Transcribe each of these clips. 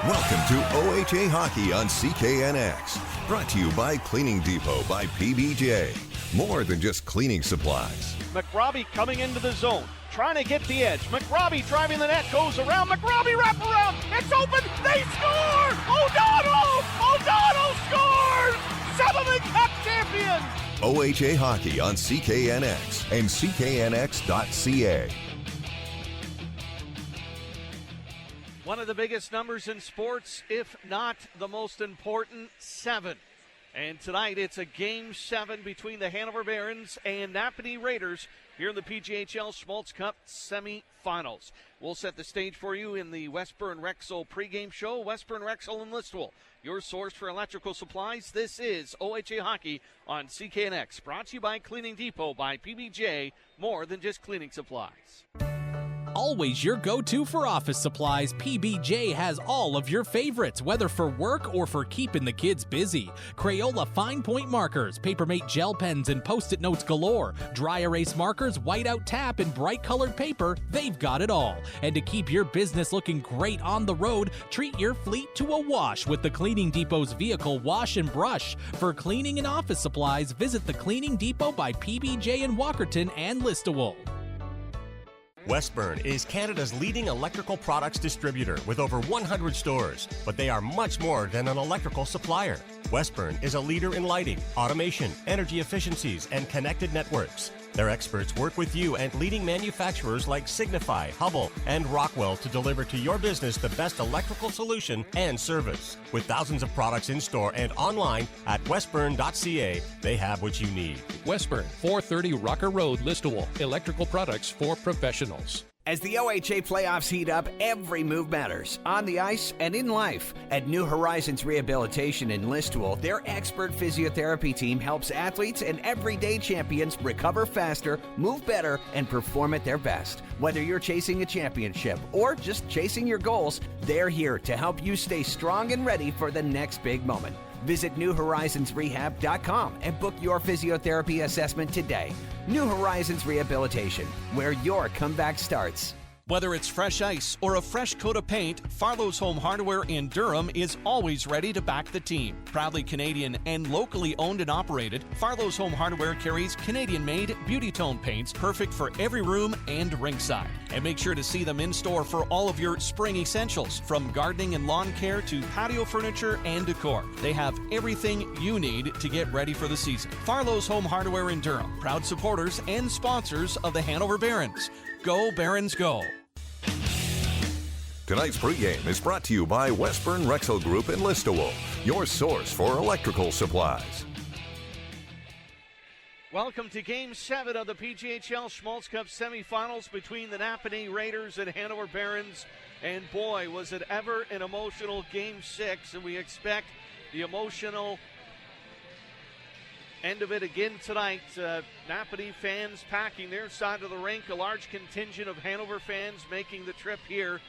Welcome to OHA Hockey on CKNX. Brought to you by Cleaning Depot by PBJ. More than just cleaning supplies. McRobbie coming into the zone, trying to get the edge. McRobbie driving the net, goes around. McRobbie wrap around. It's open. They score! O'Donnell scores! Sullivan Cup champion! OHA Hockey on CKNX and CKNX.ca. One of the biggest numbers in sports, if not the most important, 7. And tonight it's a Game 7 between the Hanover Barons and Napanee Raiders here in the PJHL Schmalz Cup semifinals. We'll set the stage for you in the Westburn Rexall pregame show. Westburn Rexall and Listowel, your source for electrical supplies. This is OHA Hockey on CKNX, brought to you by Cleaning Depot by PBJ, more than just cleaning supplies. Always your go-to for office supplies, PBJ has all of your favorites, whether for work or for keeping the kids busy. Crayola fine point markers, Papermate gel pens and Post-it notes galore, dry erase markers, whiteout tap, and bright colored paper, they've got it all. And to keep your business looking great on the road, treat your fleet to a wash with the Cleaning Depot's vehicle wash and brush. For cleaning and office supplies, visit the Cleaning Depot by PBJ in Walkerton and Listowel. Westburn is Canada's leading electrical products distributor with over 100 stores, but they are much more than an electrical supplier. Westburn is a leader in lighting, automation, energy efficiencies, and connected networks. Their experts work with you and leading manufacturers like Signify, Hubble, and Rockwell to deliver to your business the best electrical solution and service. With thousands of products in store and online at Westburn.ca, they have what you need. Westburn, 430 Rocker Road, Listowel. Electrical products for professionals. As the OHA playoffs heat up, every move matters, on the ice and in life. At New Horizons Rehabilitation in Listowel, their expert physiotherapy team helps athletes and everyday champions recover faster, move better, and perform at their best. Whether you're chasing a championship or just chasing your goals, they're here to help you stay strong and ready for the next big moment. Visit NewHorizonsRehab.com and book your physiotherapy assessment today. New Horizons Rehabilitation, where your comeback starts. Whether it's fresh ice or a fresh coat of paint, Farlow's Home Hardware in Durham is always ready to back the team. Proudly Canadian and locally owned and operated, Farlow's Home Hardware carries Canadian-made Beauty Tone paints perfect for every room and ringside. And make sure to see them in store for all of your spring essentials, from gardening and lawn care to patio furniture and decor. They have everything you need to get ready for the season. Farlow's Home Hardware in Durham, proud supporters and sponsors of the Hanover Barons. Go Barons, go! Tonight's pregame is brought to you by Westburn Rexall Group in Listowel, your source for electrical supplies. Welcome to Game 7 of the PJHL Schmalz Cup semifinals between the Napanee Raiders and Hanover Barons. And boy, was it ever an emotional Game 6, and we expect the emotional end of it again tonight. Napanee fans packing their side of the rink, a large contingent of Hanover fans making the trip here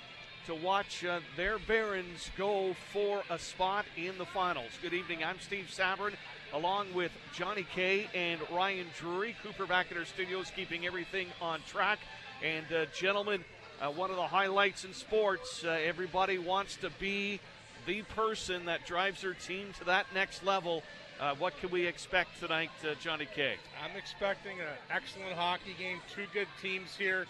to watch their Barons go for a spot in the finals. Good evening, I'm Steve Sabourin, along with Johnny Kay and Ryan Drury. Cooper back in our studios keeping everything on track. And gentlemen, one of the highlights in sports, everybody wants to be the person that drives their team to that next level. What can we expect tonight, Johnny Kay? I'm expecting an excellent hockey game. Two good teams here.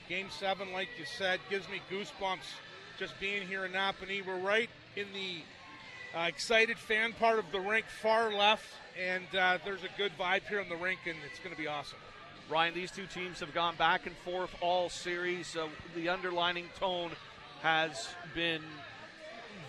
Game 7, like you said, gives me goosebumps just being here in Napanee. We're right in the excited fan part of the rink, far left, and there's a good vibe here in the rink, and it's going to be awesome. Ryan, these two teams have gone back and forth all series. The underlining tone has been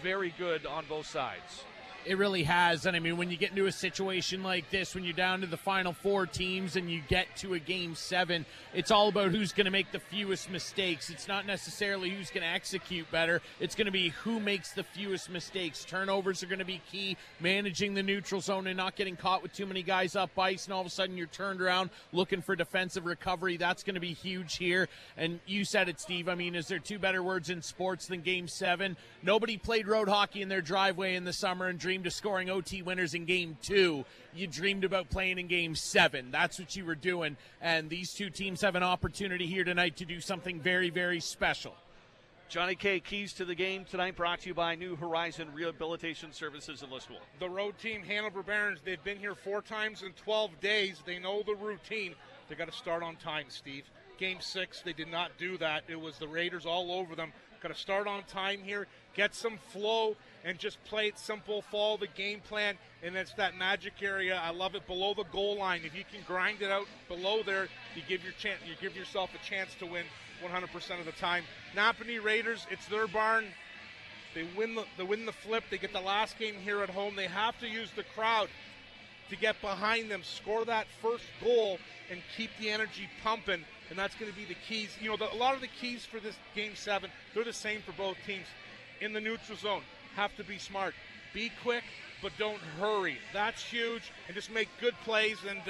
very good on both sides. It really has. And I mean, when you get into a situation like this, when you're down to the final 4 teams and you get to a Game 7, it's all about who's going to make the fewest mistakes. It's not necessarily who's going to execute better. It's going to be who makes the fewest mistakes. Turnovers are going to be key. Managing the neutral zone and not getting caught with too many guys up ice, and all of a sudden you're turned around looking for defensive recovery. That's going to be huge here. And you said it, Steve. I mean, is there 2 better words in sports than Game 7? Nobody played road hockey in their driveway in the summer and dreamed of scoring OT winners in Game 2. You dreamed about playing in Game 7. That's what you were doing. And these two teams have an opportunity here tonight to do something very, very special. Johnny K, keys to the game tonight brought to you by New Horizon Rehabilitation Services in Listowel. The road team, Hanover Barons, they've been here 4 times in 12 days. They know the routine. They got to start on time, Steve. Game 6, they did not do that. It was the Raiders all over them. Got to start on time here, get some flow, and just play it simple, follow the game plan, and it's that magic area. I love it below the goal line. If you can grind it out below there, you give yourself a chance to win 100% of the time. Napanee Raiders, it's their barn. They win the flip. They get the last game here at home. They have to use the crowd to get behind them, score that first goal, and keep the energy pumping. And that's going to be the keys. You know, a lot of the keys for this Game 7, they're the same for both teams. In the neutral zone, have to be smart. Be quick, but don't hurry. That's huge. And just make good plays. And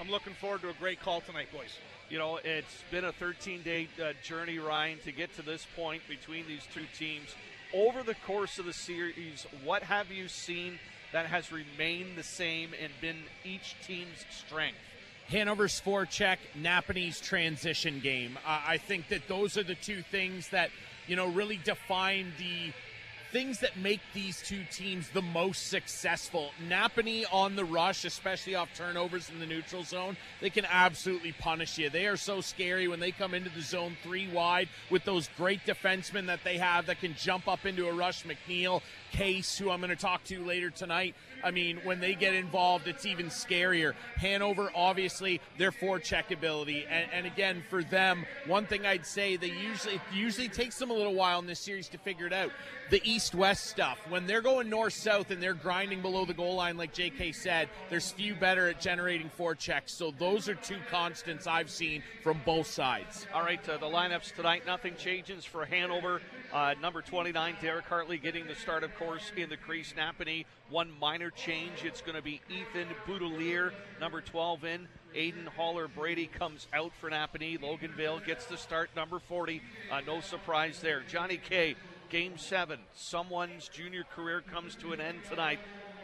I'm looking forward to a great call tonight, boys. You know, it's been a 13-day journey, Ryan, to get to this point between these two teams. Over the course of the series, what have you seen that has remained the same and been each team's strength? Hanover's forecheck, Napanee's transition game. I think that those are the two things that, you know, really define the things that make these two teams the most successful. Napanee on the rush, especially off turnovers in the neutral zone, they can absolutely punish you. They are so scary when they come into the zone 3 wide with those great defensemen that they have that can jump up into a rush. McNeil, Case, who I'm going to talk to later tonight. I mean, when they get involved, it's even scarier. Hanover, obviously, their forecheck ability. And again, for them, one thing I'd say, it usually takes them a little while in this series to figure it out. The east-west stuff. When they're going north-south and they're grinding below the goal line, like JK said, there's few better at generating forechecks. So those are two constants I've seen from both sides. All right, the lineups tonight, nothing changes for Hanover. Number 29, Derek Hartley getting the start, of course, in the crease. Napanee, one minor change. It's going to be Ethan Boudelier, number 12 in. Aiden Haller-Brady comes out for Napanee. Logan Vale gets the start, number 40. No surprise there. Johnny K, Game 7. Someone's junior career comes to an end tonight.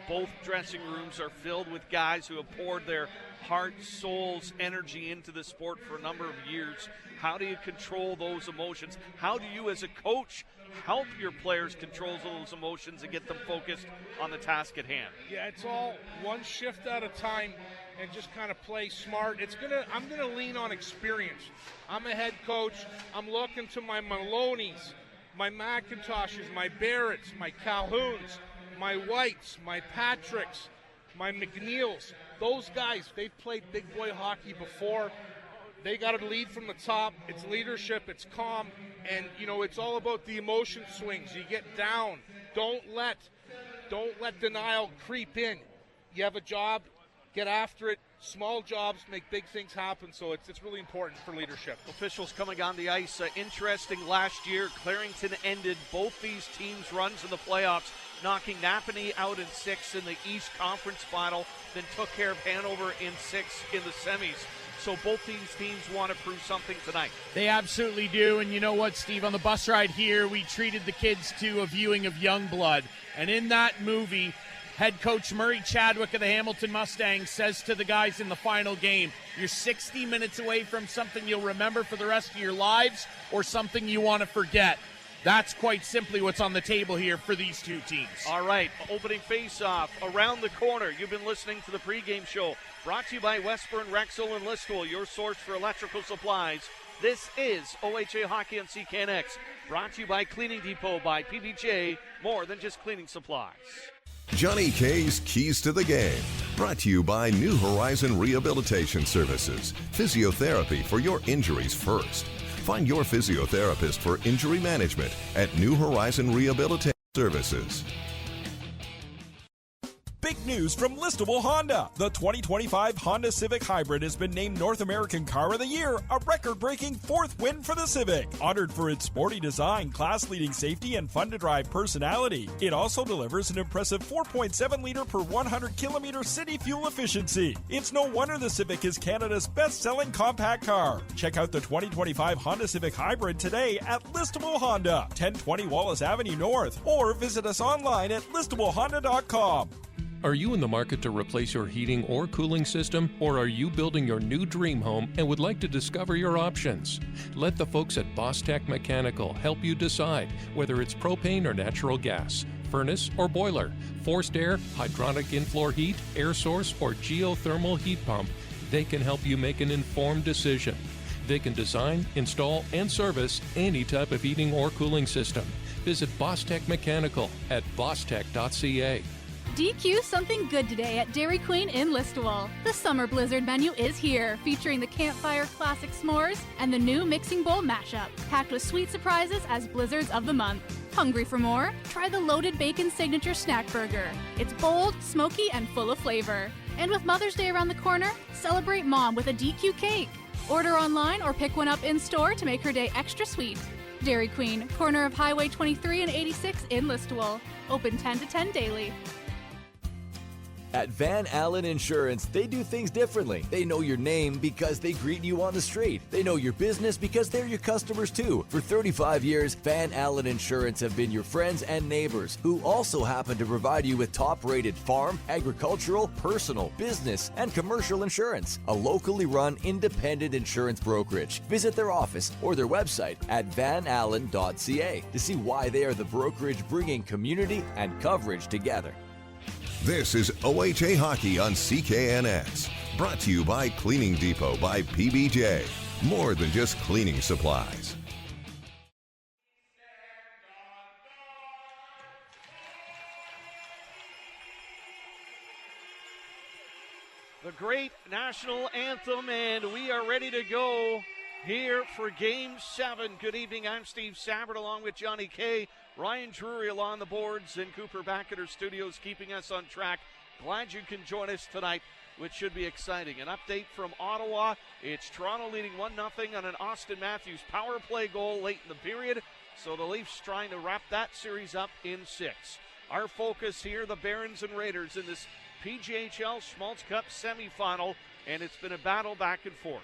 Both dressing rooms are filled with guys who have poured their heart, souls, energy into the sport for a number of years. How do you control those emotions? How do you, as a coach, help your players control those emotions and get them focused on the task at hand? Yeah, it's all one shift at a time and just kind of play smart. I'm gonna lean on experience. I'm a head coach. I'm looking to my Maloneys, my McIntoshes, my Barretts, my Calhouns, my Whites, my Patricks, my McNeils. Those guys, they've played big boy hockey before. They got to lead from the top. It's leadership. It's calm. And, you know, it's all about the emotion swings. You get down. Don't let denial creep in. You have a job. Get after it. Small jobs make big things happen, so it's really important for leadership. Officials coming on the ice. Interesting last year. Clarington ended both these teams' runs in the playoffs, knocking Napanee out in 6 in the East Conference Final, then took care of Hanover in 6 in the semis. So both these teams want to prove something tonight. They absolutely do. And you know what, Steve? On the bus ride here, we treated the kids to a viewing of Youngblood. And in that movie, head coach Murray Chadwick of the Hamilton Mustangs says to the guys in the final game, you're 60 minutes away from something you'll remember for the rest of your lives or something you want to forget. That's quite simply what's on the table here for these two teams. All right, opening face-off around the corner. You've been listening to the pregame show brought to you by Westburn, Rexall, and Listowel, your source for electrical supplies. This is OHA Hockey on CKNX, brought to you by Cleaning Depot by PBJ, more than just cleaning supplies. Johnny K's Keys to the Game, brought to you by New Horizon Rehabilitation Services, physiotherapy for your injuries first. Find your physiotherapist for injury management at New Horizon Rehabilitation Services. Big news from Listowel Honda. The 2025 Honda Civic Hybrid has been named North American Car of the Year, a record-breaking 4th win for the Civic. Honored for its sporty design, class-leading safety, and fun-to-drive personality. It also delivers an impressive 4.7-liter per 100-kilometer city fuel efficiency. It's no wonder the Civic is Canada's best-selling compact car. Check out the 2025 Honda Civic Hybrid today at Listowel Honda, 1020 Wallace Avenue North, or visit us online at listowelhonda.com. Are you in the market to replace your heating or cooling system, or are you building your new dream home and would like to discover your options? Let the folks at Boss Tech Mechanical help you decide whether it's propane or natural gas, furnace or boiler, forced air, hydronic in-floor heat, air source, or geothermal heat pump. They can help you make an informed decision. They can design, install, and service any type of heating or cooling system. Visit Boss Tech Mechanical at bosstech.ca. DQ something good today at Dairy Queen in Listowel. The Summer Blizzard menu is here, featuring the Campfire Classic S'mores and the new Mixing Bowl mashup, packed with sweet surprises as Blizzards of the month. Hungry for more? Try the Loaded Bacon Signature Snack Burger. It's bold, smoky, and full of flavor. And with Mother's Day around the corner, celebrate Mom with a DQ cake. Order online or pick one up in-store to make her day extra sweet. Dairy Queen, corner of Highway 23 and 86 in Listowel. Open 10 to 10 daily. At Van Allen Insurance, they do things differently. They know your name because they greet you on the street. They know your business because they're your customers too. For 35 years, Van Allen Insurance have been your friends and neighbors who also happen to provide you with top-rated farm, agricultural, personal, business, and commercial insurance. A locally run independent insurance brokerage. Visit their office or their website at vanallen.ca to see why they are the brokerage bringing community and coverage together. This is OHA Hockey on CKNX. Brought to you by Cleaning Depot by PBJ. More than just cleaning supplies. The great national anthem, and we are ready to go here for Game 7. Good evening, I'm Steve Sabbert along with Johnny Kay. Ryan Drury along the boards and Cooper back at our studios keeping us on track. Glad you can join us tonight, which should be exciting. An update from Ottawa. It's Toronto leading 1-0 on an Austin Matthews power play goal late in the period. So the Leafs trying to wrap that series up in 6. Our focus here, the Barons and Raiders in this PJHL Schmalz Cup semifinal, and it's been a battle back and forth.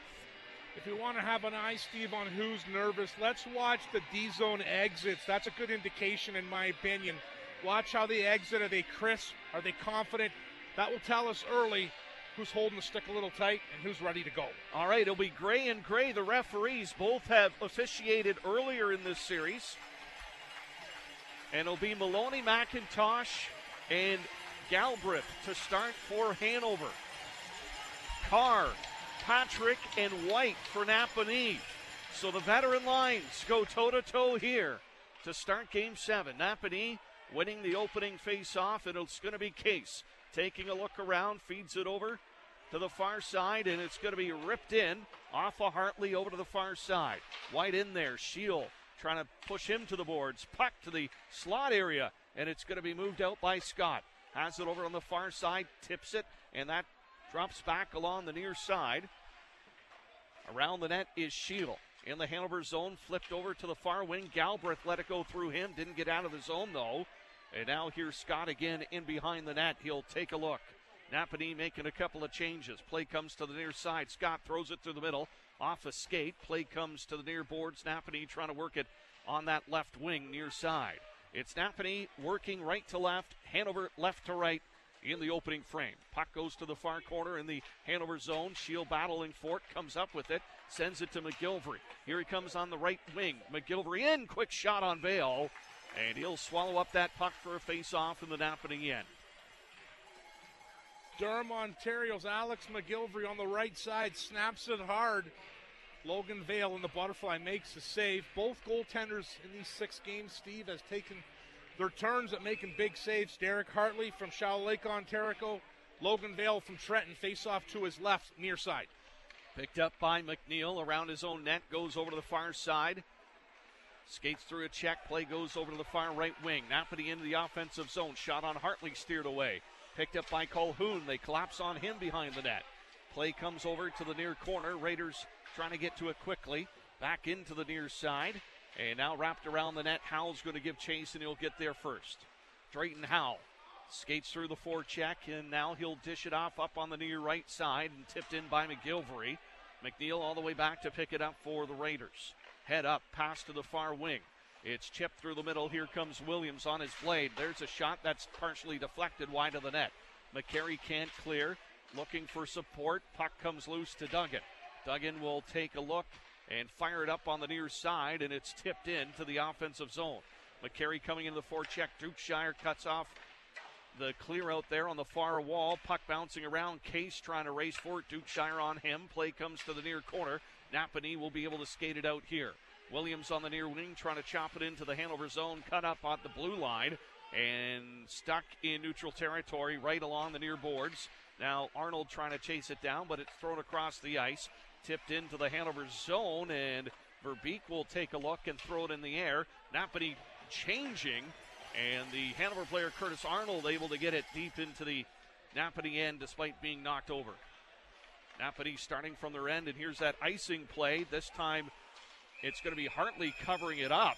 If you want to have an eye, Steve, on who's nervous, let's watch the D-zone exits. That's a good indication, in my opinion. Watch how they exit. Are they crisp? Are they confident? That will tell us early who's holding the stick a little tight and who's ready to go. All right, it'll be Gray and Gray. The referees both have officiated earlier in this series. And it'll be Maloney, McIntosh, and Galbraith to start for Hanover. Carr, Patrick, and White for Napanee. So the veteran lines go toe-to-toe here to start Game 7. Napanee winning the opening face-off, and it's going to be Case taking a look around, feeds it over to the far side, and it's going to be ripped in off of Hartley over to the far side. White in there, Shield trying to push him to the boards. Puck to the slot area, and it's going to be moved out by Scott. Has it over on the far side, tips it, and that drops back along the near side. Around the net is Shield. In the Hanover zone, flipped over to the far wing. Galbraith let it go through him. Didn't get out of the zone, though. And now here's Scott again in behind the net. He'll take a look. Napanee making a couple of changes. Play comes to the near side. Scott throws it through the middle. Off a skate. Play comes to the near boards. Napanee trying to work it on that left wing near side. It's Napanee working right to left. Hanover left to right in the opening frame. Puck goes to the far corner in the Hanover zone. Shield battling for it, comes up with it, sends it to McGilvery. Here he comes on the right wing. McGilvery in, quick shot on Vale, and he'll swallow up that puck for a face-off in the Napanee end. Durham, Ontario's Alex McGilvery on the right side, snaps it hard. Logan Vale in the butterfly makes the save. Both goaltenders in these 6 games, Steve, has taken their turns at making big saves. Derek Hartley from Shaw Lake, Ontario. Logan Vale from Trenton, face off to his left, near side. Picked up by McNeil around his own net, goes over to the far side. Skates through a check, play goes over to the far right wing. Napanee into the offensive zone, shot on Hartley, steered away. Picked up by Colhoun, they collapse on him behind the net. Play comes over to the near corner, Raiders trying to get to it quickly. Back into the near side. And now wrapped around the net, Howell's going to give chase, and he'll get there first. Drayton Howell skates through the forecheck, and now he'll dish it off up on the near right side and tipped in by McGilvery. McNeil all the way back to pick it up for the Raiders. Head up, pass to the far wing. It's chipped through the middle. Here comes Williams on his blade. There's a shot that's partially deflected wide of the net. McCary can't clear. Looking for support. Puck comes loose to Duggan. Duggan will take a look and fire it up on the near side, and it's tipped into the offensive zone. McCary coming into the forecheck. Dukeshire cuts off the clear out there on the far wall. Puck bouncing around. Case trying to race for it. Dukeshire on him. Play comes to the near corner. Napanee will be able to skate it out here. Williams on the near wing trying to chop it into the Hanover zone. Cut up on the blue line and stuck in neutral territory right along the near boards. Now Arnold trying to chase it down, but it's thrown across the ice. Tipped into the Hanover zone, and Verbeek will take a look and throw it in the air. Napanee changing, and the Hanover player Curtis Arnold able to get it deep into the Napanee end despite being knocked over. Napanee starting from their end, and here's that icing play. This time it's going to be Hartley covering it up.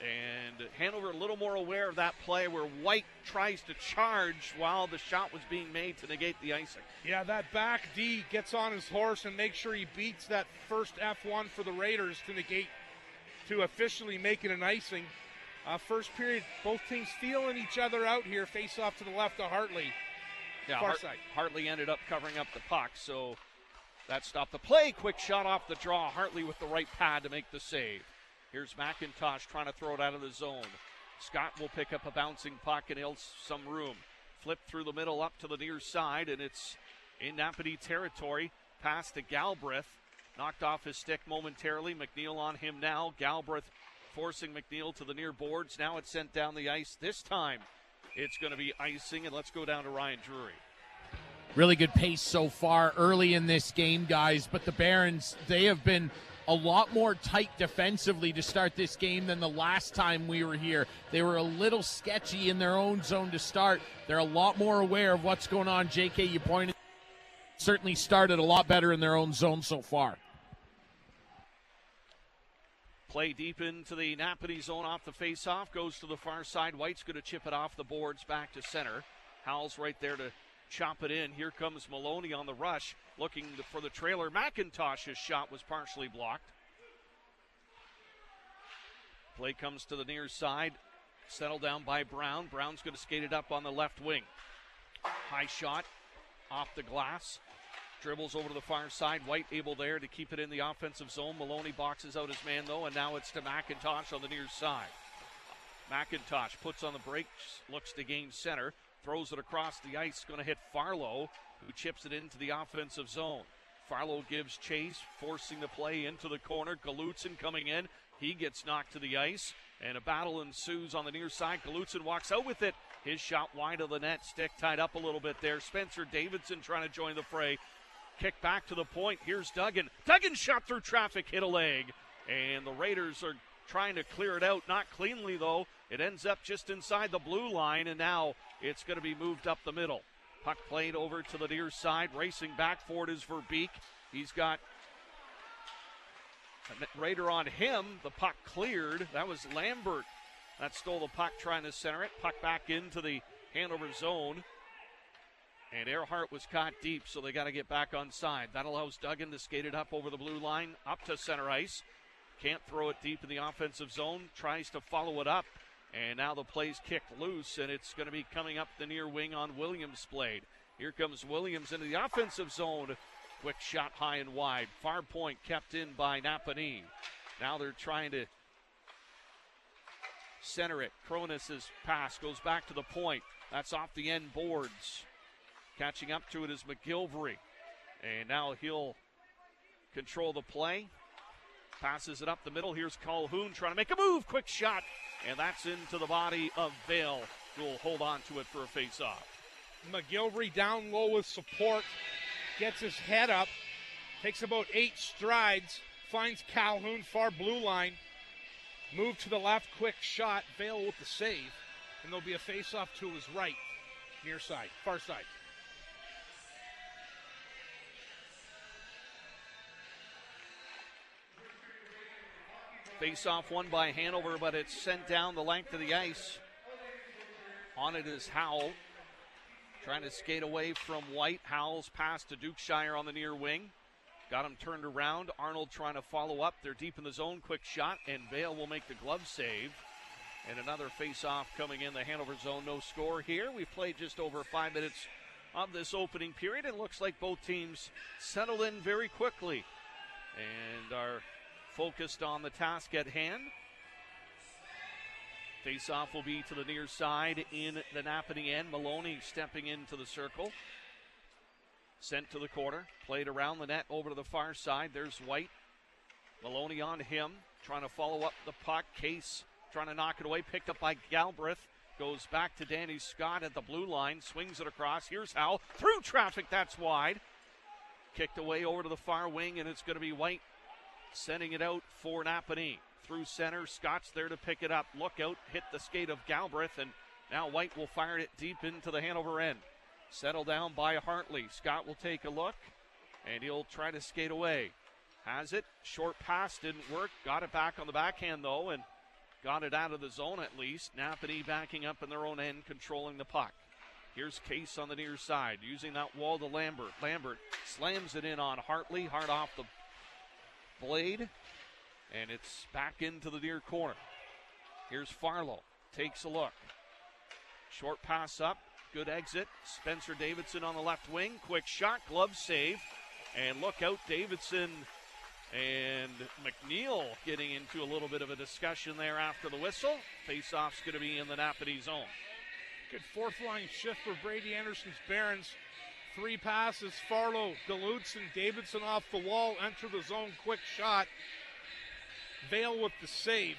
And Hanover a little more aware of that play where White tries to charge while the shot was being made to negate the icing. Yeah, that back D gets on his horse and makes sure he beats that first F1 for the Raiders to officially make it an icing. First period, both teams feeling each other out here. Face off to the left of Hartley. Yeah, far side. Hartley ended up covering up the puck, so that stopped the play. Quick shot off the draw. Hartley with the right pad to make the save. Here's McIntosh trying to throw it out of the zone. Scott will pick up a bouncing puck and he'll some room. Flip through the middle up to the near side, and it's in Napanee territory. Pass to Galbraith. Knocked off his stick momentarily. McNeil on him now. Galbraith forcing McNeil to the near boards. Now it's sent down the ice. This time it's going to be icing, and let's go down to Ryan Drury. Really good pace so far early in this game, guys, but the Barons, they have been a lot more tight defensively to start this game than the last time we were here. They were a little sketchy in their own zone to start. They're a lot more aware of what's going on. JK, you pointed, certainly started a lot better in their own zone so far. Play deep into the Napanee zone off the faceoff. Goes to the far side. White's going to chip it off the boards back to center. Howell's right there to chop it in. Here comes Maloney on the rush, looking for the trailer. McIntosh's shot was partially blocked. Play comes to the near side. Settled down by Brown. Brown's going to skate it up on the left wing. High shot off the glass. Dribbles over to the far side. White able there to keep it in the offensive zone. Maloney boxes out his man, though, and now it's to McIntosh on the near side. McIntosh puts on the brakes, looks to gain center, throws it across the ice, going to hit Farlow, who chips it into the offensive zone. Farlow gives chase, forcing the play into the corner. Galutsin coming in. He gets knocked to the ice, and a battle ensues on the near side. Galutsin walks out with it. His shot wide of the net, stick tied up a little bit there. Spencer Davidson trying to join the fray. Kick back to the point. Here's Duggan. Duggan shot through traffic, hit a leg. And the Raiders are trying to clear it out. Not cleanly, though. It ends up just inside the blue line, and now it's going to be moved up the middle. Puck played over to the near side. Racing back for it is Verbeek. He's got a Raider on him. The puck cleared. That was Lambert that stole the puck, trying to center it. Puck back into the Hanover zone. And Earhart was caught deep, so they got to get back on side. That allows Duggan to skate it up over the blue line, up to center ice. Can't throw it deep in the offensive zone. Tries to follow it up. And now the play's kicked loose, and it's going to be coming up the near wing on Williams' blade. Here comes Williams into the offensive zone. Quick shot high and wide. Far point kept in by Napanee. Now they're trying to center it. Cronus' pass goes back to the point. That's off the end boards. Catching up to it is McGilvery. And now he'll control the play. Passes it up the middle. Here's Calhoun trying to make a move. Quick shot. And that's into the body of Vale, who will hold on to it for a face-off. McGilvery down low with support. Gets his head up. Takes about 8 strides. Finds Calhoun, far blue line. Move to the left. Quick shot. Vale with the save. And there'll be a face-off to his right. Near side. Far side. Face-off won by Hanover, but it's sent down the length of the ice. On it is Howell. Trying to skate away from White. Howell's pass to Dukeshire on the near wing. Got him turned around. Arnold trying to follow up. They're deep in the zone. Quick shot, and Vale will make the glove save. And another face-off coming in the Hanover zone. No score here. We've played just over 5 minutes of this opening period, and looks like both teams settled in very quickly and are focused on the task at hand. Face-off will be to the near side in the Napanee end. Maloney stepping into the circle. Sent to the corner. Played around the net over to the far side. There's White. Maloney on him. Trying to follow up the puck. Case trying to knock it away. Picked up by Galbraith. Goes back to Danny Scott at the blue line. Swings it across. Here's how. Through traffic. That's wide. Kicked away over to the far wing, and it's going to be White sending it out for Napanee. Through center, Scott's there to pick it up. Look out, hit the skate of Galbraith, and now White will fire it deep into the Hanover end. Settled down by Hartley. Scott will take a look, and he'll try to skate away. Has it. Short pass didn't work. Got it back on the backhand, though, and got it out of the zone at least. Napanee backing up in their own end, controlling the puck. Here's Case on the near side, using that wall to Lambert. Lambert slams it in on Hartley, hard off the blade. And it's back into the near corner. Here's Farlow. Takes a look. Short pass up. Good exit. Spencer Davidson on the left wing. Quick shot. Glove save. And look out, Davidson and McNeil getting into a little bit of a discussion there after the whistle. Face-off's going to be in the Napanee zone. Good fourth line shift for Brady Anderson's Barons. 3 passes. Farlow, Galutson, Davidson off the wall. Enter the zone. Quick shot. Vale with the save.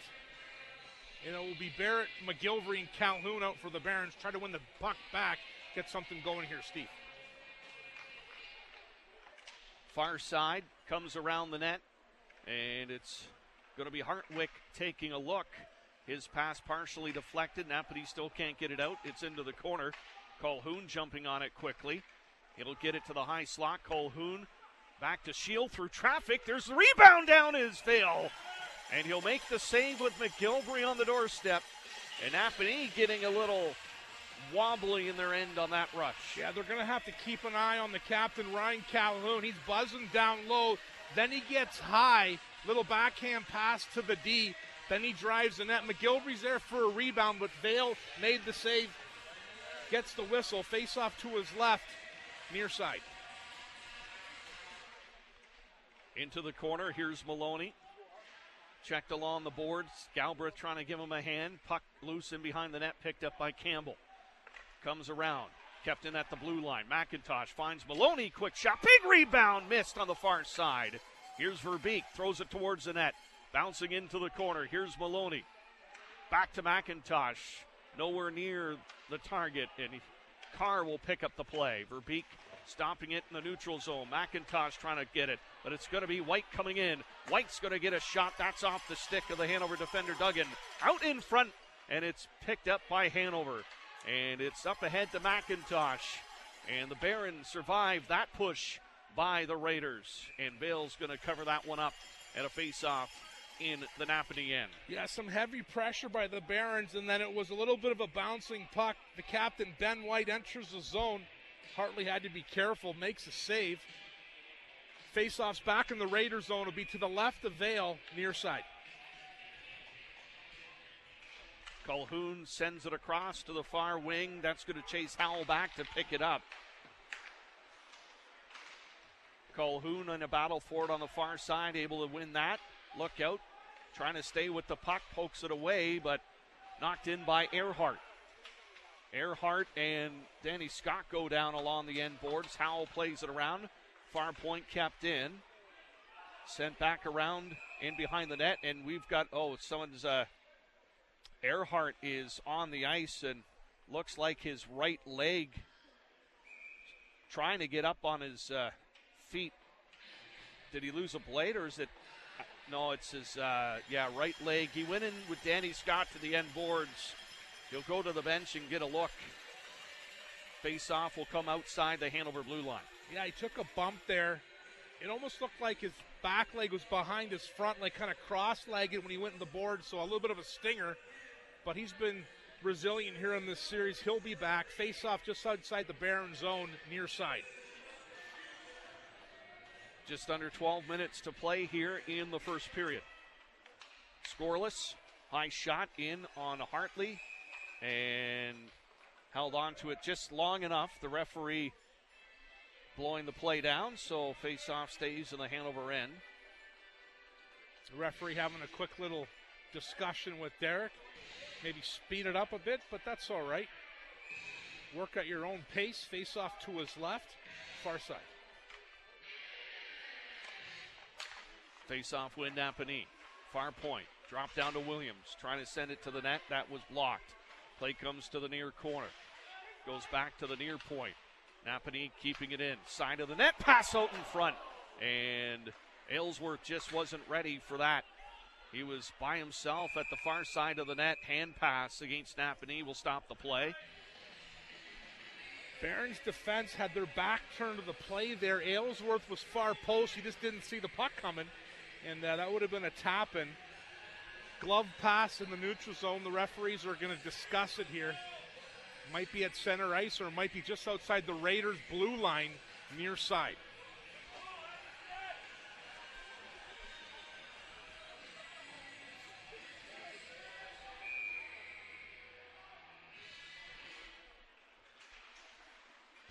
And it will be Barrett, McGilvery, and Calhoun out for the Barons. Try to win the puck back. Get something going here, Steve. Far side comes around the net. And it's going to be Hartwick taking a look. His pass partially deflected. Napanee still can't get it out. It's into the corner. Calhoun jumping on it quickly. It'll get it to the high slot. Calhoun back to Shield through traffic. There's the rebound down is Vale. And he'll make the save with McGilvery on the doorstep. And Napanee getting a little wobbly in their end on that rush. Yeah, they're going to have to keep an eye on the captain, Ryan Calhoun. He's buzzing down low. Then he gets high. Little backhand pass to the D. Then he drives the net. McGilvery's there for a rebound, but Vale made the save. Gets the whistle. Face off to his left. Near side. Into the corner. Here's Maloney. Checked along the boards. Galbraith trying to give him a hand. Puck loose in behind the net, picked up by Campbell. Comes around. Kept in at the blue line. McIntosh finds Maloney. Quick shot. Big rebound. Missed on the far side. Here's Verbeek. Throws it towards the net. Bouncing into the corner. Here's Maloney. Back to McIntosh. Nowhere near the target. And Carr will pick up the play. Verbeek stopping it in the neutral zone. McIntosh trying to get it, but it's going to be White coming in. White's going to get a shot. That's off the stick of the Hanover defender, Duggan. Out in front, and it's picked up by Hanover. And it's up ahead to McIntosh. And the Barons survive that push by the Raiders. And Vale's going to cover that one up at a face-off in the Napanee end. Yeah, some heavy pressure by the Barons, and then it was a little bit of a bouncing puck. The captain, Ben White, enters the zone. Hartley had to be careful, makes a save. Face-offs back in the Raider zone will be to the left of Vale, near side. Calhoun sends it across to the far wing. That's going to chase Howell back to pick it up. Calhoun in a battle for it on the far side, able to win that. Look out, trying to stay with the puck, pokes it away, but knocked in by Earhart. Earhart and Danny Scott go down along the end boards. Howell plays it around. Far point kept in. Sent back around in behind the net, and we've got, someone's, Earhart is on the ice and looks like his right leg trying to get up on his feet. Did he lose a blade, or is it? No, it's his, right leg. He went in with Danny Scott to the end boards. He'll go to the bench and get a look. Face-off will come outside the Hanover blue line. Yeah, he took a bump there. It almost looked like his back leg was behind his front leg, kind of cross-legged when he went in the board, so a little bit of a stinger. But he's been resilient here in this series. He'll be back. Face-off just outside the Baron zone, near side. Just under 12 minutes to play here in the first period. Scoreless. High shot in on Hartley and held on to it just long enough. The referee blowing the play down, so face-off stays in the Hanover end. The referee having a quick little discussion with Derek. Maybe speed it up a bit, but that's all right. Work at your own pace. Face-off to his left, far side. Face-off win Napanee. Far point. Drop down to Williams. Trying to send it to the net. That was blocked. Play comes to the near corner. Goes back to the near point. Napanee keeping it in. Side of the net. Pass out in front. And Aylesworth just wasn't ready for that. He was by himself at the far side of the net. Hand pass against Napanee will stop the play. Barron's defense had their back turned to the play there. Aylesworth was far post. He just didn't see the puck coming. And that would have been a tap-in. Glove pass in the neutral zone. The referees are going to discuss it here. Might be at center ice or might be just outside the Raiders' blue line near side.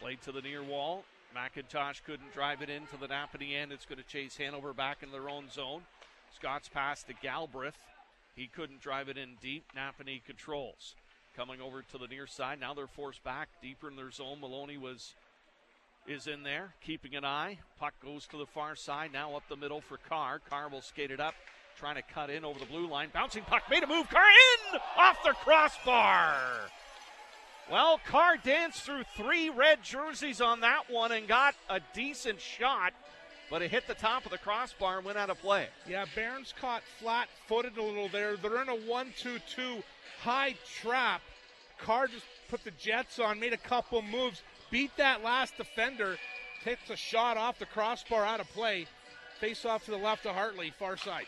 Played to the near wall. McIntosh couldn't drive it into the Napanee end. It's going to chase Hanover back in their own zone. Scott's pass to Galbraith. He couldn't drive it in deep. Napanee controls. Coming over to the near side. Now they're forced back deeper in their zone. Maloney is in there, keeping an eye. Puck goes to the far side. Now up the middle for Carr. Carr will skate it up, trying to cut in over the blue line. Bouncing puck, made a move. Carr in! Off the crossbar! Well, Carr danced through 3 red jerseys on that one and got a decent shot, but it hit the top of the crossbar and went out of play. Yeah, Barron's caught flat-footed a little there. They're in a 1-2-2 high trap. Carr just put the jets on, made a couple moves, beat that last defender, takes a shot off the crossbar out of play. Face off to the left of Hartley, far side.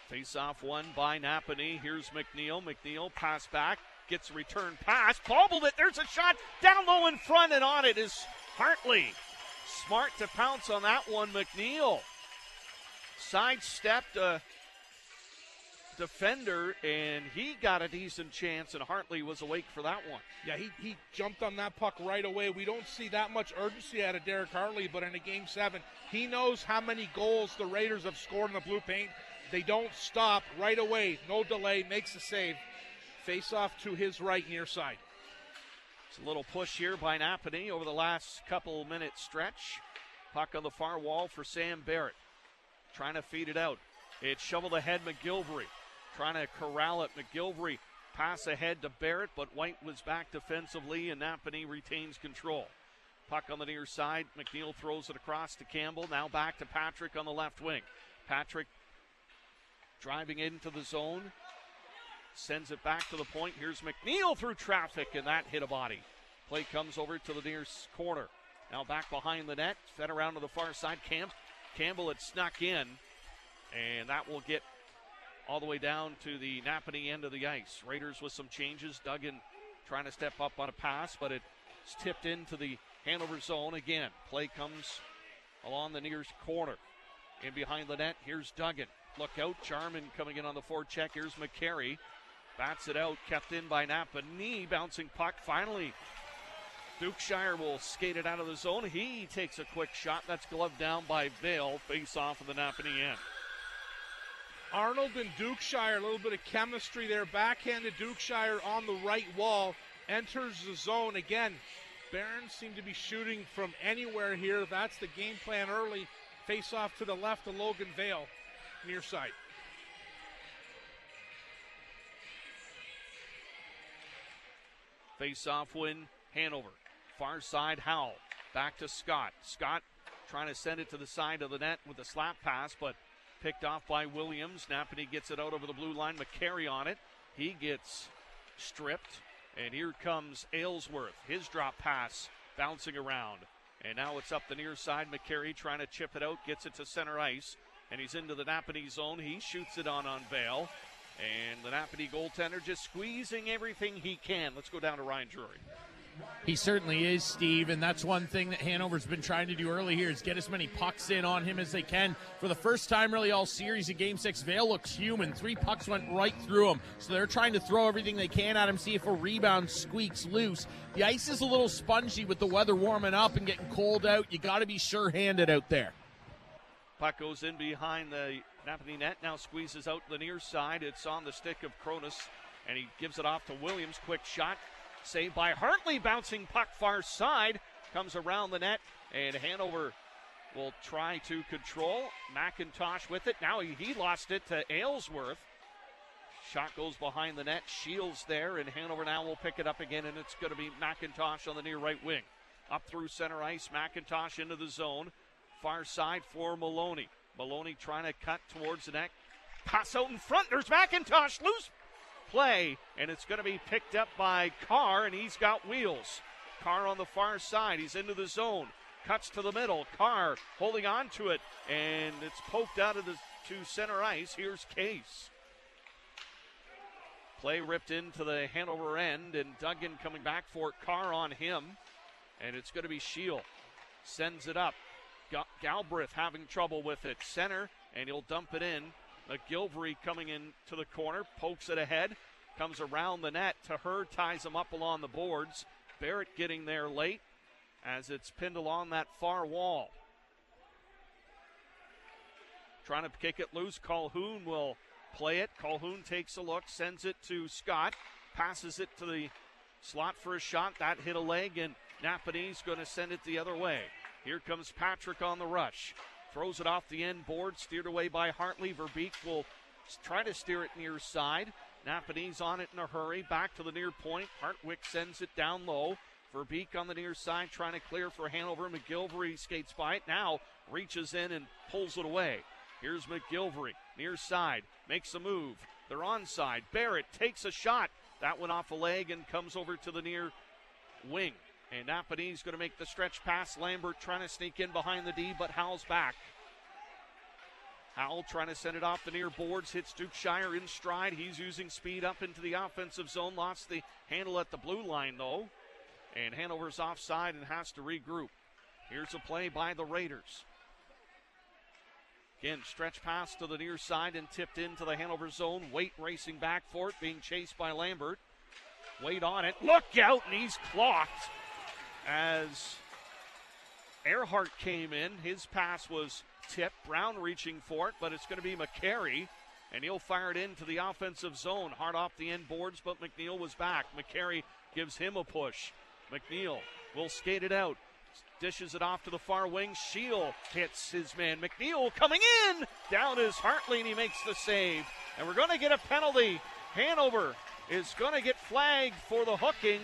Face off won by Napanee. Here's McNeil. McNeil pass back. Gets a return pass, bobbled it, there's a shot down low in front, and on it is Hartley. Smart to pounce on that one, McNeil. Sidestepped a defender, and he got a decent chance, and Hartley was awake for that one. Yeah, he jumped on that puck right away. We don't see that much urgency out of Derek Hartley, but in a Game 7, he knows how many goals the Raiders have scored in the blue paint. They don't stop right away, no delay, makes a save. Face off to his right near side. It's a little push here by Napanee over the last couple minute stretch. Puck on the far wall for Sam Barrett. Trying to feed it out. It's shoveled ahead McGilvery. Trying to corral it. McGilvery pass ahead to Barrett, but White was back defensively and Napanee retains control. Puck on the near side. McNeil throws it across to Campbell. Now back to Patrick on the left wing. Patrick driving into the zone. Sends it back to the point. Here's McNeil through traffic, and that hit a body. Play comes over to the near corner. Now back behind the net. Fed around to the far side. Campbell had snuck in, and that will get all the way down to the Napanee end of the ice. Raiders with some changes. Duggan trying to step up on a pass, but it's tipped into the Hanover zone again. Play comes along the near corner. In behind the net, here's Duggan. Look out, Jarman coming in on the forecheck. Here's McCary. Bats it out, kept in by Napanee. Bouncing puck. Finally, Dukeshire will skate it out of the zone. He takes a quick shot. That's gloved down by Vale. Face off of the Napanee end. Arnold and Dukeshire, a little bit of chemistry there. Backhanded Dukeshire on the right wall. Enters the zone again. Barons seem to be shooting from anywhere here. That's the game plan early. Face off to the left of Logan Vale, near side. Face-off win, Hanover. Far side, Howell. Back to Scott. Scott trying to send it to the side of the net with a slap pass, but picked off by Williams. Napanee gets it out over the blue line. McCary on it. He gets stripped. And here comes Aylesworth. His drop pass bouncing around. And now it's up the near side. McCary trying to chip it out. Gets it to center ice. And he's into the Napanee zone. He shoots it on Vale. And the Napanee goaltender just squeezing everything he can. Let's go down to Ryan Drury. He certainly is, Steve, and that's one thing that Hanover's been trying to do early here is get as many pucks in on him as they can. For the first time really all series in Game 6, Vail looks human. 3 pucks went right through him, so they're trying to throw everything they can at him, see if a rebound squeaks loose. The ice is a little spongy with the weather warming up and getting cold out. You got to be sure-handed out there. Puck goes in behind the Napanee net, now squeezes out the near side. It's on the stick of Cronus, and he gives it off to Williams. Quick shot. Saved by Hartley, bouncing puck far side, comes around the net, and Hanover will try to control. McIntosh with it. Now he lost it to Aylesworth. Shot goes behind the net. Shields there, and Hanover now will pick it up again, and it's going to be McIntosh on the near right wing. Up through center ice, McIntosh into the zone. Far side for Maloney. Maloney trying to cut towards the net. Pass out in front. There's McIntosh. Loose play, and it's going to be picked up by Carr, and he's got wheels. Carr on the far side. He's into the zone. Cuts to the middle. Carr holding on to it, and it's poked out of the to center ice. Here's Case. Play ripped into the Hanover end, and Duggan coming back for it. Carr on him, and it's going to be Shield. Sends it up. Galbraith having trouble with it. Center, and he'll dump it in. McGilvery coming in to the corner, pokes it ahead, comes around the net to her, ties him up along the boards. Barrett getting there late as it's pinned along that far wall. Trying to kick it loose. Calhoun will play it. Calhoun takes a look, sends it to Scott, passes it to the slot for a shot. That hit a leg, and Napanee's going to send it the other way. Here comes Patrick on the rush. Throws it off the end board, steered away by Hartley. Verbeek will try to steer it near side. Napanee's on it in a hurry. Back to the near point. Hartwick sends it down low. Verbeek on the near side trying to clear for Hanover. McGilvery skates by it. Now reaches in and pulls it away. Here's McGilvery. Near side. Makes a move. They're onside. Barrett takes a shot. That went off a leg and comes over to the near wing. And Napanee's going to make the stretch pass. Lambert trying to sneak in behind the D, but Howell's back. Howell trying to send it off the near boards. Hits Dukeshire in stride. He's using speed up into the offensive zone. Lost the handle at the blue line, though. And Hanover's offside and has to regroup. Here's a play by the Raiders. Again, stretch pass to the near side and tipped into the Hanover zone. Waite racing back for it, being chased by Lambert. Waite on it. Look out, and he's clocked. As Earhart came in, his pass was tipped. Brown reaching for it, but it's going to be McCary, and he'll fire it into the offensive zone. Hard off the end boards, but McNeil was back. McCary gives him a push. McNeil will skate it out. Dishes it off to the far wing. Shield hits his man. McNeil coming in. Down is Hartley, and he makes the save. And we're going to get a penalty. Hanover is going to get flagged for the hooking.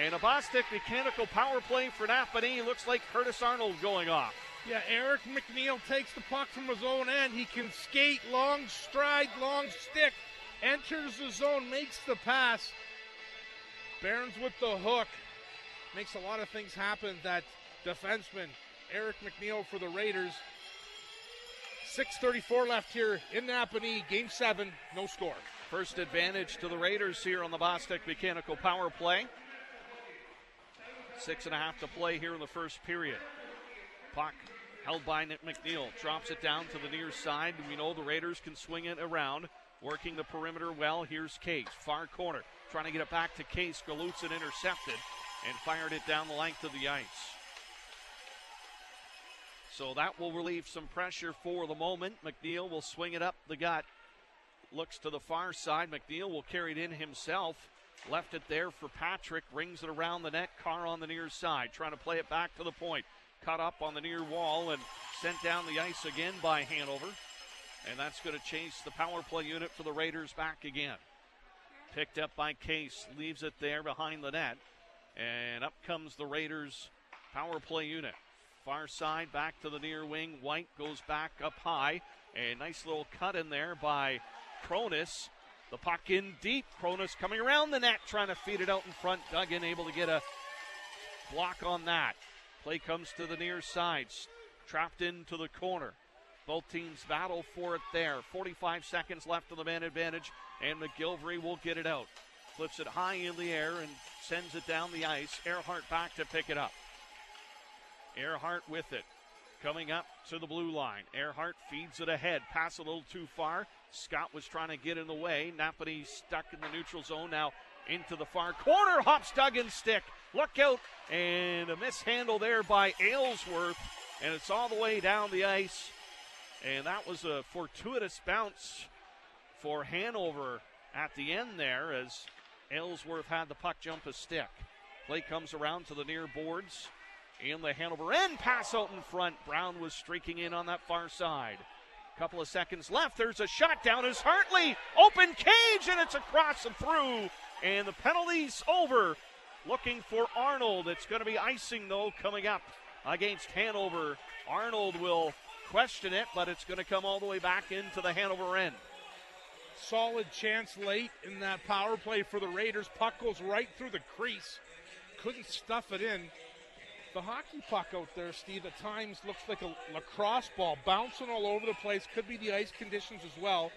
And a Bostic mechanical power play for Napanee. Looks like Curtis Arnold going off. Yeah, Eric McNeil takes the puck from his own end. He can skate, long stride, long stick, enters the zone, makes the pass. Barons with the hook. Makes a lot of things happen. That defenseman, Eric McNeil for the Raiders. 6:34 left here in Napanee. Game 7, no score. First advantage to the Raiders here on the Bostic mechanical power play. 6.5 to play here in the first period. Puck held by Nick McNeil. Drops it down to the near side. We know the Raiders can swing it around. Working the perimeter well. Here's Case. Far corner. Trying to get it back to Case. Galutsin intercepted and fired it down the length of the ice. So that will relieve some pressure for the moment. McNeil will swing it up the gut. Looks to the far side. McNeil will carry it in himself. Left it there for Patrick. Rings it around the net. Carr on the near side. Trying to play it back to the point. Cut up on the near wall and sent down the ice again by Hanover. And that's going to chase the power play unit for the Raiders back again. Picked up by Case. Leaves it there behind the net. And up comes the Raiders power play unit. Far side back to the near wing. White goes back up high. A nice little cut in there by Cronus. The puck in deep. Cronus coming around the net, trying to feed it out in front. Duggan able to get a block on that. Play comes to the near side. Trapped into the corner. Both teams battle for it there. 45 seconds left of the man advantage, and McGilvery will get it out. Flips it high in the air and sends it down the ice. Earhart back to pick it up. Earhart with it. Coming up to the blue line. Earhart feeds it ahead. Pass a little too far. Scott was trying to get in the way. Napanee stuck in the neutral zone. Now into the far corner. Hops Duggan's stick. Look out. And a mishandle there by Aylesworth. And it's all the way down the ice. And that was a fortuitous bounce for Hanover at the end there as Aylesworth had the puck jump a stick. Play comes around to the near boards. In the Hanover end, pass out in front. Brown was streaking in on that far side. Couple of seconds left. There's a shot down as Hartley. Open cage, and it's across and through. And the penalty's over. Looking for Arnold. It's going to be icing, though, coming up against Hanover. Arnold will question it, but it's going to come all the way back into the Hanover end. Solid chance late in that power play for the Raiders. Puck goes right through the crease. Couldn't stuff it in. The hockey puck out there, Steve, at times looks like a lacrosse ball, bouncing all over the place. Could be the ice conditions as well.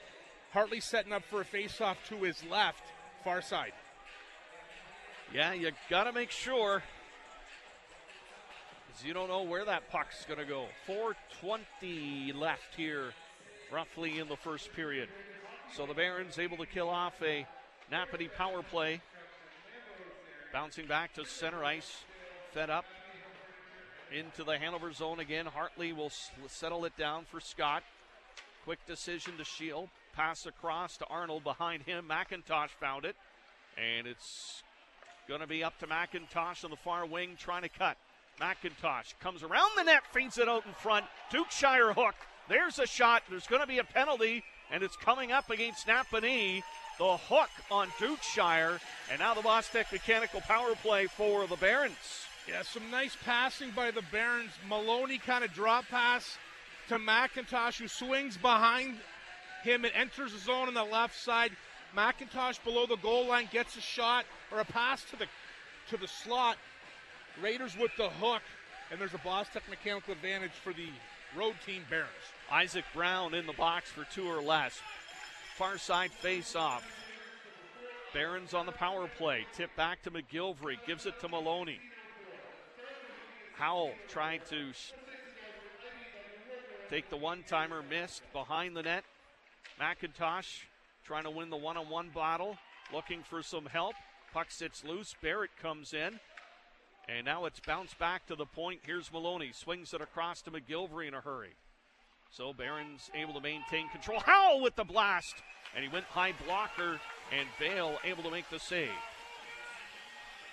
Hartley setting up for a face-off to his left, far side. Yeah, you got to make sure, because you don't know where that puck's going to go. 4:20 left here, roughly in the first period. So the Barons able to kill off a Napanee power play. Bouncing back to center ice, fed up into the Hanover zone again. Hartley will settle it down for Scott. Quick decision to Shield. Pass across to Arnold behind him. McIntosh found it. And it's going to be up to McIntosh on the far wing trying to cut. McIntosh comes around the net, feeds it out in front. Dukeshire hook. There's a shot. There's going to be a penalty, and it's coming up against Napanee. The hook on Dukeshire, and now the Bostek Mechanical power play for the Barons. Yeah, some nice passing by the Barons. Maloney kind of drop pass to McIntosh, who swings behind him and enters the zone on the left side. McIntosh below the goal line gets a shot or a pass to the slot. Raiders with the hook, and there's a Bostek Mechanical advantage for the road team Barons. Isaac Brown in the box for two or less. Far side face-off. Barons on the power play. Tip back to McGilvery. Gives it to Maloney. Howell trying to take the one-timer, missed behind the net. McIntosh trying to win the one-on-one battle. Looking for some help. Puck sits loose. Barrett comes in. And now it's bounced back to the point. Here's Maloney. Swings it across to McGilvery in a hurry. So Barron's able to maintain control. Howell with the blast. And he went high blocker, and Vale able to make the save.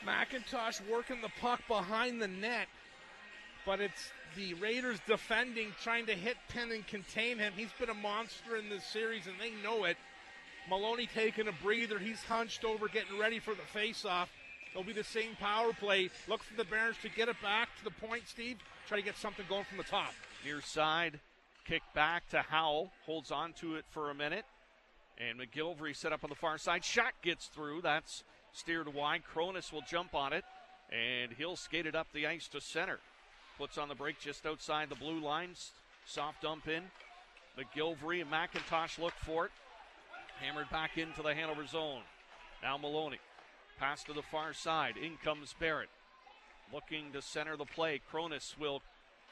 McIntosh working the puck behind the net, but it's the Raiders defending, trying to hit, pin, and contain him. He's been a monster in this series, and they know it. Maloney taking a breather. He's hunched over, getting ready for the face-off. It'll be the same power play. Look for the Barons to get it back to the point, Steve. Try to get something going from the top. Near side. Kick back to Howell. Holds on to it for a minute. And McGilvery set up on the far side. Shot gets through. That's steered wide. Cronus will jump on it. And he'll skate it up the ice to center. Puts on the break just outside the blue lines. Soft dump in. McGilvery and McIntosh look for it. Hammered back into the Hanover zone. Now Maloney. Pass to the far side. In comes Barrett. Looking to center the play. Cronus will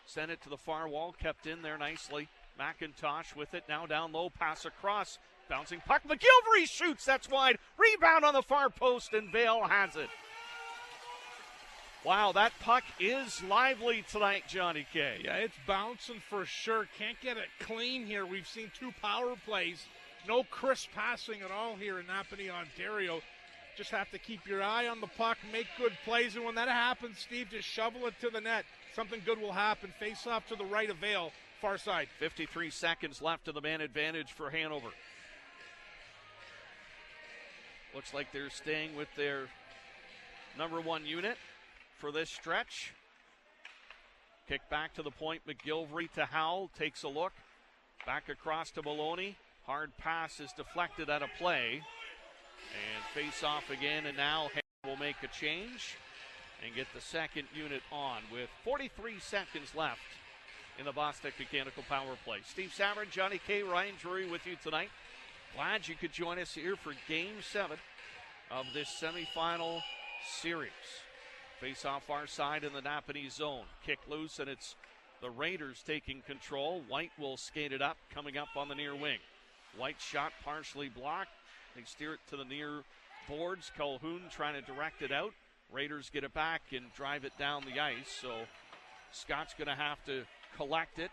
send it to the far wall, kept in there nicely. McIntosh with it, now down low, pass across. Bouncing puck, McGilvery shoots, that's wide. Rebound on the far post, and Vale has it. Wow, that puck is lively tonight, Johnny K. Yeah, it's bouncing for sure. Can't get it clean here. We've seen two power plays. No crisp passing at all here in Napanee, Ontario. Just have to keep your eye on the puck, make good plays, and when that happens, Steve, just shovel it to the net. Something good will happen. Face off to the right of Vale, far side. 53 seconds left of the man advantage for Hanover. Looks like they're staying with their number one unit for this stretch. Kick back to the point. McGilvery to Howell. Takes a look. Back across to Maloney. Hard pass is deflected out of play. And face off again, and now Hanover will make a change and get the second unit on with 43 seconds left in the Bostek Mechanical power play. Steve Sabourin, Johnny K, Ryan Drury with you tonight. Glad you could join us here for Game 7 of this semifinal series. Face off our side in the Napanee zone. Kick loose, and it's the Raiders taking control. White will skate it up, coming up on the near wing. White shot partially blocked. They steer it to the near boards. Calhoun trying to direct it out. Raiders get it back and drive it down the ice. So Scott's going to have to collect it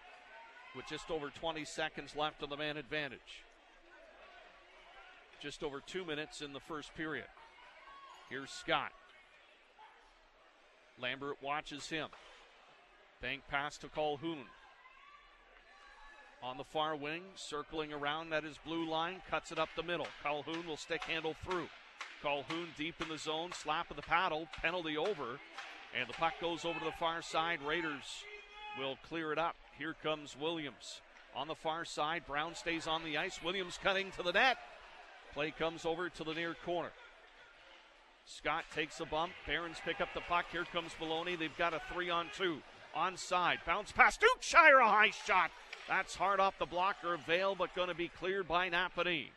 with just over 20 seconds left on the man advantage. Just over 2 minutes in the first period. Here's Scott. Lambert watches him. Bank pass to Calhoun. On the far wing, circling around at his blue line, cuts it up the middle. Calhoun will stick handle through. Calhoun deep in the zone, slap of the paddle, penalty over, and the puck goes over to the far side. Raiders will clear it up. Here comes Williams. On the far side, Brown stays on the ice. Williams cutting to the net. Play comes over to the near corner. Scott takes a bump. Barons pick up the puck. Here comes Maloney. They've got a 3-on-2. Onside. Bounce pass. Dukeshire, a high shot. That's hard off the blocker of Vale, but going to be cleared by Napanee.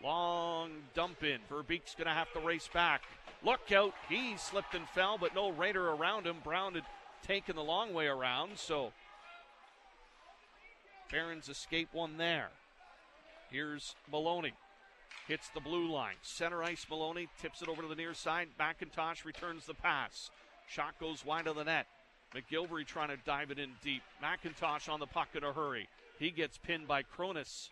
Long dump in. Verbeek's going to have to race back. Look out. He slipped and fell, but no Raider around him. Brown had taken the long way around, so Barons escape one there. Here's Maloney. Hits the blue line. Center ice, Maloney tips it over to the near side. McIntosh returns the pass. Shot goes wide of the net. McGilvery trying to dive it in deep. McIntosh on the puck in a hurry. He gets pinned by Cronus.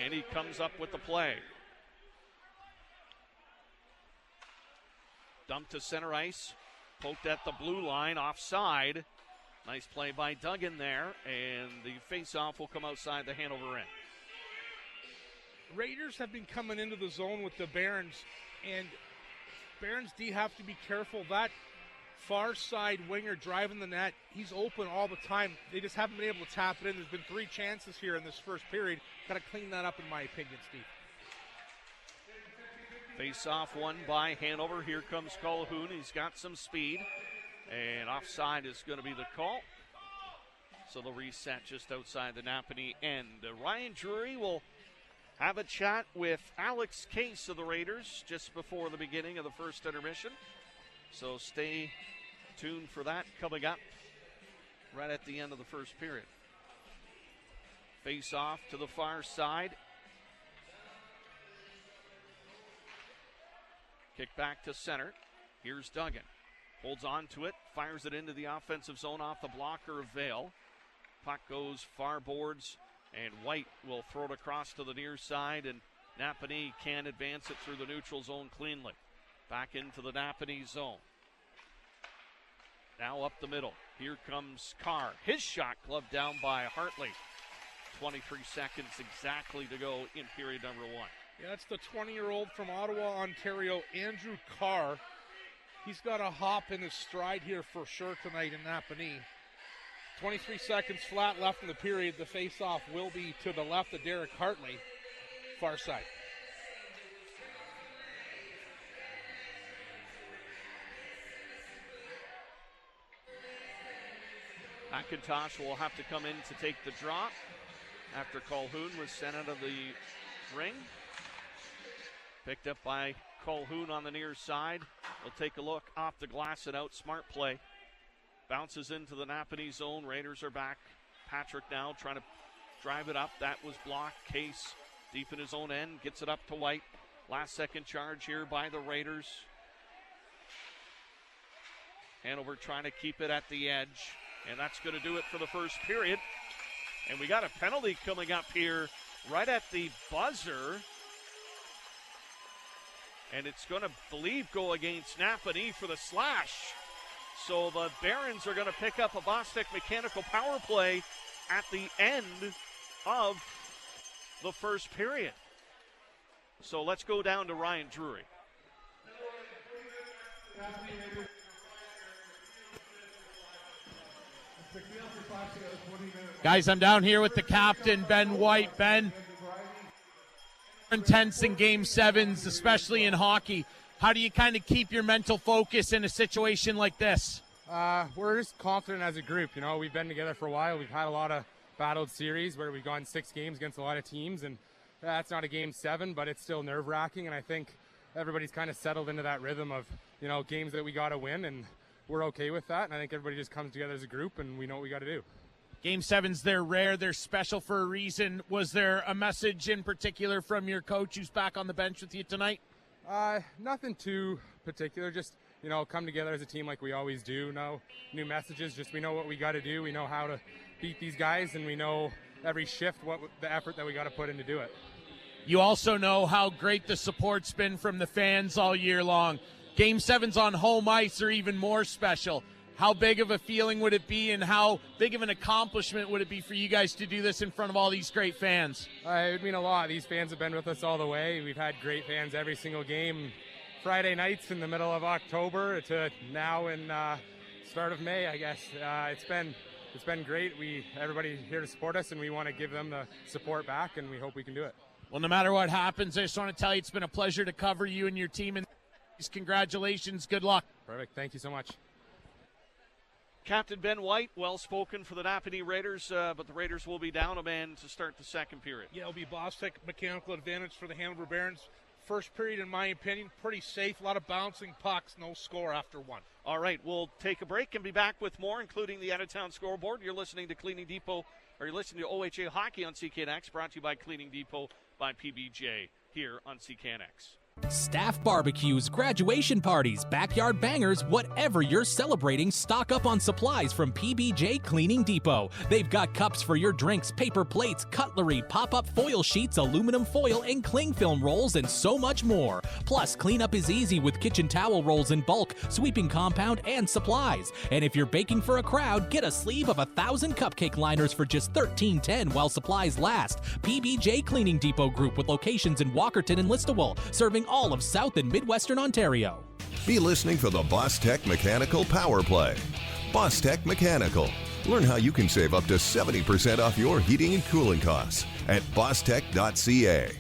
And he comes up with the play. Dumped to center ice. Poked at the blue line, offside. Nice play by Duggan there. And the face-off will come outside the Hanover end. Raiders have been coming into the zone with the Barons, and Barons D have to be careful. That far side winger driving the net, he's open all the time. They just haven't been able to tap it in. There's been 3 chances here in this first period. Got to clean that up, in my opinion, Steve. Face-off won by Hanover. Here comes Calhoun. He's got some speed, and offside is going to be the call. So the reset just outside the Napanee end. Ryan Drury will have a chat with Alex Case of the Raiders just before the beginning of the first intermission. So stay tuned for that coming up right at the end of the first period. Face off to the far side. Kick back to center. Here's Duggan. Holds on to it. Fires it into the offensive zone off the blocker of Vale. Puck goes far boards. And White will throw it across to the near side, and Napanee can advance it through the neutral zone cleanly. Back into the Napanee zone. Now up the middle. Here comes Carr. His shot gloved down by Hartley. 23 seconds exactly to go in period number 1. Yeah, that's the 20-year-old from Ottawa, Ontario, Andrew Carr. He's got a hop in his stride here for sure tonight in Napanee. 23 seconds flat left in the period. The face-off will be to the left of Derek Hartley, far side. McIntosh will have to come in to take the drop after Calhoun was sent out of the ring. Picked up by Calhoun on the near side. We'll take a look off the glass and out. Smart play. Bounces into the Napanee zone. Raiders are back. Patrick now trying to drive it up. That was blocked. Case deep in his own end. Gets it up to White. Last second charge here by the Raiders. Hanover trying to keep it at the edge. And that's going to do it for the first period. And we got a penalty coming up here right at the buzzer. And it's going to, go against Napanee for the slash. So the Barons are going to pick up a Bostic mechanical power play at the end of the first period. So let's go down to Ryan Drury. Guys, I'm down here with the captain, Ben White. Ben, intense in Game 7s, especially in hockey. How do you kind of keep your mental focus in a situation like this? We're just confident as a group. You know, we've been together for a while. We've had a lot of battled series where we've gone 6 games against a lot of teams, and that's not a Game 7, but it's still nerve-wracking. And I think everybody's kind of settled into that rhythm of, games that we got to win, and we're okay with that. And I think everybody just comes together as a group, and we know what we got to do. Game 7s, they're rare, they're special for a reason. Was there a message in particular from your coach who's back on the bench with you tonight? Nothing too particular, just, come together as a team like we always do. No new messages, just we know what we got to do. We know how to beat these guys, and we know every shift what the effort that we got to put in to do it. You also know how great the support's been from the fans all year long. Game 7s on home ice are even more special. How big of a feeling would it be, and how big of an accomplishment would it be for you guys to do this in front of all these great fans? It would mean a lot. These fans have been with us all the way. We've had great fans every single game. Friday nights in the middle of October to now in start of May, I guess. It's been great. Everybody here to support us, and we want to give them the support back, and we hope we can do it. Well, no matter what happens, I just want to tell you it's been a pleasure to cover you and your team. And congratulations. Good luck. Perfect. Thank you so much. Captain Ben White, well-spoken for the Napanee Raiders, but the Raiders will be down a man to start the second period. Yeah, it'll be Bostech mechanical advantage for the Hanover Barons. First period, in my opinion, pretty safe. A lot of bouncing pucks, no score after one. All right, we'll take a break and be back with more, including the out-of-town scoreboard. You're listening to Cleaning Depot, or you're listening to OHA Hockey on CKNX, brought to you by Cleaning Depot by PBJ here on CKNX. Staff barbecues, graduation parties, backyard bangers, whatever you're celebrating, stock up on supplies from PBJ Cleaning Depot. They've got cups for your drinks, paper plates, cutlery, pop-up foil sheets, aluminum foil, and cling film rolls, and so much more. Plus, cleanup is easy with kitchen towel rolls in bulk, sweeping compound, and supplies. And if you're baking for a crowd, get a sleeve of 1,000 cupcake liners for just $13.10 while supplies last. PBJ Cleaning Depot Group with locations in Walkerton and Listowel, serving all of South and Midwestern Ontario. Be listening for the Bostech Mechanical Power Play. Bostech Mechanical. Learn how you can save up to 70% off your heating and cooling costs at Bostech.ca.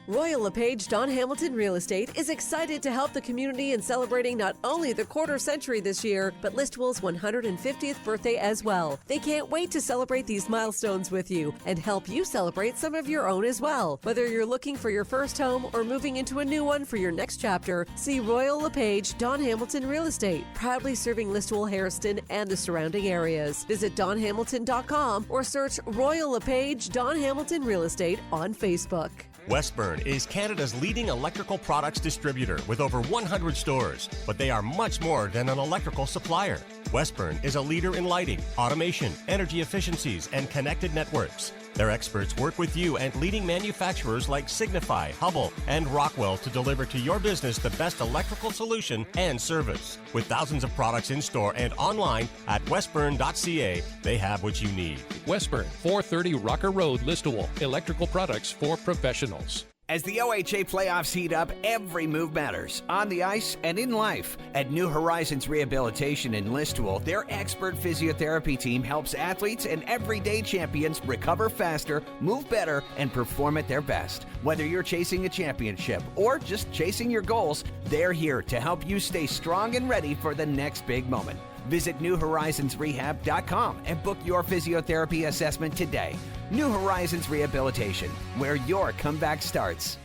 Royal LePage Don Hamilton Real Estate is excited to help the community in celebrating not only the quarter century this year, but Listowel's 150th birthday as well. They can't wait to celebrate these milestones with you and help you celebrate some of your own as well. Whether you're looking for your first home or moving into a new one for your next chapter, see Royal LePage Don Hamilton Real Estate, proudly serving Listowel, Harrison, and the surrounding areas. Visit donhamilton.com or search Royal LePage Don Hamilton Real Estate on Facebook. Westburn is Canada's leading electrical products distributor with over 100 stores, but they are much more than an electrical supplier. Westburn is a leader in lighting, automation, energy efficiencies, and connected networks. Their experts work with you and leading manufacturers like Signify, Hubble, and Rockwell to deliver to your business the best electrical solution and service. With thousands of products in store and online at Westburn.ca, they have what you need. Westburn, 430 Rocker Road, Listowel. Electrical products for professionals. As the OHA playoffs heat up, every move matters, on the ice and in life. At New Horizons Rehabilitation in Listowel, their expert physiotherapy team helps athletes and everyday champions recover faster, move better, and perform at their best. Whether you're chasing a championship or just chasing your goals, they're here to help you stay strong and ready for the next big moment. Visit NewHorizonsRehab.com and book your physiotherapy assessment today. New Horizons Rehabilitation, where your comeback starts.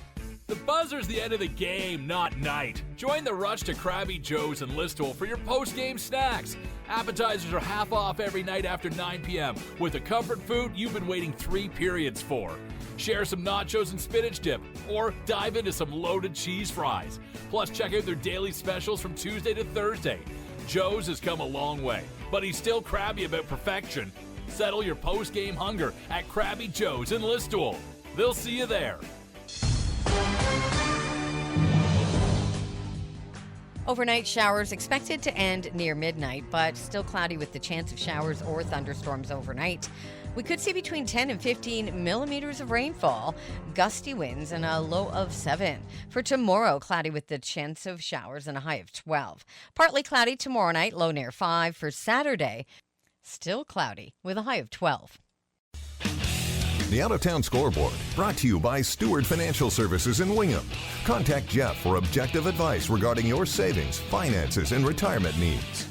The buzzer's the end of the game, not night. Join the rush to Krabby Joe's in Listowel for your post-game snacks. Appetizers are half off every night after 9 p.m. with the comfort food you've been waiting 3 periods for. Share some nachos and spinach dip, or dive into some loaded cheese fries. Plus, check out their daily specials from Tuesday to Thursday. Joe's has come a long way, but he's still crabby about perfection. Settle your post-game hunger at Krabby Joe's in Listowel. They'll see you there. Overnight showers expected to end near midnight, but still cloudy with the chance of showers or thunderstorms overnight. We could see between 10 and 15 millimeters of rainfall, gusty winds, and a low of 7. For tomorrow, cloudy with the chance of showers and a high of 12. Partly cloudy tomorrow night, low near 5. For Saturday, still cloudy with a high of 12. The Out-of-Town Scoreboard, brought to you by Stewart Financial Services in Wingham. Contact Jeff for objective advice regarding your savings, finances, and retirement needs.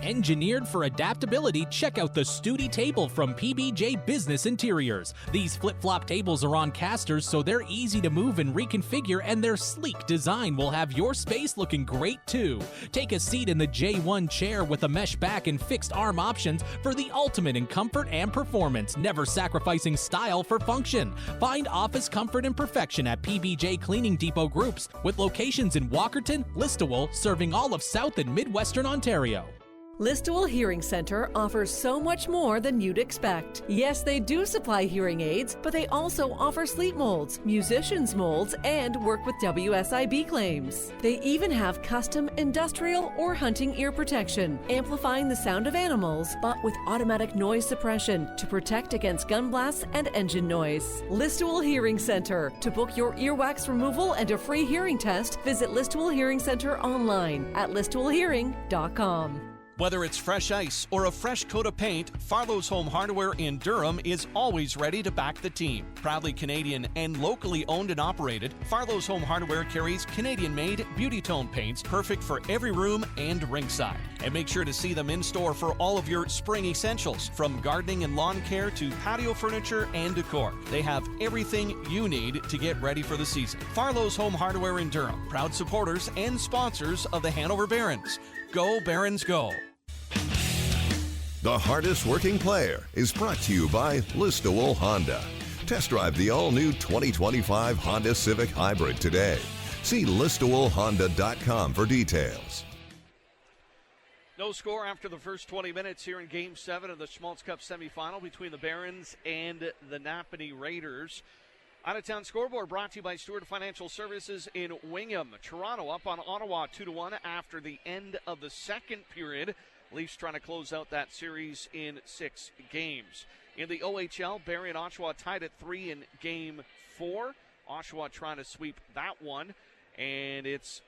Engineered for adaptability, check out the Studi table from PBJ Business Interiors. These flip-flop tables are on casters, so they're easy to move and reconfigure, and their sleek design will have your space looking great too. Take a seat in the J1 chair with a mesh back and fixed arm options for the ultimate in comfort and performance, never sacrificing style for function. Find office comfort and perfection at PBJ Cleaning Depot Groups, with locations in Walkerton, Listowel, serving all of South and Midwestern Ontario. Listowel Hearing Center offers so much more than you'd expect. Yes, they do supply hearing aids, but they also offer sleep molds, musicians molds, and work with WSIB claims. They even have custom industrial or hunting ear protection, amplifying the sound of animals, but with automatic noise suppression to protect against gun blasts and engine noise. Listowel Hearing Center. To book your earwax removal and a free hearing test, visit Listowel Hearing Center online at listowelhearing.com. Whether it's fresh ice or a fresh coat of paint, Farlow's Home Hardware in Durham is always ready to back the team. Proudly Canadian and locally owned and operated, Farlow's Home Hardware carries Canadian-made Beauty Tone paints perfect for every room and ringside. And make sure to see them in store for all of your spring essentials, from gardening and lawn care to patio furniture and decor. They have everything you need to get ready for the season. Farlow's Home Hardware in Durham, proud supporters and sponsors of the Hanover Barons. Go Barons, go! The hardest working player is brought to you by Listowel Honda. Test drive the all-new 2025 Honda Civic Hybrid today. See listowelhonda.com for details. No score after the first 20 minutes here in Game 7 of the Schmalz Cup semifinal between the Barons and the Napanee Raiders. Out-of-town scoreboard brought to you by Stewart Financial Services in Wingham. Toronto up on Ottawa 2-1 after the end of the second period. Leafs trying to close out that series in 6 games. In the OHL, Barrie and Oshawa tied at 3 in Game 4. Oshawa trying to sweep that one. And it's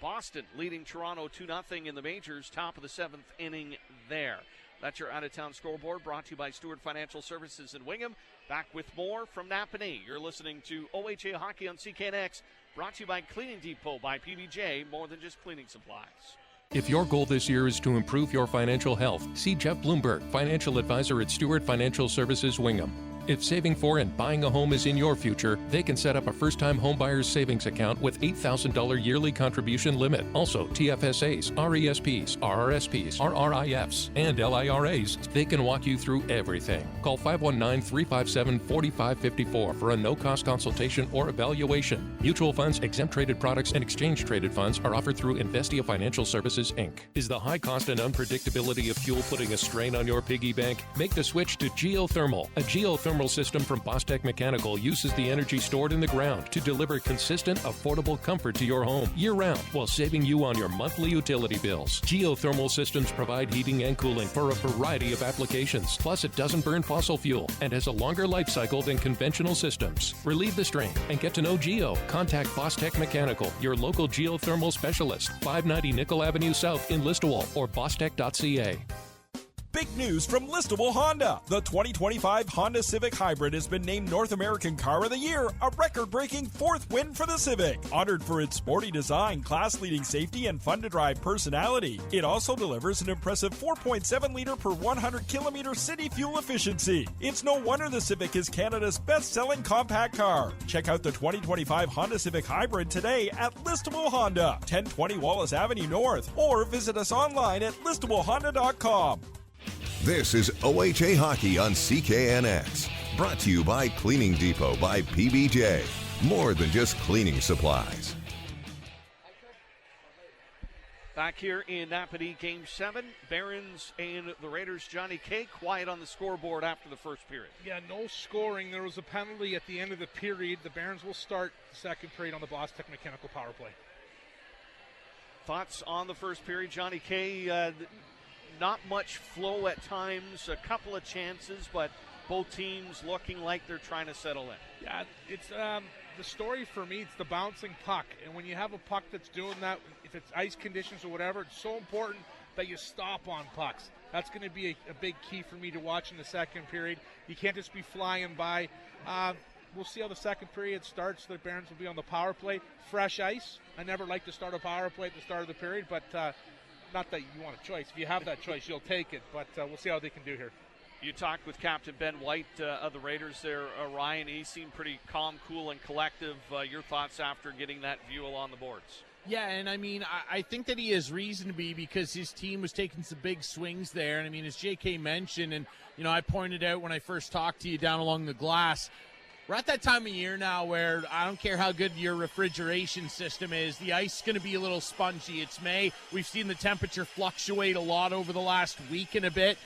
Boston leading Toronto 2-0 in the majors, top of the 7th inning there. That's your out-of-town scoreboard brought to you by Stewart Financial Services in Wingham. Back with more from Napanee. You're listening to OHA Hockey on CKNX, brought to you by Cleaning Depot by PBJ, more than just cleaning supplies. If your goal this year is to improve your financial health, see Jeff Bloomberg, financial advisor at Stewart Financial Services Wingham. If saving for and buying a home is in your future, they can set up a first-time homebuyer's savings account with $8,000 yearly contribution limit. Also, TFSAs, RESPs, RRSPs, RRIFs, and LIRAs. They can walk you through everything. Call 519-357-4554 for a no-cost consultation or evaluation. Mutual funds, exempt traded products, and exchange-traded funds are offered through Investia Financial Services, Inc. Is the high cost and unpredictability of fuel putting a strain on your piggy bank? Make the switch to geothermal. A geothermal system from Bostech Mechanical uses the energy stored in the ground to deliver consistent, affordable comfort to your home year-round while saving you on your monthly utility bills. Geothermal systems provide heating and cooling for a variety of applications. Plus, it doesn't burn fossil fuel and has a longer life cycle than conventional systems. Relieve the strain and get to know Geo. Contact Bostech Mechanical, your local geothermal specialist, 590 Nickel Avenue South in Listowel or bostech.ca. Big news from Listowel Honda. The 2025 Honda Civic Hybrid has been named North American Car of the Year, a record-breaking 4th win for the Civic. Honored for its sporty design, class-leading safety, and fun-to-drive personality. It also delivers an impressive 4.7-liter per 100-kilometer city fuel efficiency. It's no wonder the Civic is Canada's best-selling compact car. Check out the 2025 Honda Civic Hybrid today at Listowel Honda, 1020 Wallace Avenue North, or visit us online at listowelhonda.com. This is OHA Hockey on CKNX. Brought to you by Cleaning Depot by PBJ. More than just cleaning supplies. Back here in Napanee, Game 7, Barons and the Raiders. Johnny K, quiet on the scoreboard after the first period. Yeah, no scoring. There was a penalty at the end of the period. The Barons will start the second period on the Bostech Mechanical power play. Thoughts on the first period, Johnny K? Not much flow at times, a couple of chances, but both teams looking like they're trying to settle in. Yeah, it's the story for me, it's the bouncing puck. And when you have a puck that's doing that, if it's ice conditions or whatever, it's so important that you stop on pucks. That's going to be a big key for me to watch in the second period. You can't just be flying by. We'll see how the second period starts. The Barons will be on the power play. Fresh ice. I never like to start a power play at the start of the period, but not that you want a choice. If you have that choice, you'll take it. But we'll see how they can do here. You talked with Captain Ben White of the Raiders there, Ryan. He seemed pretty calm, cool, and collective. Your thoughts after getting that view along the boards? Yeah, and I mean, I think that he has reason to be because his team was taking some big swings there. And I mean, as JK mentioned, and, you know, I pointed out when I first talked to you down along the glass, we're at that time of year now where I don't care how good your refrigeration system is, the ice is going to be a little spongy. It's May. We've seen the temperature fluctuate a lot over the last week and a bit.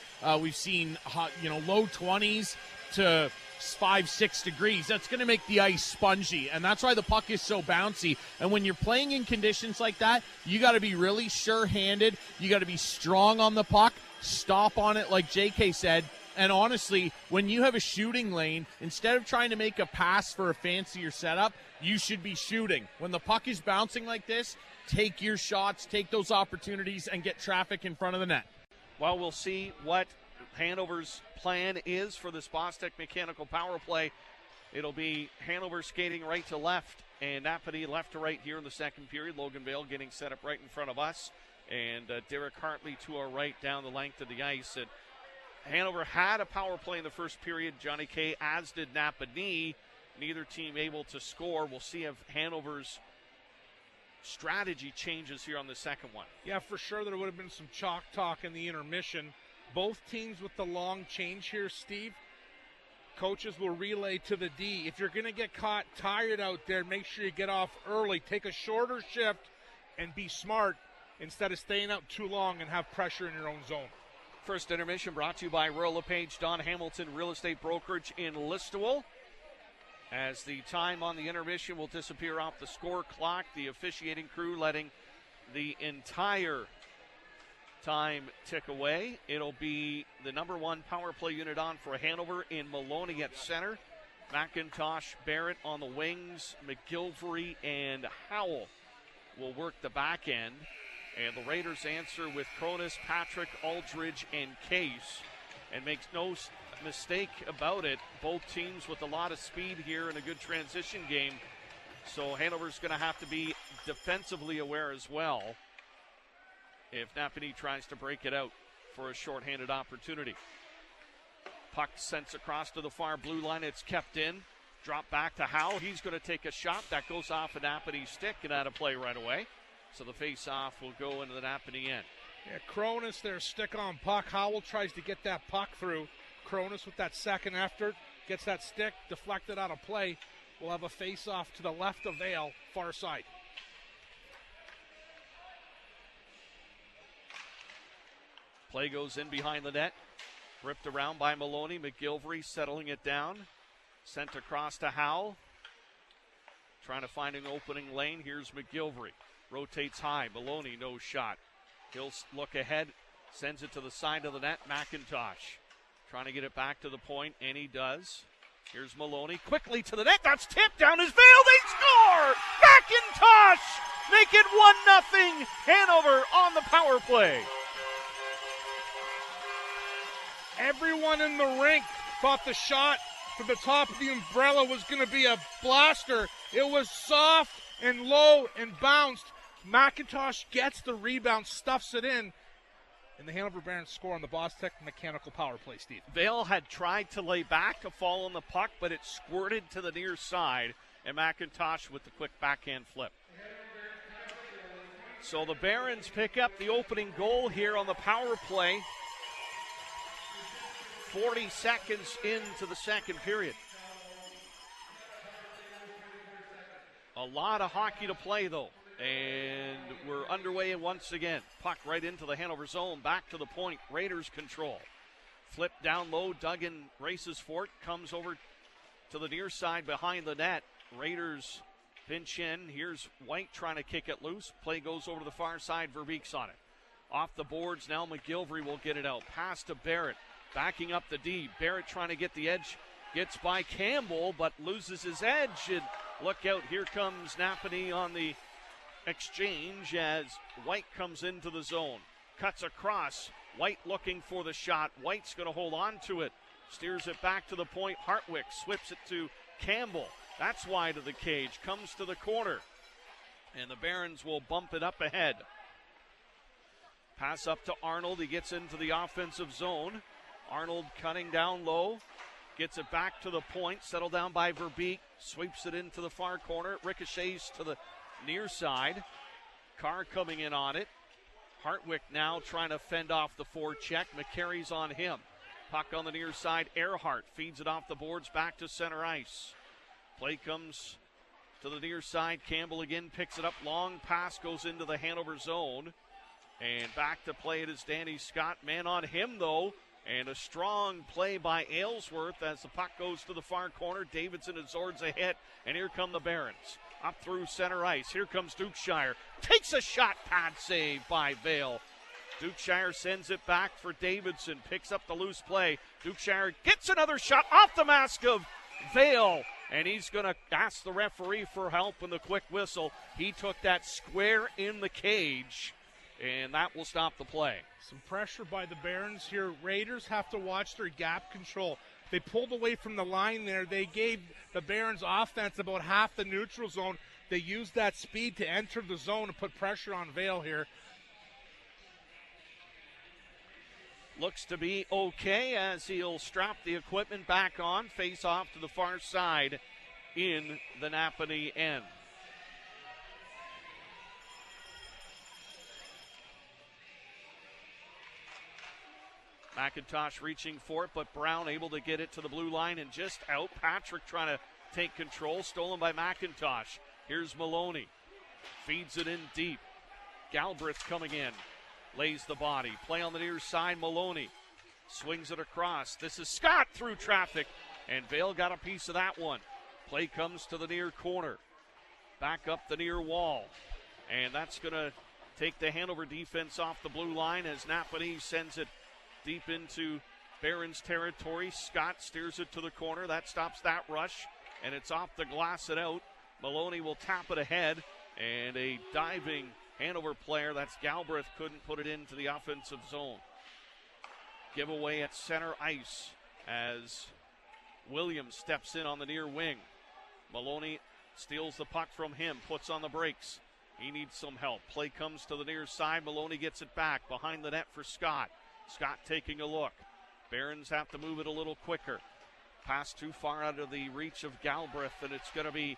We've seen hot, low 20s to 5-6 degrees. That's going to make the ice spongy, and that's why the puck is so bouncy. And when you're playing in conditions like that, you got to be really sure-handed. You got to be strong on the puck, stop on it like JK said. And honestly, when you have a shooting lane, instead of trying to make a pass for a fancier setup, you should be shooting. When the puck is bouncing like this, take your shots, take those opportunities, and get traffic in front of the net. Well, we'll see what Hanover's plan is for this Bostek mechanical power play. It'll be Hanover skating right to left and Napanee left to right here in the second period. Logan Vale getting set up right in front of us, and Derek Hartley to our right down the length of the ice. And Hanover had a power play in the first period, Johnny K, as did Napanee. Neither team able to score. We'll see if Hanover's strategy changes here on the second one. Yeah, for sure there would have been some chalk talk in the intermission. Both teams with the long change here, Steve. Coaches will relay to the D. If you're going to get caught tired out there, make sure you get off early. Take a shorter shift and be smart instead of staying out too long and have pressure in your own zone. First intermission brought to you by Royal LePage Don Hamilton Real Estate Brokerage in Listowel. As the time on the intermission will disappear off the score clock, the officiating crew letting the entire time tick away. It'll be the number one power play unit on for Hanover in Maloney at center. McIntosh, Barrett on the wings. McGilvery and Howell will work the back end. And the Raiders answer with Cronus, Patrick, Aldridge, and Case. And makes no mistake about it, both teams with a lot of speed here in a good transition game. So Hanover's going to have to be defensively aware as well if Napanee tries to break it out for a shorthanded opportunity. Puck sent across to the far blue line. It's kept in. Drop back to Howe. He's going to take a shot. That goes off a Napanee stick and out of play right away. So the face-off will go into the Napanee end. Yeah, Cronus there, stick on puck. Howell tries to get that puck through. Cronus with that second effort gets that stick deflected out of play. We'll have a face-off to the left of Vale, far side. Play goes in behind the net. Ripped around by Maloney. McGilvery settling it down. Sent across to Howell. Trying to find an opening lane. Here's McGilvery. Rotates high. Maloney, no shot. He'll look ahead. Sends it to the side of the net. McIntosh trying to get it back to the point, and he does. Here's Maloney. Quickly to the net. That's tipped down his Vale. They score! McIntosh! Make it 1-0. Hanover on the power play. Everyone in the rink thought the shot from the top of the umbrella was going to be a blaster. It was soft and low and bounced. McIntosh gets the rebound, stuffs it in, and the Hanover Barons score on the Bostek mechanical power play, Steve. Vale had tried to lay back to fall on the puck, but it squirted to the near side, and McIntosh with the quick backhand flip. So the Barons pick up the opening goal here on the power play. 40 seconds into the second period. A lot of hockey to play, though. And we're underway once again. Puck right into the Hanover zone. Back to the point. Raiders control. Flip down low. Duggan races for it. Comes over to the near side behind the net. Raiders pinch in. Here's White trying to kick it loose. Play goes over to the far side. Verbeek's on it. Off the boards. Now McGilvery will get it out. Pass to Barrett. Backing up the D. Barrett trying to get the edge. Gets by Campbell, but loses his edge. And look out. Here comes Napanee on the exchange as White comes into the zone. Cuts across. White looking for the shot. White's going to hold on to it. Steers it back to the point. Hartwick slips it to Campbell. That's wide of the cage. Comes to the corner. And the Barons will bump it up ahead. Pass up to Arnold. He gets into the offensive zone. Arnold cutting down low. Gets it back to the point. Settled down by Verbeek. Sweeps it into the far corner. It ricochets to the near side. Carr coming in on it. Hartwick now trying to fend off the forecheck. McCary's on him. Puck on the near side. Earhart feeds it off the boards back to center ice. Play comes to the near side. Campbell again picks it up. Long pass goes into the Hanover zone. And back to play it is Danny Scott. Man on him, though. And a strong play by Aylesworth as the puck goes to the far corner. Davidson absorbs a hit. And here come the Barons. Up through center ice. Here comes Dukeshire. Takes a shot. Pad save by Vale. Dukeshire sends it back for Davidson. Picks up the loose play. Dukeshire gets another shot off the mask of Vale. And he's going to ask the referee for help in the quick whistle. He took that square in the cage. And that will stop the play. Some pressure by the Barons here. Raiders have to watch their gap control. They pulled away from the line there. They gave the Barons offense about half the neutral zone. They used that speed to enter the zone and put pressure on Vale here. Looks to be okay as he'll strap the equipment back on. Face off to the far side in the Napanee end. McIntosh reaching for it, but Brown able to get it to the blue line and just out. Patrick trying to take control, stolen by McIntosh. Here's Maloney. Feeds it in deep. Galbraith coming in. Lays the body. Play on the near side, Maloney. Swings it across. This is Scott through traffic, and Vale got a piece of that one. Play comes to the near corner. Back up the near wall. And that's going to take the Hanover defense off the blue line as Napanee sends it deep into Barons territory. Scott steers it to the corner. That stops that rush, and it's off the glass and out. Maloney will tap it ahead, and a diving Hanover player, that's Galbraith, couldn't put it into the offensive zone. Giveaway at center ice as Williams steps in on the near wing. Maloney steals the puck from him, puts on the brakes. He needs some help. Play comes to the near side. Maloney gets it back behind the net for Scott. Scott taking a look. Barons have to move it a little quicker. Pass too far out of the reach of Galbraith, and it's going to be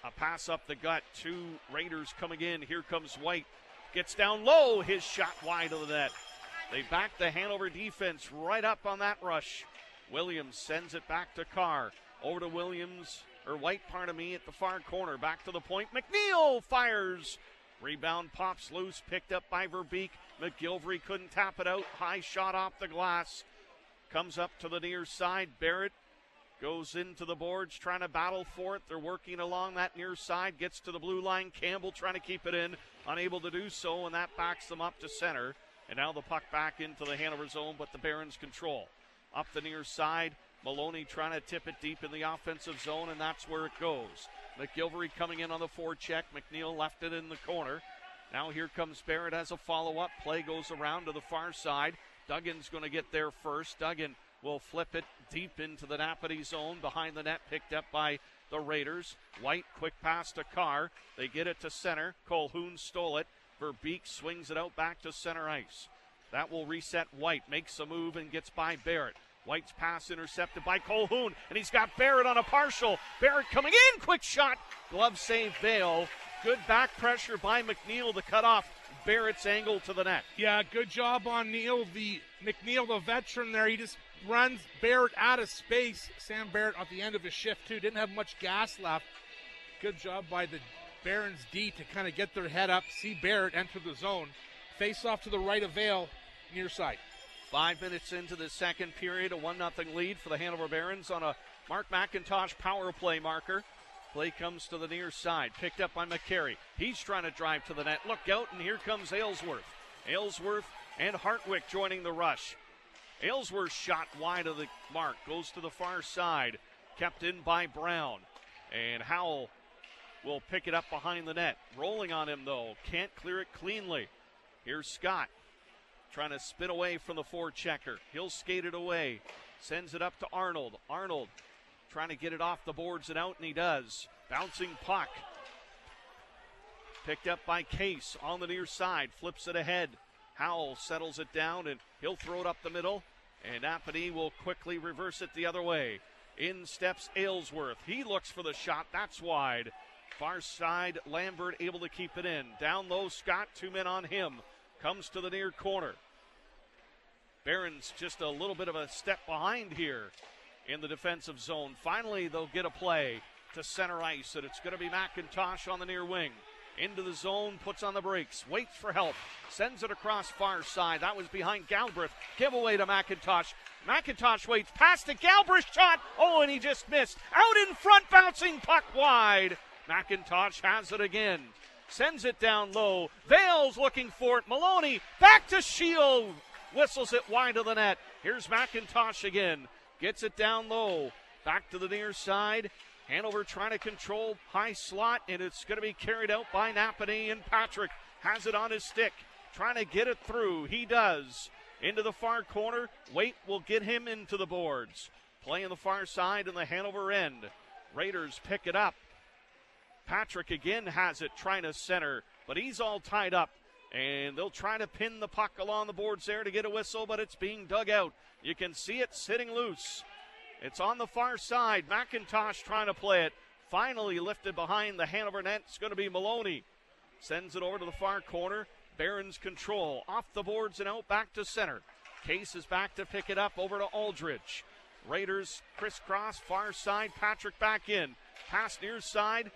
a pass up the gut. Two Raiders coming in. Here comes White. Gets down low. His shot wide of the net. They back the Hanover defense right up on that rush. Williams sends it back to Carr. Over to White, at the far corner. Back to the point. McNeil fires. Rebound pops loose. Picked up by Verbeek. McGilvery couldn't tap it out. High shot off the glass. Comes up to the near side. Barrett goes into the boards trying to battle for it. They're working along that near side. Gets to the blue line. Campbell trying to keep it in. Unable to do so, and that backs them up to center. And now the puck back into the Hanover zone, but the Barons control. Up the near side. Maloney trying to tip it deep in the offensive zone, and that's where it goes. McGilvery coming in on the forecheck. McNeil left it in the corner. Now here comes Barrett as a follow-up. Play goes around to the far side. Duggan's going to get there first. Duggan will flip it deep into the Napanee zone. Behind the net, picked up by the Raiders. White, quick pass to Carr. They get it to center. Colhoun stole it. Verbeek swings it out back to center ice. That will reset White. Makes a move and gets by Barrett. White's pass intercepted by Colhoun, and he's got Barrett on a partial. Barrett coming in, quick shot. Glove save Vale. Good back pressure by McNeil to cut off Barrett's angle to the net. Yeah, good job on McNeil, the veteran there. He just runs Barrett out of space. Sam Barrett at the end of his shift, too. Didn't have much gas left. Good job by the Barons D to kind of get their head up, see Barrett enter the zone. Face off to the right of Vale, near side. 5 minutes into the second period, a 1-0 lead for the Hanover Barons on a Mark McIntosh power play marker. Play comes to the near side, picked up by McCary. He's trying to drive to the net. Look out, and here comes Aylesworth. Aylesworth and Hartwick joining the rush. Aylesworth's shot wide of the mark, goes to the far side, kept in by Brown. And Howell will pick it up behind the net. Rolling on him, though. Can't clear it cleanly. Here's Scott trying to spin away from the forechecker. He'll skate it away. Sends it up to Arnold. Arnold trying to get it off the boards and out, and he does. Bouncing puck. Picked up by Case on the near side. Flips it ahead Howell settles it down, and he'll throw it up the middle, and Napanee will quickly reverse it the other way. In steps Aylesworth. He looks for the shot. That's wide. Far side, Lambert able to keep it in. Down low, Scott, 2 men on him. Comes to the near corner. Barron's just a little bit of a step behind here in the defensive zone. Finally, they'll get a play to center ice, and it's going to be McIntosh on the near wing. Into the zone, puts on the brakes, waits for help, sends it across far side. That was behind Galbraith. Giveaway to McIntosh. McIntosh waits, pass to Galbraith, shot. Oh, and he just missed. Out in front, bouncing puck wide. McIntosh has it again. Sends it down low. Vale's looking for it. Maloney back to Shield. Whistles it wide of the net. Here's McIntosh again. Gets it down low. Back to the near side. Hanover trying to control high slot, and it's going to be carried out by Napanee, and Patrick has it on his stick. Trying to get it through. He does. Into the far corner. Waite will get him into the boards. Play on the far side in the Hanover end. Raiders pick it up. Patrick again has it, trying to center, but he's all tied up. And they'll try to pin the puck along the boards there to get a whistle, but it's being dug out. You can see it sitting loose. It's on the far side. McIntosh trying to play it. Finally lifted behind the Hanover net. It's going to be Maloney. Sends it over to the far corner. Barron's control. Off the boards and out back to center. Case is back to pick it up over to Aldridge. Raiders crisscross far side. Patrick back in. Pass near side.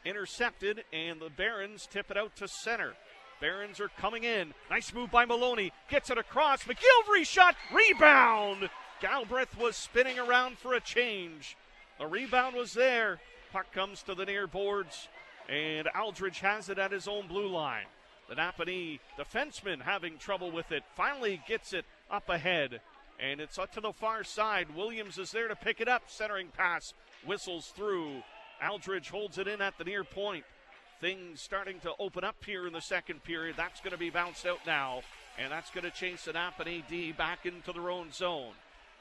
Intercepted, and the Barons tip it out to center. Barons are coming in. Nice move by Maloney. Gets it across. McGilvery shot. Rebound. Galbraith was spinning around for a change. The rebound was there. Puck comes to the near boards, and Aldridge has it at his own blue line. The Napanee defenseman having trouble with it. Finally gets it up ahead, and it's up to the far side. Williams is there to pick it up. Centering pass. Whistles through. Aldridge holds it in at the near point. Things starting to open up here in the second period. That's going to be bounced out now, and that's going to chase the Napanee D back into their own zone.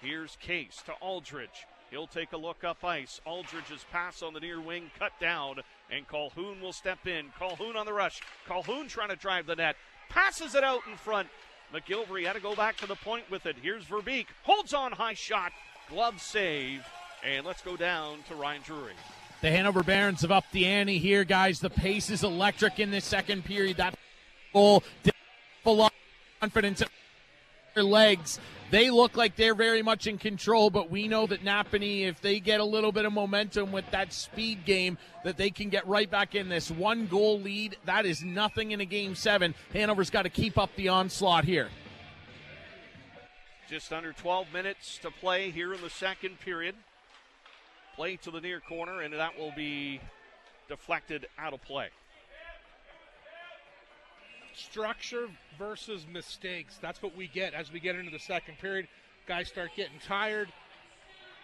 Here's Case to Aldridge. He'll take a look up ice. Aldridge's pass on the near wing cut down, and Colhoun will step in. Colhoun on the rush. Colhoun trying to drive the net. Passes it out in front. McGilvery had to go back to the point with it. Here's Verbeek. Holds on, high shot. Glove save. And let's go down to Ryan Drury. The Hanover Barons have upped the ante here, guys. The pace is electric in this second period. That goal, full of confidence in their legs. They look like they're very much in control, but we know that Napanee, if they get a little bit of momentum with that speed game, that they can get right back in this. 1-goal lead, that is nothing in a Game 7. Hanover's got to keep up the onslaught here. Just under 12 minutes to play here in the second period. Play to the near corner, and that will be deflected out of play. Structure versus mistakes. That's what we get as we get into the second period. Guys start getting tired.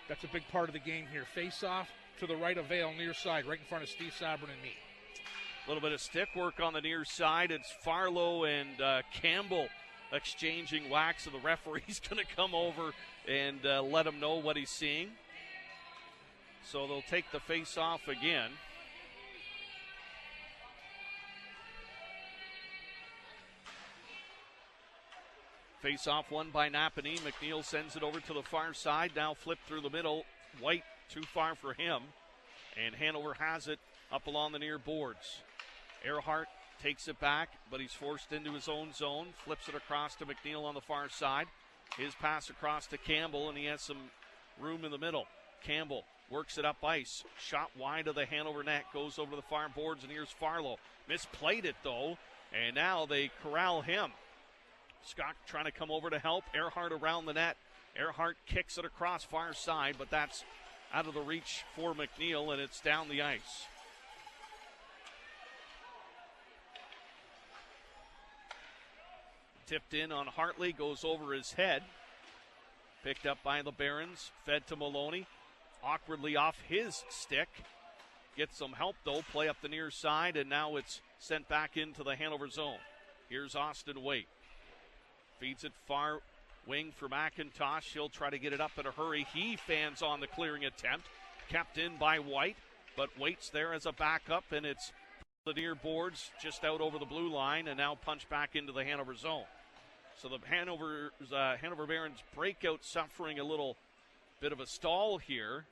That's a big part of the game here. Face off to the right of Vale, near side, right in front of Steve Sabourin and me. A little bit of stick work on the near side. It's Farlow and Campbell exchanging whacks, so the referee's going to come over and let him know what he's seeing. So they'll take the face off again. Face off won by Napanee. McNeil sends it over to the far side. Now flipped through the middle. White too far for him. And Hanover has it up along the near boards. Earhart takes it back, but he's forced into his own zone. Flips it across to McNeil on the far side. His pass across to Campbell, and he has some room in the middle. Campbell works it up ice. Shot wide of the Hanover net. Goes over to the far boards, and here's Farlow. Misplayed it, though, and now they corral him. Scott trying to come over to help. Earhart around the net. Earhart kicks it across far side, but that's out of the reach for McNeil, and it's down the ice. Tipped in on Hartley, goes over his head. Picked up by the Barons, fed to Maloney. Awkwardly off his stick. Gets some help, though. Play up the near side, and now it's sent back into the Hanover zone. Here's Austin Waite. Feeds it far wing for McIntosh. He'll try to get it up in a hurry. He fans on the clearing attempt. Kept in by White, but Waite's there as a backup, and it's The near boards just out over the blue line and now punch back into the Hanover zone. So the Hanover Barons breakout suffering a little bit of a stall here.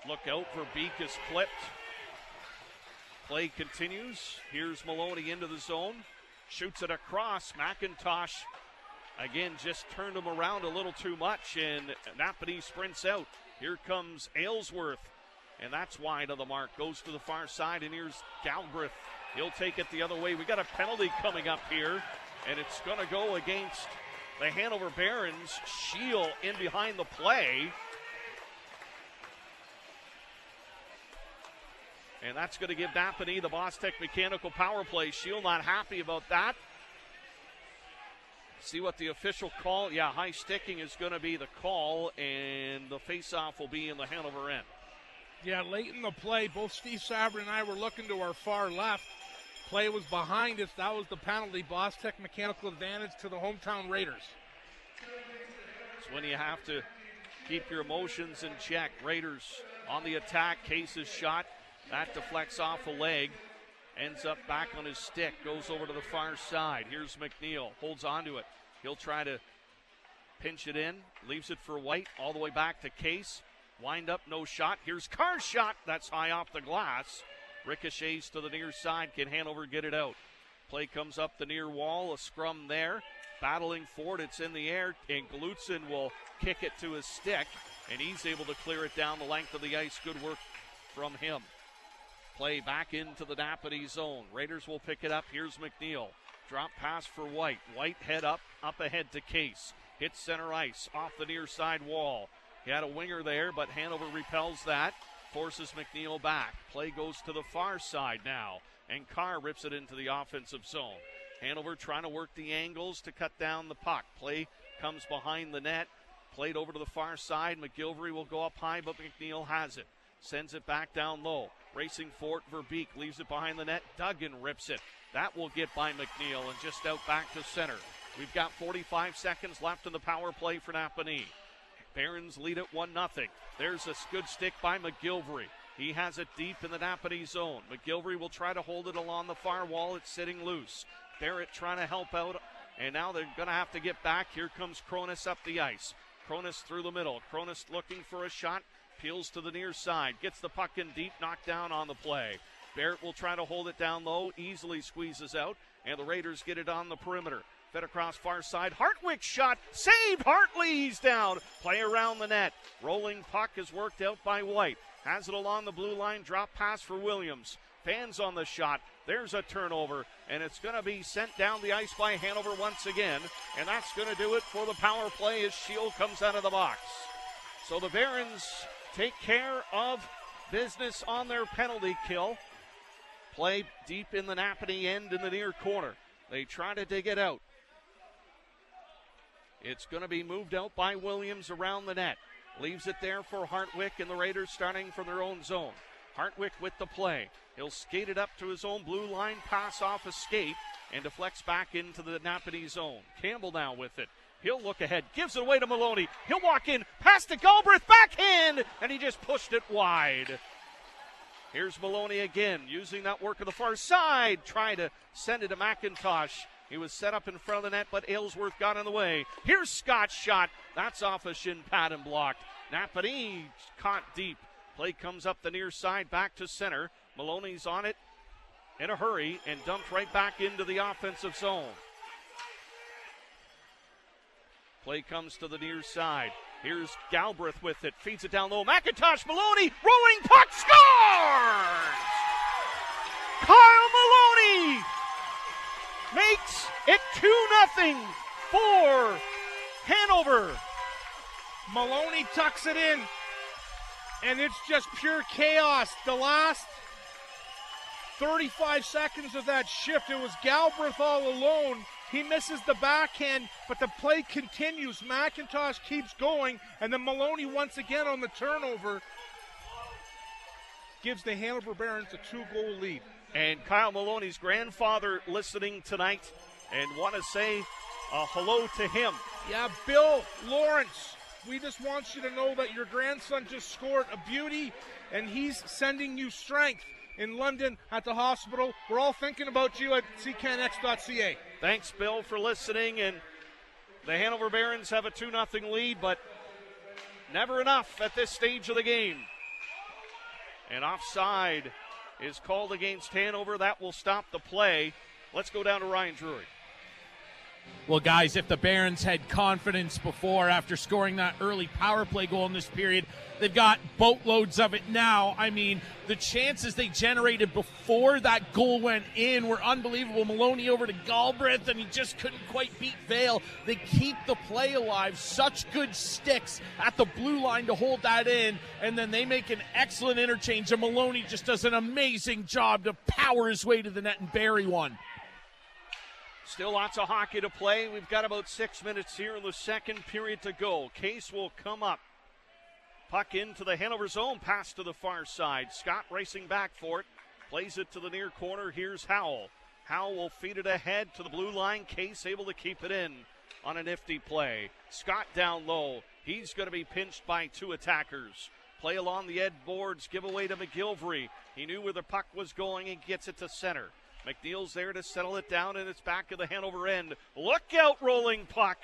Look out, Verbeek is clipped. Play continues. Here's Maloney into the zone. Shoots it across. McIntosh, again, just turned him around a little too much, and Napanee sprints out. Here comes Aylesworth, and that's wide of the mark. Goes to the far side, and here's Galbraith. He'll take it the other way. We got a penalty coming up here, and it's going to go against the Hanover Barons. Scheel in behind the play. And that's going to give Napanee the Boss Tech mechanical power play. Scheel not happy about that. See what the official call. Yeah, high sticking is going to be the call, and the faceoff will be in the Hanover end. Yeah, late in the play, both Steve Sabourin and I were looking to our far left. Play was behind us. That was the penalty. Boss Tech mechanical advantage to the hometown Raiders. It's when you have to keep your emotions in check. Raiders on the attack. Case's shot. That deflects off a leg. Ends up back on his stick. Goes over to the far side. Here's McNeil. Holds onto it. He'll try to pinch it in. Leaves it for White. All the way back to Case. Wind up, no shot. Here's Carr's shot. That's high off the glass. Ricochets to the near side. Can Hanover get it out? Play comes up the near wall. A scrum there. Battling for it. It's in the air. And Glutzen will kick it to his stick. And he's able to clear it down the length of the ice. Good work from him. Play back into the Napanee zone. Raiders will pick it up. Here's McNeil. Drop pass for White. White head up ahead to Case. Hits center ice off the near side wall. He had a winger there, but Hanover repels that. Forces McNeil back. Play goes to the far side now, and Carr rips it into the offensive zone. Hanover trying to work the angles to cut down the puck. Play comes behind the net. Played over to the far side. McGilvery will go up high, but McNeil has it. Sends it back down low. Racing for it, Verbeek leaves it behind the net. Duggan rips it. That will get by McNeil and just out back to center. We've got 45 seconds left in the power play for Napanee. Barons lead it 1-0. There's a good stick by McGilvery. He has it deep in the Napanee zone. McGilvery will try to hold it along the far wall. It's sitting loose. Barrett trying to help out, and now they're going to have to get back. Here comes Cronus up the ice. Cronus through the middle. Cronus looking for a shot. Peels to the near side. Gets the puck in deep. Knocked down on the play. Barrett will try to hold it down low. Easily squeezes out, and the Raiders get it on the perimeter. Fed across far side. Hartwick shot. Saved. Hartley's down. Play around the net. Rolling puck is worked out by White. Has it along the blue line. Drop pass for Williams. Fans on the shot. There's a turnover. And it's going to be sent down the ice by Hanover once again. And that's going to do it for the power play as Scheel comes out of the box. So the Barons take care of business on their penalty kill. Play deep in the Napanee end in the near corner. They try to dig it out. It's going to be moved out by Williams around the net. Leaves it there for Hartwick, and the Raiders starting from their own zone. Hartwick with the play. He'll skate it up to his own blue line, pass off a skate, and deflects back into the Napanee zone. Campbell now with it. He'll look ahead, gives it away to Maloney. He'll walk in, pass to Galbraith, backhand, and he just pushed it wide. Here's Maloney again, using that work of the far side. Try to send it to McIntosh. He was set up in front of the net, but Aylesworth got in the way. Here's Scott's shot. That's off a shin pad and blocked. Napanee caught deep. Play comes up the near side, back to center. Maloney's on it in a hurry and dumped right back into the offensive zone. Play comes to the near side. Here's Galbraith with it. Feeds it down low. McIntosh, Maloney, rolling puck, scores! Kyle Maloney makes it 2-0 for Hanover. Maloney tucks it in, and it's just pure chaos. The last 35 seconds of that shift, it was Galbraith all alone. He misses the backhand, but the play continues. McIntosh keeps going, and then Maloney once again on the turnover gives the Hanover Barons a 2-goal lead. And Kyle Maloney's grandfather listening tonight, and want to say hello to him. Yeah, Bill Lawrence, we just want you to know that your grandson just scored a beauty, and he's sending you strength. in London at the hospital. We're all thinking about you at CKNX.ca. Thanks, Bill, for listening. And the Hanover Barons have a 2-0 lead, but never enough at this stage of the game. And offside is called against Hanover. That will stop the play. Let's go down to Ryan Drury. Well, guys, if the Barons had confidence before after scoring that early power play goal in this period, they've got boatloads of it now. I mean, the chances they generated before that goal went in were unbelievable. Maloney over to Galbraith, and he just couldn't quite beat Vale. They keep the play alive. Such good sticks at the blue line to hold that in, and then they make an excellent interchange, and Maloney just does an amazing job to power his way to the net and bury one. Still lots of hockey to play. We've got about 6 minutes here in the second period to go. Case will come up. Puck into the Hanover zone. Pass to the far side. Scott racing back for it. Plays it to the near corner. Here's Howell. Howell will feed it ahead to the blue line. Case able to keep it in on a nifty play. Scott down low. He's going to be pinched by two attackers. Play along the edge boards. Give away to McGilvery. He knew where the puck was going and gets it to center. McNeil's there to settle it down, and it's back to the Hanover end. Look out, rolling puck.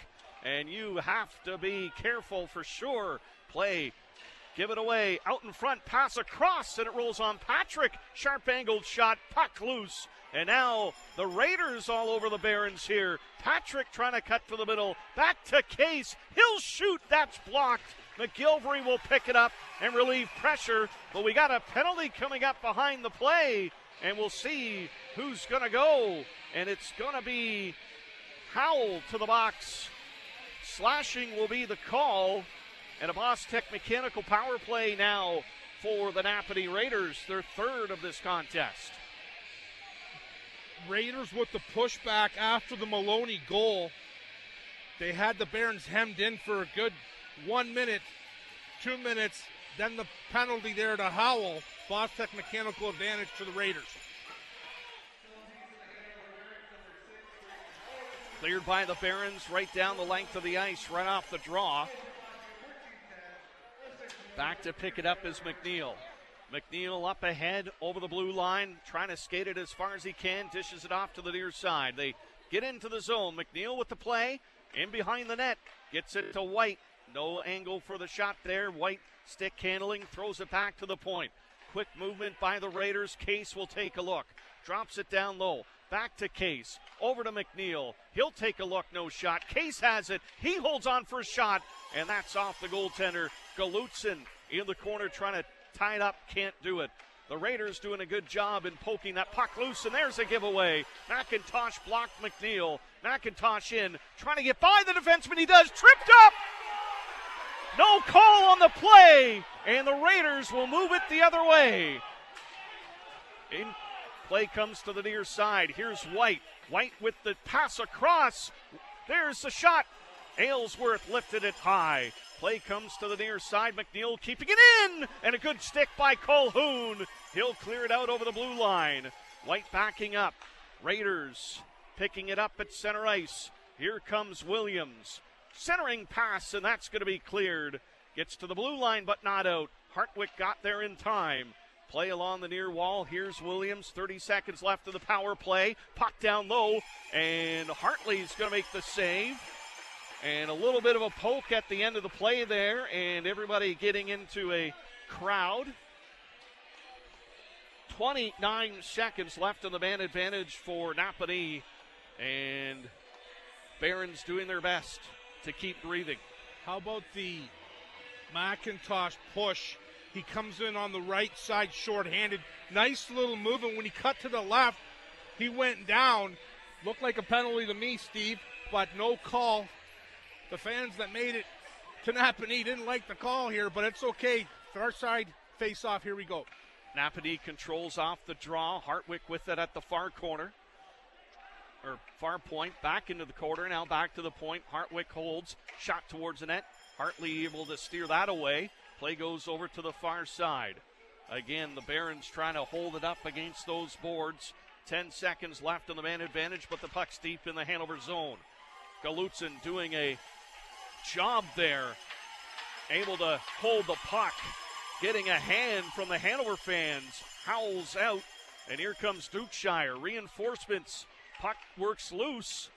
And you have to be careful for sure. Play. Give it away. Out in front. Pass across, and it rolls on Patrick. Sharp angled shot. Puck loose. And now the Raiders all over the Barons here. Patrick trying to cut to the middle. Back to Case. He'll shoot. That's blocked. McGilvery will pick it up and relieve pressure. But we got a penalty coming up behind the play. And we'll see who's going to go. And it's going to be Howell to the box. Slashing will be the call. And a Boss Tech mechanical power play now for the Napanee Raiders, their third of this contest. Raiders with the pushback after the Maloney goal. They had the Barons hemmed in for a good 1 minute, 2 minutes. Then the penalty there to Howell. Boss Tech mechanical advantage to the Raiders. Cleared by the Barons right down the length of the ice, right off the draw. Back to pick it up is McNeil. McNeil up ahead over the blue line, trying to skate it as far as he can, dishes it off to the near side. They get into the zone. McNeil with the play, in behind the net, gets it to White. No angle for the shot there. White stick handling, throws it back to the point. Quick movement by the Raiders. Case will take a look. Drops it down low. Back to Case. Over to McNeil. He'll take a look. No shot. Case has it. He holds on for a shot, and that's off the goaltender. Galutson in the corner trying to tie it up. Can't do it. The Raiders doing a good job in poking that puck loose, and there's a giveaway. McIntosh blocked McNeil. McIntosh in, trying to get by the defenseman. He does. Tripped up. No call on the play, and the Raiders will move it the other way. In play comes to the near side. Here's White. White with the pass across. There's the shot. Aylesworth lifted it high. Play comes to the near side. McNeil keeping it in, and a good stick by Colhoun. He'll clear it out over the blue line. White backing up. Raiders picking it up at center ice. Here comes Williams. Centering pass, and that's going to be cleared. Gets to the blue line, but not out. Hartwick got there in time. Play along the near wall. Here's Williams. 30 seconds left of the power play. Puck down low, and Hartley's going to make the save. And a little bit of a poke at the end of the play there, and everybody getting into a crowd. 29 seconds left in the man advantage for Napanee, and Barons doing their best to keep breathing. How about the McIntosh push? He comes in on the right side shorthanded. Nice little move, and when he cut to the left, he went down. Looked like a penalty to me, Steve, but no call. The fans that made it to Napanee didn't like the call here, but it's okay. Far side face-off, here we go. Napanee controls off the draw. Hartwick with it at the far corner. Or far point, back into the corner, now back to the point. Hartwick holds, shot towards the net. Hartley able to steer that away. Play goes over to the far side. Again, the Barons trying to hold it up against those boards. 10 seconds left on the man advantage, but the puck's deep in the Hanover zone. Galutson doing a job there, able to hold the puck getting a hand from the Hanover fans. Howls out, and here comes Dukeshire. Reinforcements. Puck works loose.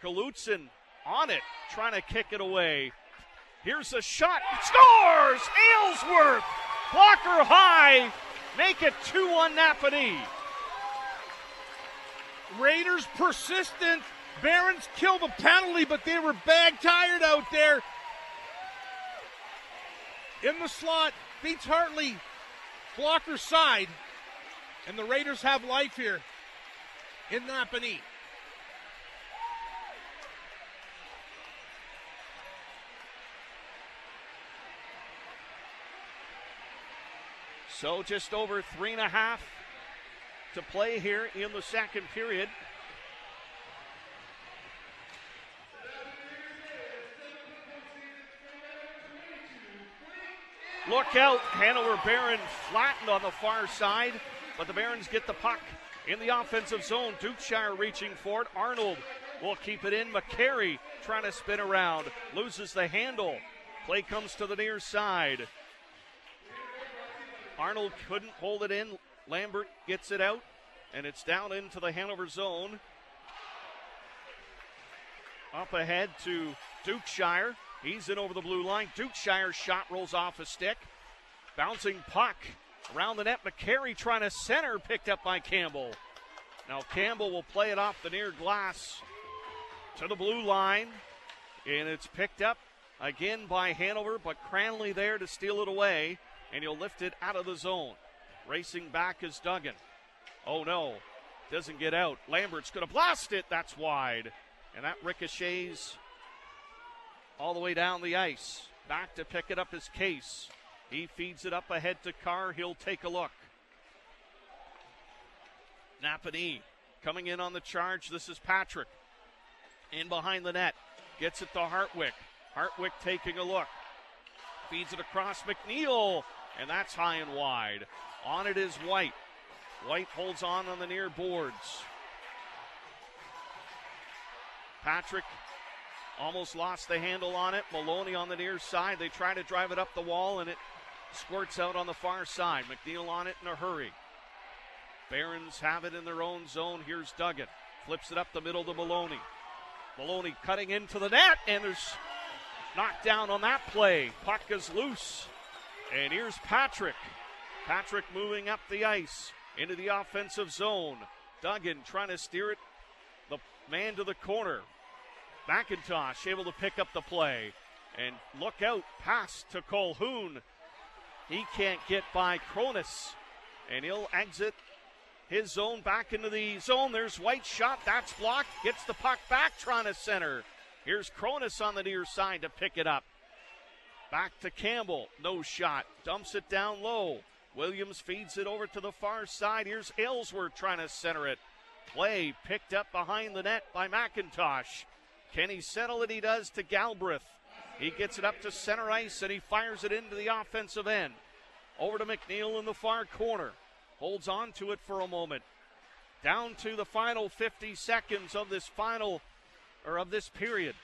Kalutzin on it, trying to kick it away. Here's a shot. Scores! Aylesworth! Blocker high. Make it 2-1 Napanee. Raiders persistent. Barons kill the penalty, but they were bag-tired out there. In the slot, beats Hartley. Blocker side. And the Raiders have life here in Napanee. So just over 3.5 to play here in the second period. Look out, Hanover Barron flattened on the far side, but the Barons get the puck in the offensive zone. Dukeshire reaching for it. Arnold will keep it in. McCary trying to spin around, loses the handle. Play comes to the near side. Arnold couldn't hold it in. Lambert gets it out, and it's down into the Hanover zone. Up ahead to Dukeshire. He's in over the blue line. Dukeshire's shot rolls off a stick. Bouncing puck around the net. McCary trying to center, picked up by Campbell. Now Campbell will play it off the near glass to the blue line, and it's picked up again by Hanover, but Cranley there to steal it away, and he'll lift it out of the zone. Racing back is Duggan. Oh no, doesn't get out. Lambert's going to blast it. That's wide, and that ricochets all the way down the ice. Back to pick it up is Case. He feeds it up ahead to Carr. He'll take a look. Napanee coming in on the charge. This is Patrick. In behind the net. Gets it to Hartwick. Hartwick taking a look. Feeds it across McNeil. And that's high and wide. On it is White. White holds on the near boards. Patrick almost lost the handle on it. Maloney on the near side. They try to drive it up the wall, and it squirts out on the far side. McNeil on it in a hurry. Barons have it in their own zone. Here's Duggan. Flips it up the middle to Maloney. Maloney cutting into the net, and there's knocked down on that play. Puck is loose. And here's Patrick. Patrick moving up the ice into the offensive zone. Duggan trying to steer it. The man to the corner. McIntosh able to pick up the play. And look out, pass to Colhoun. He can't get by Cronus. And he'll exit his zone back into the zone. There's White's shot. That's blocked. Gets the puck back, trying to center. Here's Cronus on the near side to pick it up. Back to Campbell. No shot. Dumps it down low. Williams feeds it over to the far side. Here's Aylesworth trying to center it. Play picked up behind the net by McIntosh. Can he settle it? He does to Galbraith. He gets it up to center ice, and he fires it into the offensive end. Over to McNeil in the far corner. Holds on to it for a moment. Down to the final 50 seconds of this period.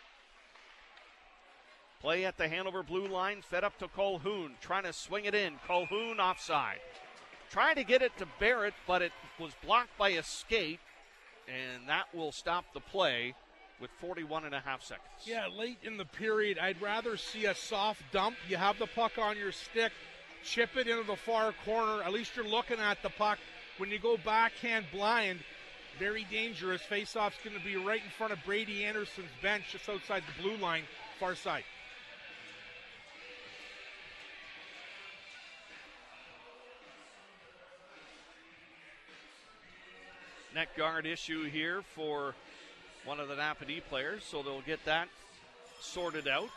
Play at the Hanover blue line, fed up to Colhoun, trying to swing it in. Colhoun offside. Tried to get it to Barrett, but it was blocked by a skate, and that will stop the play with 41.5 seconds. Yeah, late in the period, I'd rather see a soft dump. You have the puck on your stick, chip it into the far corner. At least you're looking at the puck. When you go backhand blind, very dangerous. Faceoff's going to be right in front of Brady Anderson's bench, just outside the blue line, far side. Net guard issue here for one of the Napanee players, so they'll get that sorted out.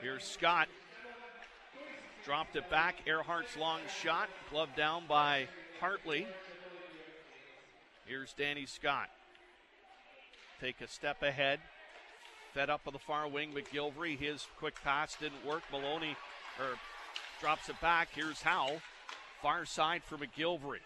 Here's Scott. Dropped it back. Earhart's long shot. Gloved down by Hartley. Here's Danny Scott. Take a step ahead. Fed up on the far wing, McGilvery. His quick pass didn't work. Maloney drops it back. Here's Howell. Far side for McGilvery.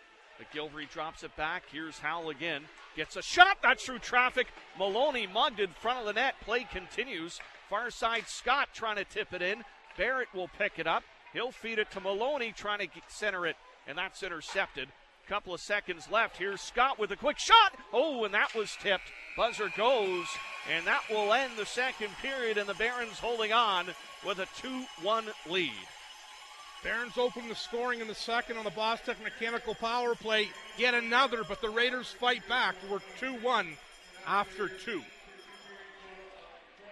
McGilvery drops it back. Here's Howell again. Gets a shot. That's through traffic. Maloney mugged in front of the net. Play continues. Far side, Scott trying to tip it in. Barrett will pick it up. He'll feed it to Maloney, trying to center it, and that's intercepted. Couple of seconds left. Here's Scott with a quick shot. Oh, and that was tipped. Buzzer goes, and that will end the second period, and the Barons holding on with a 2-1 lead. Barons open the scoring in the second on the Bostech Mechanical power play. Yet another, but the Raiders fight back. We're 2-1 after 2.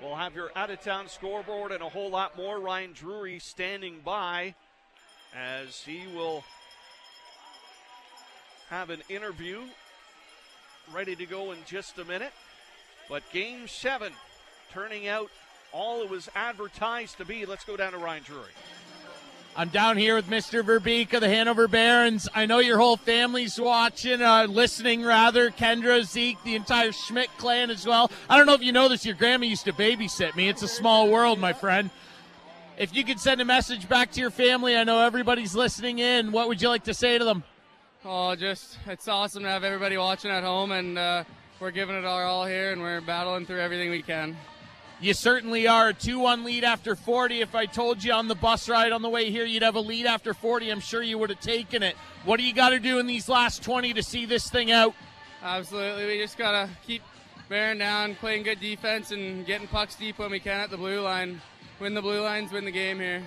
We'll have your out-of-town scoreboard and a whole lot more. Ryan Drury standing by as he will have an interview ready to go in just a minute. But Game 7 turning out all it was advertised to be. Let's go down to Ryan Drury. I'm down here with Mr. Verbeek of the Hanover Barons. I know your whole family's watching, listening rather. Kendra, Zeke, the entire Schmidt clan as well. I don't know if you know this, your grandma used to babysit me. It's a small world, my friend. If you could send a message back to your family, I know everybody's listening in. What would you like to say to them? Oh, just it's awesome to have everybody watching at home, and we're giving it our all here, and we're battling through everything we can. You certainly are. A 2-1 lead after 40. If I told you on the bus ride on the way here you'd have a lead after 40, I'm sure you would have taken it. What do you got to do in these last 20 to see this thing out? Absolutely. We just got to keep bearing down, playing good defense, and getting pucks deep when we can at the blue line. Win the blue lines, win the game here.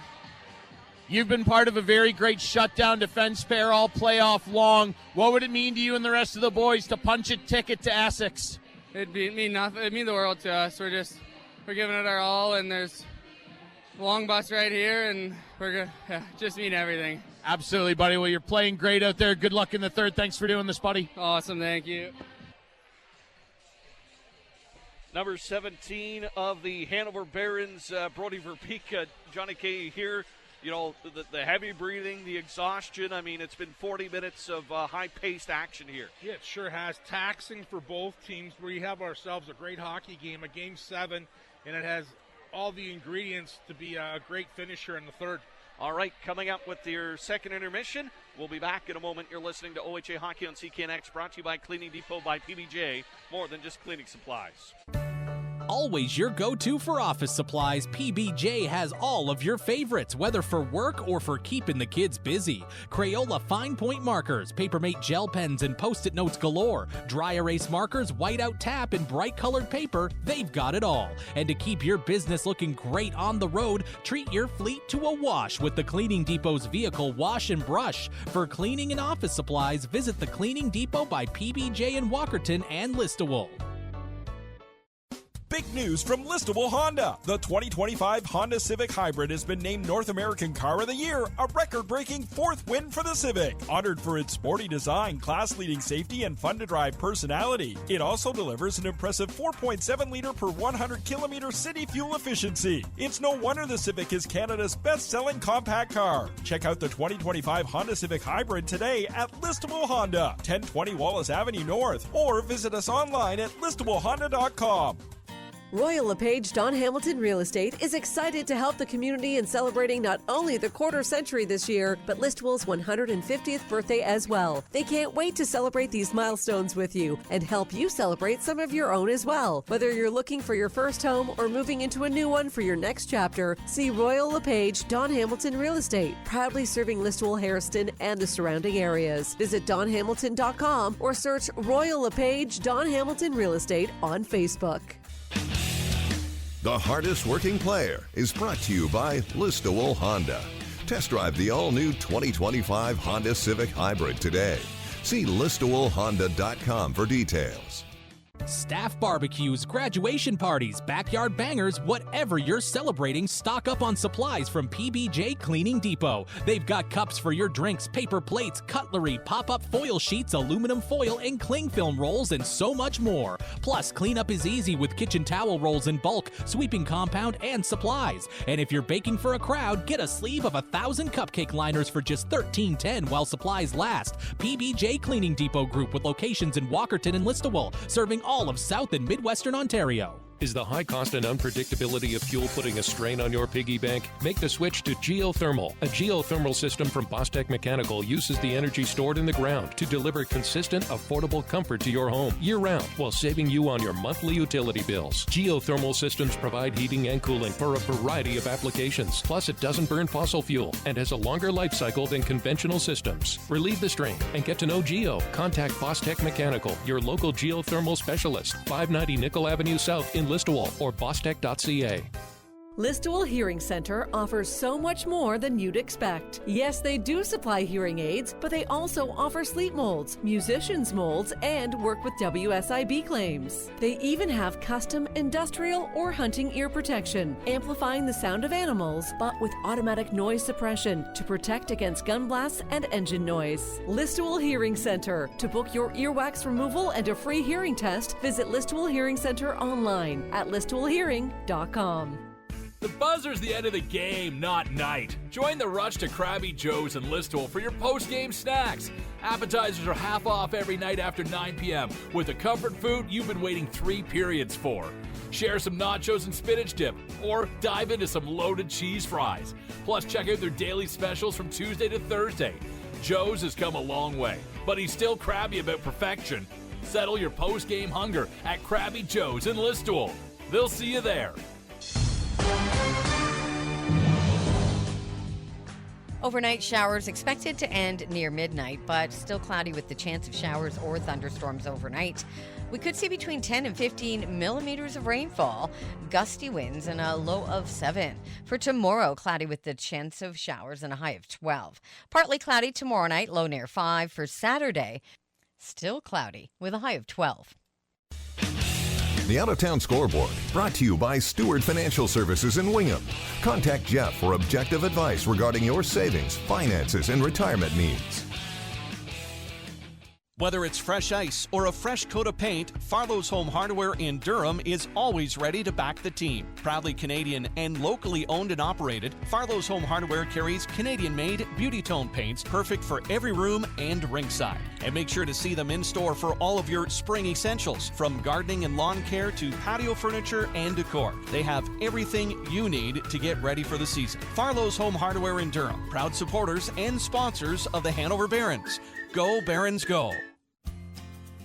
You've been part of a very great shutdown defense pair all playoff long. What would it mean to you and the rest of the boys to punch a ticket to Essex? It'd mean nothing. It'd mean the world to us. We're giving it our all, and there's a long bus right here, and we're gonna just mean everything. Absolutely, buddy. Well, you're playing great out there. Good luck in the third. Thanks for doing this, buddy. Awesome, thank you. Number 17 of the Hanover Barons, Brody Verbeek, Johnny K here. You know, the heavy breathing, the exhaustion. I mean, it's been 40 minutes of high-paced action here. Yeah, it sure has. Taxing for both teams. We have ourselves a great hockey game, a Game 7, and it has all the ingredients to be a great finisher in the third. All right, coming up with your second intermission. We'll be back in a moment. You're listening to OHA Hockey on CKNX, brought to you by Cleaning Depot by PBJ. More than just cleaning supplies. Always your go-to for office supplies, PBJ has all of your favorites, whether for work or for keeping the kids busy. Crayola fine point markers, Papermate gel pens, and Post-it notes galore. Dry erase markers, whiteout tap, and bright colored paper, they've got it all. And to keep your business looking great on the road, treat your fleet to a wash with the Cleaning Depot's vehicle wash and brush. For cleaning and office supplies, visit the Cleaning Depot by PBJ in Walkerton and Listowel. Big news from Listowel Honda. The 2025 Honda Civic Hybrid has been named North American Car of the Year, a record-breaking 4th win for the Civic. Honored for its sporty design, class-leading safety, and fun-to-drive personality. It also delivers an impressive 4.7-liter per 100-kilometer city fuel efficiency. It's no wonder the Civic is Canada's best-selling compact car. Check out the 2025 Honda Civic Hybrid today at Listowel Honda, 1020 Wallace Avenue North, or visit us online at listowelhonda.com. Royal LePage Don Hamilton Real Estate is excited to help the community in celebrating not only the quarter century this year, but Listowel's 150th birthday as well. They can't wait to celebrate these milestones with you and help you celebrate some of your own as well. Whether you're looking for your first home or moving into a new one for your next chapter, see Royal LePage Don Hamilton Real Estate, proudly serving Listowel, Harrison, and the surrounding areas. Visit donhamilton.com or search Royal LePage Don Hamilton Real Estate on Facebook. The hardest working player is brought to you by Listowel Honda. Test drive the all-new 2025 Honda Civic Hybrid today. See listowelhonda.com for details. Staff barbecues, graduation parties, backyard bangers, whatever you're celebrating, stock up on supplies from PBJ Cleaning Depot. They've got cups for your drinks, paper plates, cutlery, pop-up foil sheets, aluminum foil, and cling film rolls, and so much more. Plus, cleanup is easy with kitchen towel rolls in bulk, sweeping compound, and supplies. And if you're baking for a crowd, get a sleeve of 1,000 cupcake liners for just $13.10 while supplies last. PBJ Cleaning Depot Group with locations in Walkerton and Listowel, serving all of South and Midwestern Ontario. Is the high cost and unpredictability of fuel putting a strain on your piggy bank? Make the switch to geothermal. A geothermal system from Bostech Mechanical uses the energy stored in the ground to deliver consistent, affordable comfort to your home year-round while saving you on your monthly utility bills. Geothermal systems provide heating and cooling for a variety of applications. Plus, it doesn't burn fossil fuel and has a longer life cycle than conventional systems. Relieve the strain and get to know Geo. Contact Bostech Mechanical, your local geothermal specialist, 590 Nickel Avenue South in Listowel or bostech.ca. Listowel Hearing Center offers so much more than you'd expect. Yes, they do supply hearing aids, but they also offer sleep molds, musicians molds, and work with WSIB claims. They even have custom industrial or hunting ear protection, amplifying the sound of animals, but with automatic noise suppression to protect against gun blasts and engine noise. Listowel Hearing Center. To book your earwax removal and a free hearing test, visit Listowel Hearing Center online at listowelhearing.com. The buzzer's the end of the game, not night. Join the rush to Krabby Joe's and Listowel for your post-game snacks. Appetizers are half off every night after 9 p.m. with the comfort food you've been waiting 3 periods for. Share some nachos and spinach dip, or dive into some loaded cheese fries. Plus, check out their daily specials from Tuesday to Thursday. Joe's has come a long way, but he's still crabby about perfection. Settle your post-game hunger at Krabby Joe's in Listowel. They'll see you there. Overnight showers expected to end near midnight, but still cloudy with the chance of showers or thunderstorms overnight. We could see between 10 and 15 millimeters of rainfall, gusty winds, and a low of 7. For tomorrow, cloudy with the chance of showers and a high of 12. Partly cloudy tomorrow night, low near 5. For Saturday, still cloudy with a high of 12. The Out-of-Town Scoreboard, brought to you by Stewart Financial Services in Wingham. Contact Jeff for objective advice regarding your savings, finances, and retirement needs. Whether it's fresh ice or a fresh coat of paint, Farlow's Home Hardware in Durham is always ready to back the team. Proudly Canadian and locally owned and operated, Farlow's Home Hardware carries Canadian-made beauty tone paints perfect for every room and ringside. And make sure to see them in store for all of your spring essentials, from gardening and lawn care to patio furniture and decor. They have everything you need to get ready for the season. Farlow's Home Hardware in Durham, proud supporters and sponsors of the Hanover Barons. Go Barons, go!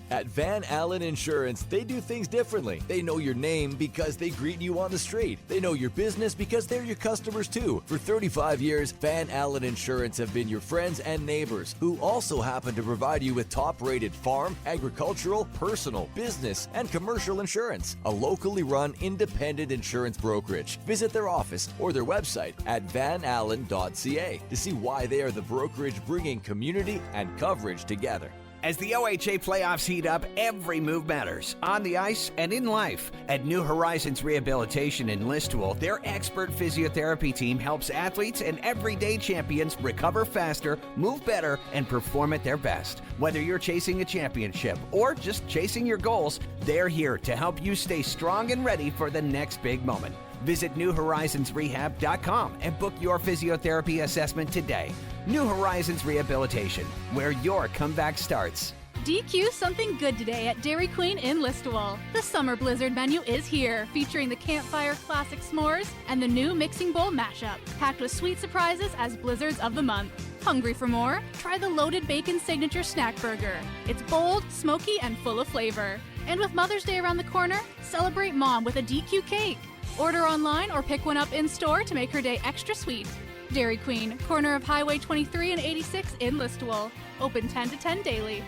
At Van Allen Insurance, they do things differently. They know your name because they greet you on the street. They know your business because they're your customers too. For 35 years, Van Allen Insurance have been your friends and neighbors who also happen to provide you with top-rated farm, agricultural, personal, business, and commercial insurance. A locally run independent insurance brokerage. Visit their office or their website at vanallen.ca to see why they are the brokerage bringing community and coverage together. As the OHA playoffs heat up, every move matters, on the ice and in life. At New Horizons Rehabilitation in Listowel, their expert physiotherapy team helps athletes and everyday champions recover faster, move better, and perform at their best. Whether you're chasing a championship or just chasing your goals, they're here to help you stay strong and ready for the next big moment. Visit NewHorizonsRehab.com and book your physiotherapy assessment today. New Horizons Rehabilitation, where your comeback starts. DQ something good today at Dairy Queen in Listowel. The Summer Blizzard menu is here, featuring the Campfire Classic S'mores and the new Mixing Bowl Mashup, packed with sweet surprises as Blizzards of the Month. Hungry for more? Try the Loaded Bacon Signature Snack Burger. It's bold, smoky, and full of flavor. And with Mother's Day around the corner, celebrate Mom with a DQ cake. Order online or pick one up in store to make her day extra sweet. Dairy Queen, corner of Highway 23 and 86 in Listowel. Open 10 to 10 daily.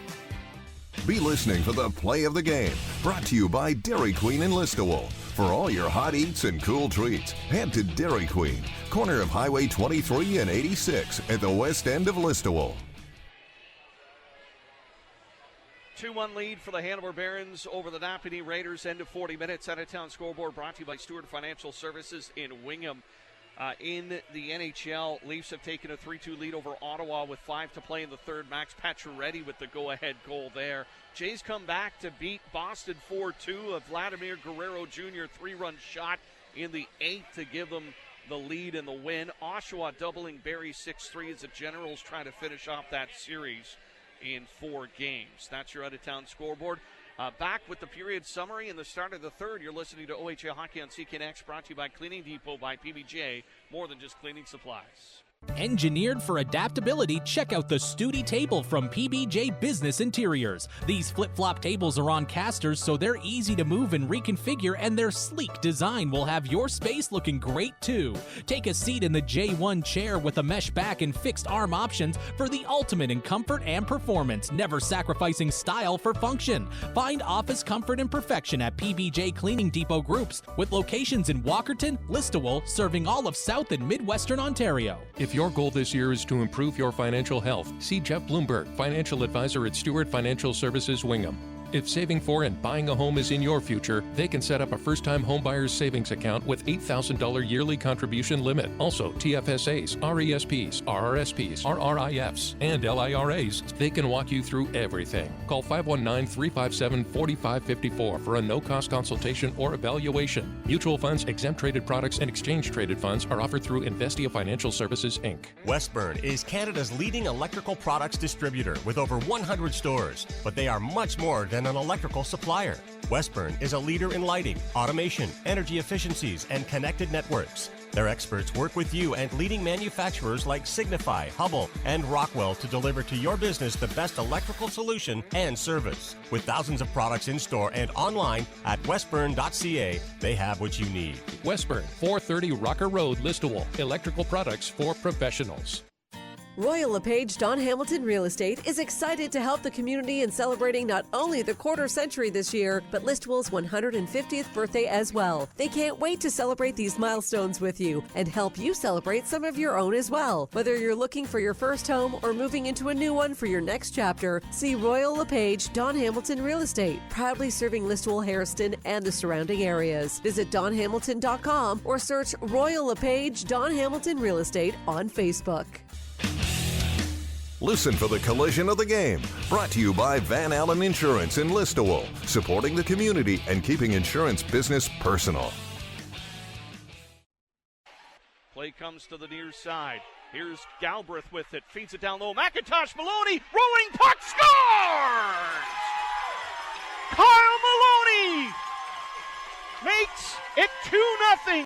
Be listening for the play of the game, brought to you by Dairy Queen in Listowel. For all your hot eats and cool treats, head to Dairy Queen, corner of Highway 23 and 86 at the west end of Listowel. 2-1 lead for the Hanover Barons over the Napanee Raiders. End of 40 minutes. Out-of-town scoreboard brought to you by Stewart Financial Services in Wingham. In the NHL, Leafs have taken a 3-2 lead over Ottawa with 5 to play in the third. Max Pacioretty with the go-ahead goal there. Jays come back to beat Boston 4-2. A Vladimir Guerrero Jr. 3-run shot in the 8th to give them the lead and the win. Oshawa doubling Barrie 6-3 as the Generals try to finish off that series. in 4 games. That's your out-of-town scoreboard. Back with the period summary in the start of the third. You're listening to OHA Hockey on CKNX, brought to you by Cleaning Depot by PBJ, more than just cleaning supplies. Engineered for adaptability, check out the Studi table from PBJ Business Interiors. These flip-flop tables are on casters, so they're easy to move and reconfigure, and their sleek design will have your space looking great too. Take a seat in the J1 chair with a mesh back and fixed arm options for the ultimate in comfort and performance, never sacrificing style for function. Find office comfort and perfection at PBJ Cleaning Depot Groups, with locations in Walkerton, Listowel, serving all of South and Midwestern Ontario. If your goal this year is to improve your financial health, see Jeff Bloomberg, financial advisor at Stewart Financial Services, Wingham. If saving for and buying a home is in your future, they can set up a first-time homebuyer's savings account with $8,000 yearly contribution limit. Also, TFSAs, RESPs, RRSPs, RRIFs, and LIRAs. They can walk you through everything. Call 519-357-4554 for a no-cost consultation or evaluation. Mutual funds, exempt traded products, and exchange-traded funds are offered through Investia Financial Services, Inc. Westburn is Canada's leading electrical products distributor with over 100 stores, but they are much more than an electrical supplier. Westburn is a leader in lighting, automation, energy efficiencies, and connected networks. Their experts work with you and leading manufacturers like Signify, Hubble, and Rockwell to deliver to your business the best electrical solution and service. With thousands of products in store and online at Westburn.ca, they have what you need. Westburn, 430 Rocker Road, Listowel. Electrical products for professionals. Royal LePage Don Hamilton Real Estate is excited to help the community in celebrating not only the quarter century this year, but Listowel's 150th birthday as well. They can't wait to celebrate these milestones with you and help you celebrate some of your own as well. Whether you're looking for your first home or moving into a new one for your next chapter, see Royal LePage Don Hamilton Real Estate, proudly serving Listowel, Harrison, and the surrounding areas. Visit donhamilton.com or search Royal LePage Don Hamilton Real Estate on Facebook. Listen for the collision of the game. Brought to you by Van Allen Insurance in Listowel, supporting the community and keeping insurance business personal. Play comes to the near side. Here's Galbraith with it. Feeds it down low. McIntosh, Maloney, rolling puck, scores! Kyle Maloney makes it 2-0.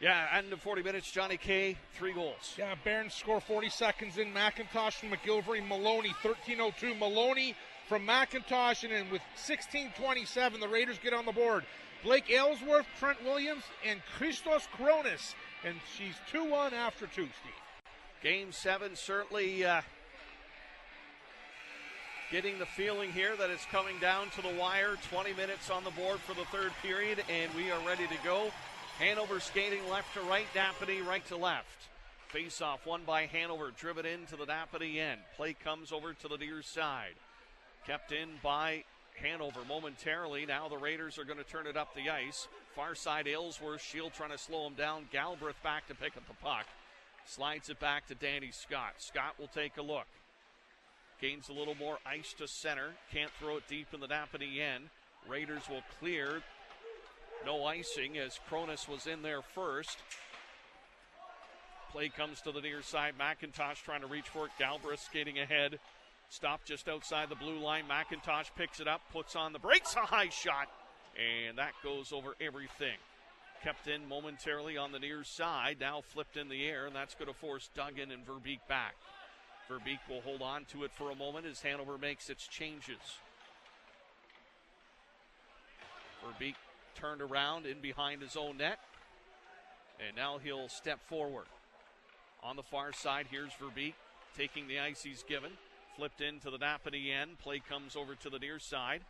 Yeah, end of 40 minutes, Johnny K, 3 goals. Yeah, Barons score 40 seconds in. McIntosh from McGilvery, Maloney, 13:02. Maloney from McIntosh, and then with 16:27, the Raiders get on the board. Blake Aylesworth, Trent Williams, and Christos Kronis, and she's 2-1 after 2, Steve. Game 7 certainly getting the feeling here that it's coming down to the wire. 20 minutes on the board for the third period, and we are ready to go. Hanover skating left to right, Napanee right to left. Face-off won by Hanover, driven into the Napanee end. Play comes over to the near side. Kept in by Hanover momentarily. Now the Raiders are going to turn it up the ice. Far side, Aylesworth, Shield trying to slow him down. Galbraith back to pick up the puck. Slides it back to Danny Scott. Scott will take a look. Gains a little more ice to center. Can't throw it deep in the Napanee end. Raiders will clear. No icing as Kronis was in there first. Play comes to the near side. McIntosh trying to reach for it. Galbraith skating ahead. Stopped just outside the blue line. McIntosh picks it up, puts on the brakes. A high shot. And that goes over everything. Kept in momentarily on the near side. Now flipped in the air, and that's going to force Duggan and Verbeek back. Verbeek will hold on to it for a moment as Hanover makes its changes. Verbeek turned around in behind his own net, and now he'll step forward. On the far side, here's Verbeek taking the ice he's given. Flipped into the Napanee end. Play comes over to the near side.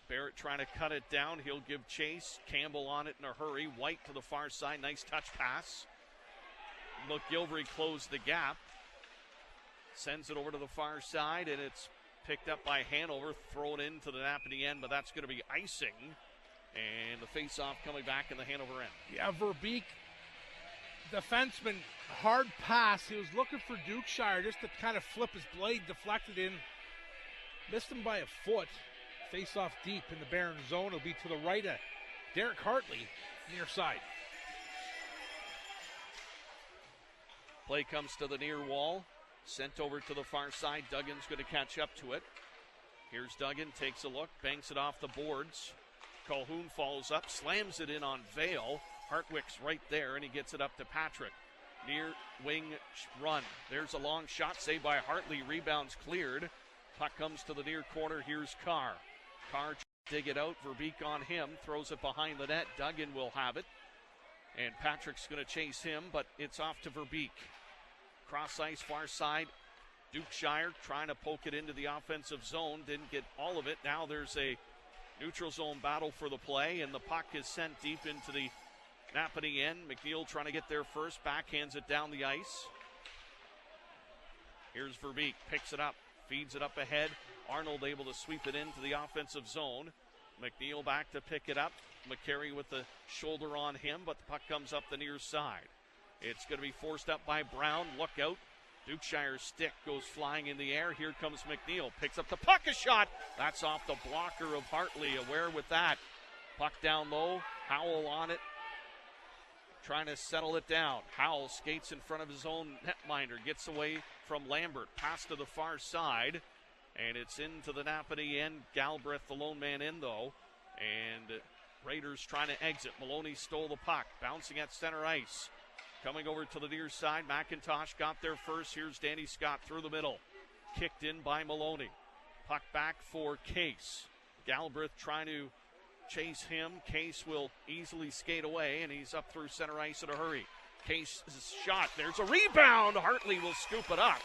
Barrett trying to cut it down. He'll give chase. Campbell on it in a hurry. White to the far side. Nice touch pass. McGilvery closed the gap. Sends it over to the far side, and it's picked up by Hanover. Thrown into the Napanee end, but that's going to be icing. And the face-off coming back in the Hanover end. Yeah, Verbeek, defenseman, hard pass. He was looking for Dukeshire just to kind of flip his blade, deflected in. Missed him by a foot. Face-off deep in the Barron zone. It'll be to the right of Derek Hartley, near side. Play comes to the near wall. Sent over to the far side. Duggan's going to catch up to it. Here's Duggan, takes a look, banks it off the boards. Calhoun follows up, slams it in on Vale. Hartwick's right there, and he gets it up to Patrick. Near wing run. There's a long shot saved by Hartley. Rebounds cleared. Puck comes to the near corner. Here's Carr. Carr dig it out. Verbeek on him. Throws it behind the net. Duggan will have it. And Patrick's going to chase him, but it's off to Verbeek. Cross ice, far side. Dukeshire trying to poke it into the offensive zone. Didn't get all of it. Now there's a neutral zone battle for the play, and the puck is sent deep into the Napanee end. McNeil trying to get there first. Backhands it down the ice. Here's Verbeek. Picks it up. Feeds it up ahead. Arnold able to sweep it into the offensive zone. McNeil back to pick it up. McCary with the shoulder on him, but the puck comes up the near side. It's going to be forced up by Brown. Look out. Dukeshire's stick goes flying in the air. Here comes McNeil. Picks up the puck. A shot. That's off the blocker of Hartley. Aware with that. Puck down low. Howell on it. Trying to settle it down. Howell skates in front of his own netminder. Gets away from Lambert. Pass to the far side. And it's into the Napanee end. Galbraith, the lone man in, though. And Raiders trying to exit. Maloney stole the puck. Bouncing at center ice. Coming over to the near side. McIntosh got there first. Here's Danny Scott through the middle. Kicked in by Maloney. Puck back for Case. Galbraith trying to chase him. Case will easily skate away, and he's up through center ice in a hurry. Case's shot. There's a rebound. Hartley will scoop it up.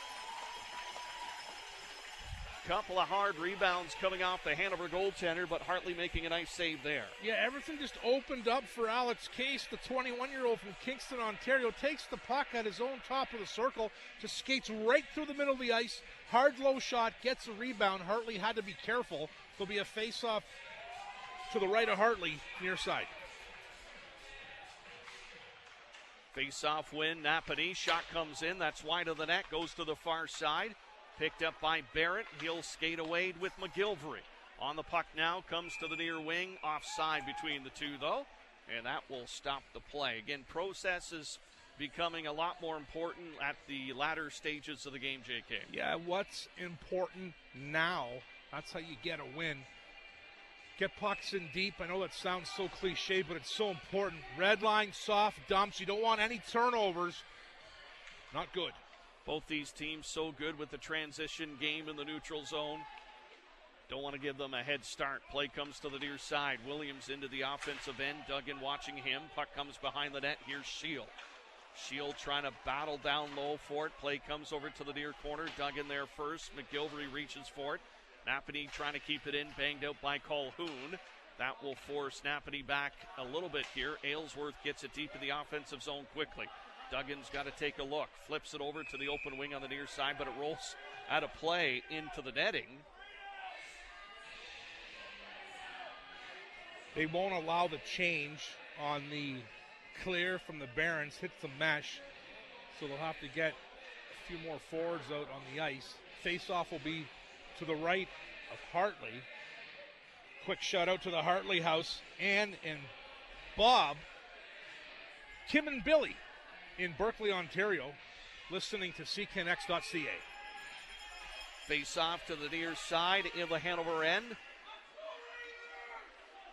Couple of hard rebounds coming off the Hanover goaltender, but Hartley making a nice save there. Yeah, everything just opened up for Alex Case, the 21-year-old from Kingston, Ontario. Takes the puck at his own top of the circle, just skates right through the middle of the ice. Hard low shot, gets a rebound. Hartley had to be careful. There'll be a face-off to the right of Hartley, near side. Face-off win, Napanee. Shot comes in. That's wide of the net. Goes to the far side. Picked up by Barrett. He'll skate away with McGilvery. On the puck now. Comes to the near wing. Offside between the two, though. And that will stop the play. Again, process is becoming a lot more important at the latter stages of the game, JK. Yeah, what's important now, that's how you get a win. Get pucks in deep. I know that sounds so cliche, but it's so important. Red line, soft dumps. You don't want any turnovers. Not good. Both these teams so good with the transition game in the neutral zone. Don't want to give them a head start. Play comes to the near side. Williams into the offensive end. Duggan watching him. Puck comes behind the net. Here's Shield. Shield trying to battle down low for it. Play comes over to the near corner. Duggan there first. McGilvery reaches for it. Napanee trying to keep it in. Banged out by Calhoun. That will force Napanee back a little bit here. Aylesworth gets it deep in the offensive zone quickly. Duggan's got to take a look. Flips it over to the open wing on the near side, but it rolls out of play into the netting. They won't allow the change on the clear from the Barons. Hits the mesh, so they'll have to get a few more forwards out on the ice. Face-off will be to the right of Hartley. Quick shout out to the Hartley house. Ann and Bob, Kim and Billy in Berkeley, Ontario, listening to CKNX.ca. Face off to the near side in the Hanover end.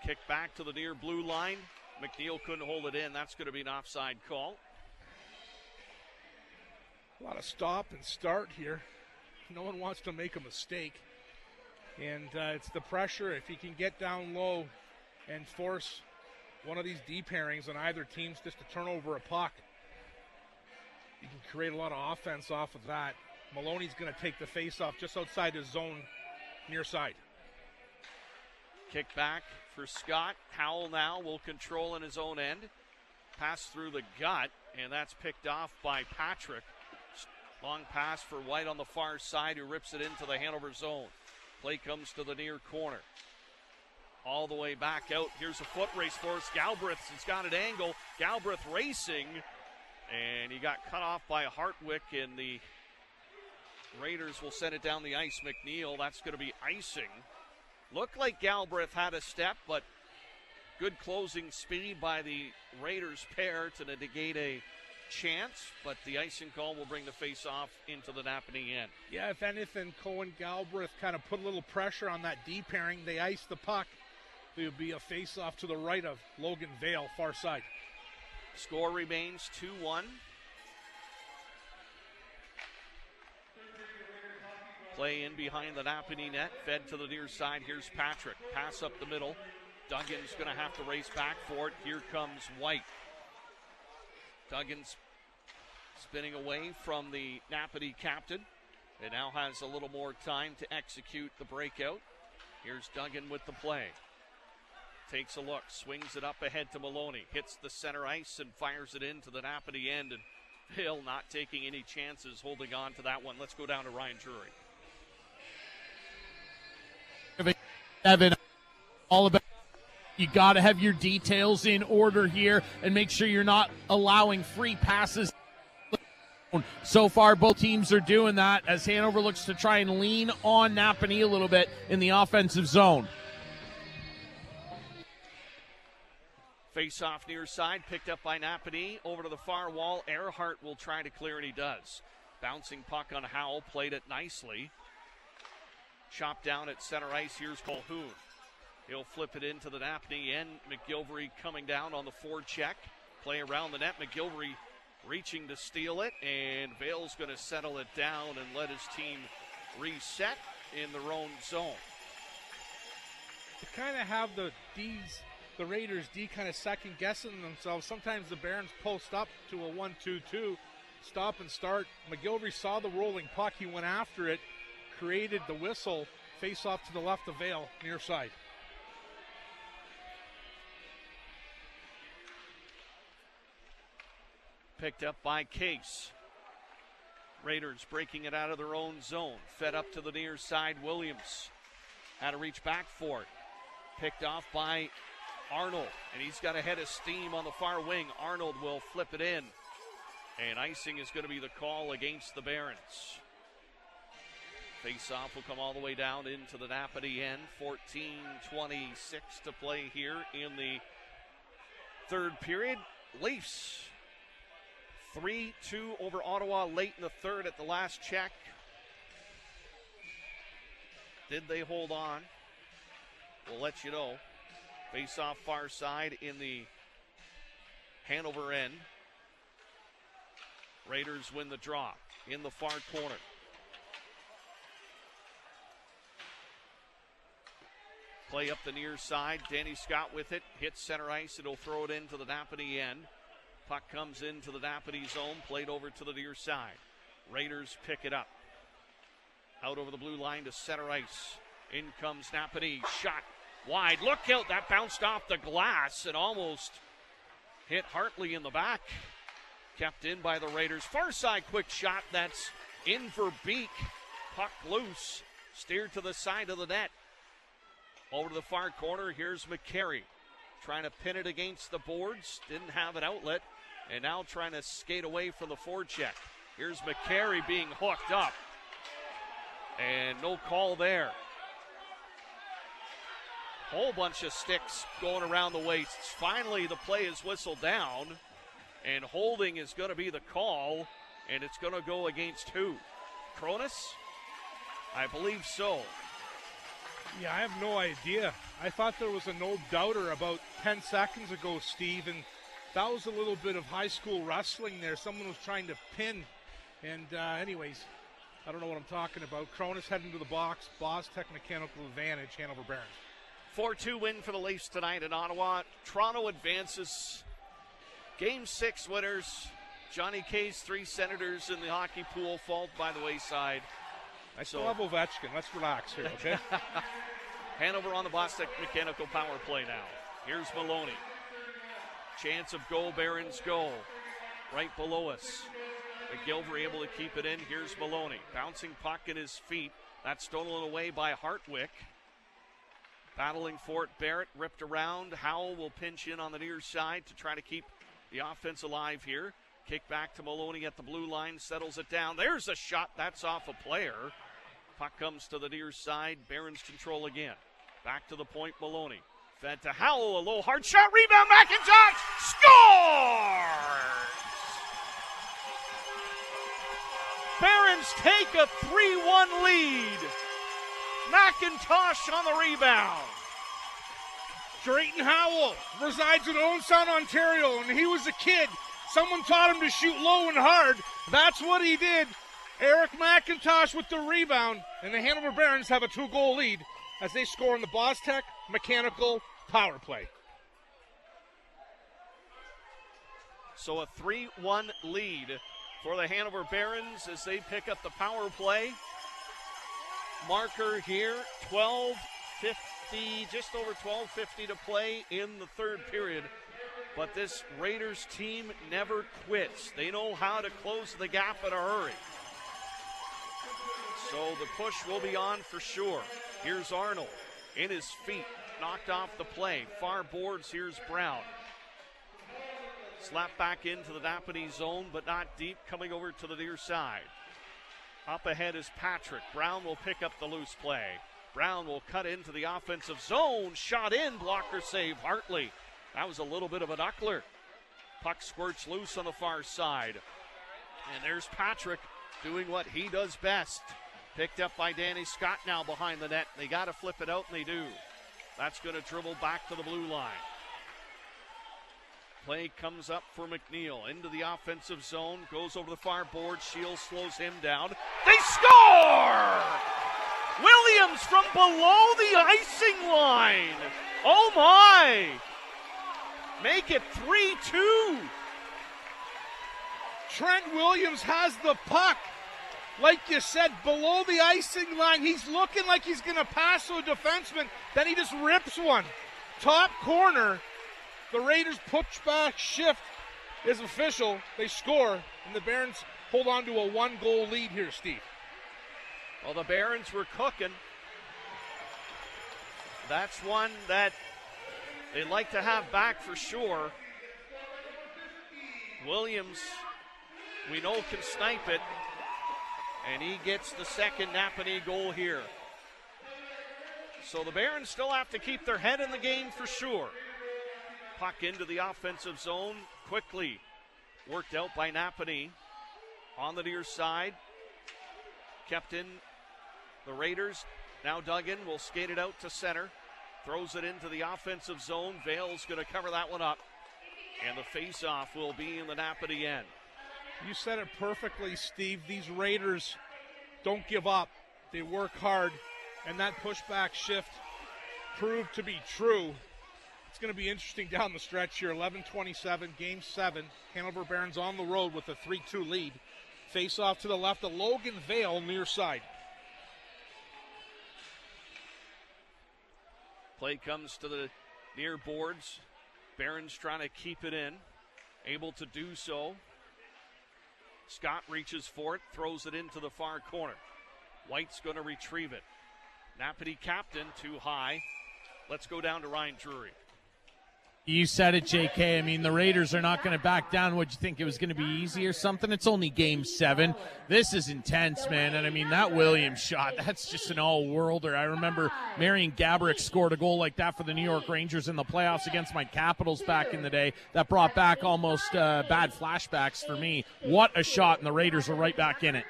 Kick back to the near blue line. McNeil couldn't hold it in. That's going to be an offside call. A lot of stop and start here. No one wants to make a mistake. And it's the pressure. If he can get down low and force one of these deep pairings on either teams just to turn over a puck, you can create a lot of offense off of that. Maloney's going to take the face-off just outside his zone, near side. Kick back for Scott. Howell now will control in his own end. Pass through the gut, and that's picked off by Patrick. Long pass for White on the far side, who rips it into the Hanover zone. Play comes to the near corner. All the way back out. Here's a foot race for us. Galbraith has got an angle. Galbraith racing. And he got cut off by Hartwick, and the Raiders will send it down the ice. McNeil, that's going to be icing. Looked like Galbraith had a step, but good closing speed by the Raiders pair to negate a chance, but the icing call will bring the face-off into the Napanee end. Yeah, if anything, Cohen Galbraith kind of put a little pressure on that D pairing. They iced the puck. It would be a face-off to the right of Logan Vale, far side. Score remains 2-1. Play in behind the Napanee net, fed to the near side. Here's Patrick. Pass up the middle. Duggan's going to have to race back for it. Here comes White. Duggan's spinning away from the Napanee captain. It now has a little more time to execute the breakout. Here's Duggan with the play. Takes a look, swings it up ahead to Maloney. Hits the center ice and fires it into the Napanee end. And Vale not taking any chances holding on to that one. Let's go down to Ryan Drury. Evan, all about you got to have your details in order here and make sure you're not allowing free passes. So far, both teams are doing that as Hanover looks to try and lean on Napanee a little bit in the offensive zone. Face-off near side, picked up by Napanee. Over to the far wall. Earhart will try to clear, and he does. Bouncing puck on Howell, played it nicely. Chopped down at center ice. Here's Colhoun. He'll flip it into the Napanee end. McGilvery coming down on the forward check. Play around the net. McGilvery reaching to steal it, and Vale's going to settle it down and let his team reset in their own zone. To kind of have the Raiders D kind of second guessing themselves. Sometimes the Barons post up to a 1-2-2, stop and start. McGilvery saw the rolling puck. He went after it, created the whistle, face off to the left of Vale, near side. Picked up by Case. Raiders breaking it out of their own zone. Fed up to the near side. Williams had to reach back for it. Picked off by Arnold, and he's got a head of steam on the far wing. Arnold will flip it in, and icing is going to be the call against the Barons. Face-off will come all the way down into the Napanee end. 14:26 to play here in the third period. Leafs 3-2 over Ottawa late in the third at the last check. Did they hold on? We'll let you know. Face-off far side in the Hanover end. Raiders win the draw in the far corner. Play up the near side. Danny Scott with it. Hits center ice. It'll throw it into the Napanee end. Puck comes into the Napanee zone. Played over to the near side. Raiders pick it up. Out over the blue line to center ice. In comes Napanee. Shot wide. Look out. That bounced off the glass and almost hit Hartley in the back. Kept in by the Raiders. Far side quick shot. That's in for Beek. Puck loose. Steered to the side of the net. Over to the far corner. Here's McCary. Trying to pin it against the boards. Didn't have an outlet. And now trying to skate away from the forecheck. Here's McCary being hooked up. And no call there. Whole bunch of sticks going around the waist. Finally, the play is whistled down. And holding is going to be the call. And it's going to go against who? Cronus? I believe so. Yeah, I have no idea. I thought there was a no-doubter about 10 seconds ago, Steve, and that was a little bit of high school wrestling there. Someone was trying to pin, and anyways, I don't know what I'm talking about. Cronus heading to the box. Bostech mechanical advantage, Hanover Barons. 4-2 win for the Leafs tonight in Ottawa. Toronto advances. Game 6 winners. Johnny K's 3 Senators in the hockey pool fall by the wayside. I still have Ovechkin. Let's relax here, okay? Hanover on the Bostech mechanical power play now. Here's Maloney. Chance of goal, Barons goal. Right below us. McGilvery able to keep it in. Here's Maloney. Bouncing puck at his feet. That's stolen away by Hartwick. Battling for it. Barrett ripped around. Howell will pinch in on the near side to try to keep the offense alive here. Kick back to Maloney at the blue line. Settles it down. There's a shot. That's off a player. Puck comes to the near side. Barons control again. Back to the point, Maloney. Fed to Howell. A low hard shot. Rebound. McIntosh scores! Barons take a 3-1 lead. McIntosh on the rebound. Drayton Howell resides in Owensound, Ontario. When he was a kid, someone taught him to shoot low and hard. That's what he did. Eric McIntosh with the rebound, and the Hanover Barons have a 2-goal lead as they score on the Bostech Mechanical power play. So a 3-1 lead for the Hanover Barons as they pick up the power play. Marker here, 12:50, just over 12:50 to play in the third period. But this Raiders team never quits. They know how to close the gap in a hurry. So the push will be on for sure. Here's Arnold in his feet, knocked off the play. Far boards, here's Brown. Slapped back into the Napanee zone, but not deep, coming over to the near side. Up ahead is Patrick. Brown will pick up the loose play. Brown will cut into the offensive zone. Shot in, blocker save, Hartley. That was a little bit of a knuckler. Puck squirts loose on the far side. And there's Patrick doing what he does best. Picked up by Danny Scott now behind the net. They got to flip it out, and they do. That's going to dribble back to the blue line. Play comes up for McNeil into the offensive zone. Goes over the far board. Shields slows him down. They score! Williams from below the icing line. Oh, my. Make it 3-2. Trent Williams has the puck. Like you said, below the icing line. He's looking like he's going to pass to a defenseman. Then he just rips one. Top corner. The Raiders' pushback shift is official. They score, and the Barons hold on to a 1-goal lead here, Steve. Well, the Barons were cooking. That's one that they'd like to have back for sure. Williams, we know, can snipe it, and he gets the second Napanee goal here. So the Barons still have to keep their head in the game for sure. Puck into the offensive zone quickly. Worked out by Napanee. On the near side. Kept in the Raiders. Now dug in. Will skate it out to center. Throws it into the offensive zone. Vale's going to cover that one up. And the face-off will be in the Napanee end. You said it perfectly, Steve. These Raiders don't give up. They work hard. And that pushback shift proved to be true. It's going to be interesting down the stretch here. 11:27, Game 7. Hanover Barons on the road with a 3-2 lead. Face off to the left of Logan Vale, near side. Play comes to the near boards. Barons trying to keep it in. Able to do so. Scott reaches for it, throws it into the far corner. White's going to retrieve it. Napanee captain too high. Let's go down to Ryan Drury. You said it, JK. I mean, the Raiders are not going to back down. Would you think it was going to be easy or something? It's only Game 7. This is intense, man. And, I mean, that Williams shot, that's just an all-worlder. I remember Marion Gaborik scored a goal like that for the New York Rangers in the playoffs against my Capitals back in the day. That brought back almost bad flashbacks for me. What a shot, and the Raiders are right back in it.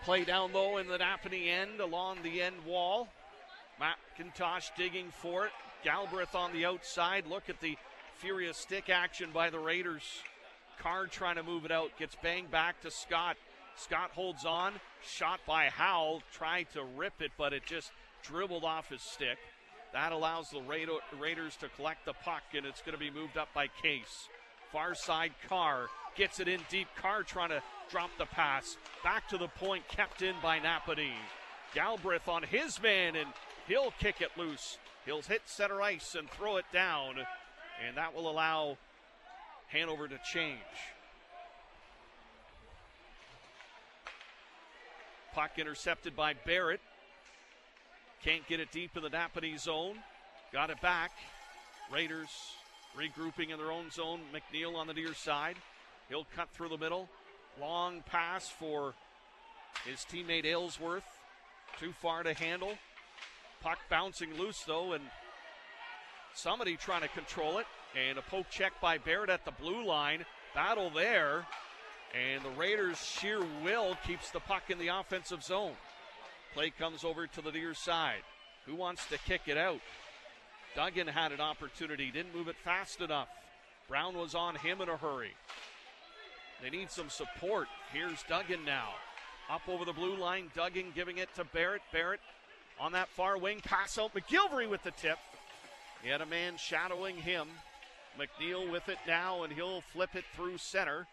Play down low in the Napanee end along the end wall. McIntosh digging for it. Galbraith on the outside. Look at the furious stick action by the Raiders. Card trying to move it out. Gets banged back to Scott. Scott holds on. Shot by Howell. Tried to rip it, but it just dribbled off his stick. That allows the Raiders to collect the puck, and it's going to be moved up by Case. Far side, Carr gets it in deep. Carr trying to drop the pass. Back to the point, kept in by Napanee. Galbraith on his man, and he'll kick it loose. He'll hit center ice and throw it down, and that will allow Hanover to change. Puck intercepted by Barrett. Can't get it deep in the Napanee zone. Got it back. Raiders regrouping in their own zone. McNeil on the near side. He'll cut through the middle. Long pass for his teammate Aylesworth. Too far to handle. Puck bouncing loose, though, and somebody trying to control it. And a poke check by Barrett at the blue line. Battle there. And the Raiders' sheer will keeps the puck in the offensive zone. Play comes over to the near side. Who wants to kick it out? Duggan had an opportunity, didn't move it fast enough. Brown was on him in a hurry. They need some support. Here's Duggan now. Up over the blue line, Duggan giving it to Barrett. Barrett on that far wing, pass out. McGilvery with the tip. He had a man shadowing him. McNeil with it now, and he'll flip it through center.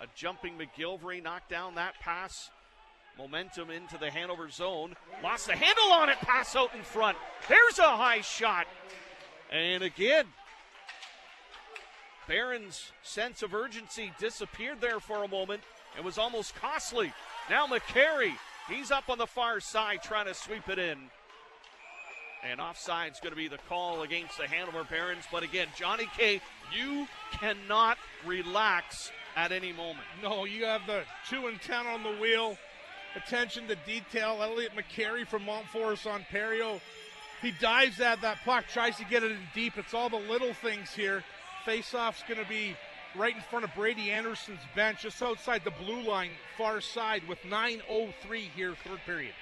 A jumping McGilvery knocked down that pass. Momentum into the Hanover zone. Lost the handle on it, pass out in front. There's a high shot. And again, Barron's sense of urgency disappeared there for a moment and was almost costly. Now McCary, he's up on the far side trying to sweep it in. And offside's going to be the call against the Hanover Barons. But again, Johnny K, you cannot relax at any moment. No, you have the 2 and 10 on the wheel. Attention to detail. Elliot McCary from Montforest, Ontario. He dives at that puck, tries to get it in deep. It's all the little things here. Face-off's going to be right in front of Brady Anderson's bench, just outside the blue line, far side, with 9:03 here, third period.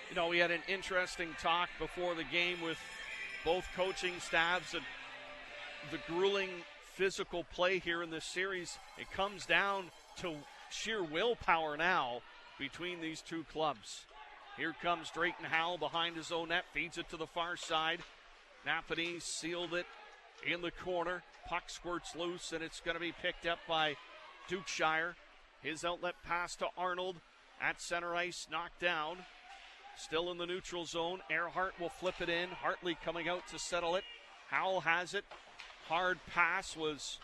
You know, we had an interesting talk before the game with both coaching staffs and the grueling physical play here in this series. It comes down to sheer willpower now between these two clubs. Here comes Drayton Howell behind his own net, feeds it to the far side. Napanee sealed it in the corner. Puck squirts loose, and it's going to be picked up by Dukeshire. His outlet pass to Arnold at center ice, knocked down. Still in the neutral zone. Earhart will flip it in. Hartley coming out to settle it. Howell has it. Hard pass was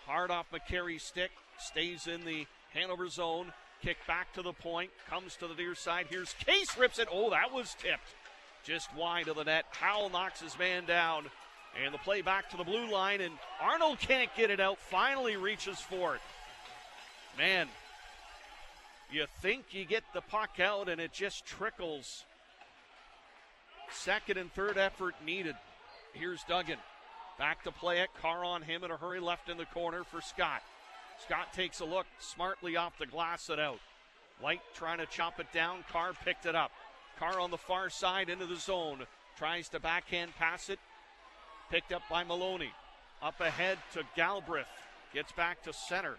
hard off McCary's stick. Stays in the Hanover zone. Kick back to the point. Comes to the near side. Here's Case, rips it. Oh, that was tipped. Just wide of the net. Howell knocks his man down. And the play back to the blue line. And Arnold can't get it out. Finally reaches for it. Man, you think you get the puck out and it just trickles. Second and third effort needed. Here's Duggan. Back to play it. Carr on him in a hurry, left in the corner for Scott. Scott takes a look, smartly off the glass it out. White trying to chop it down. Carr picked it up. Carr on the far side into the zone. Tries to backhand pass it. Picked up by Maloney. Up ahead to Galbraith. Gets back to center.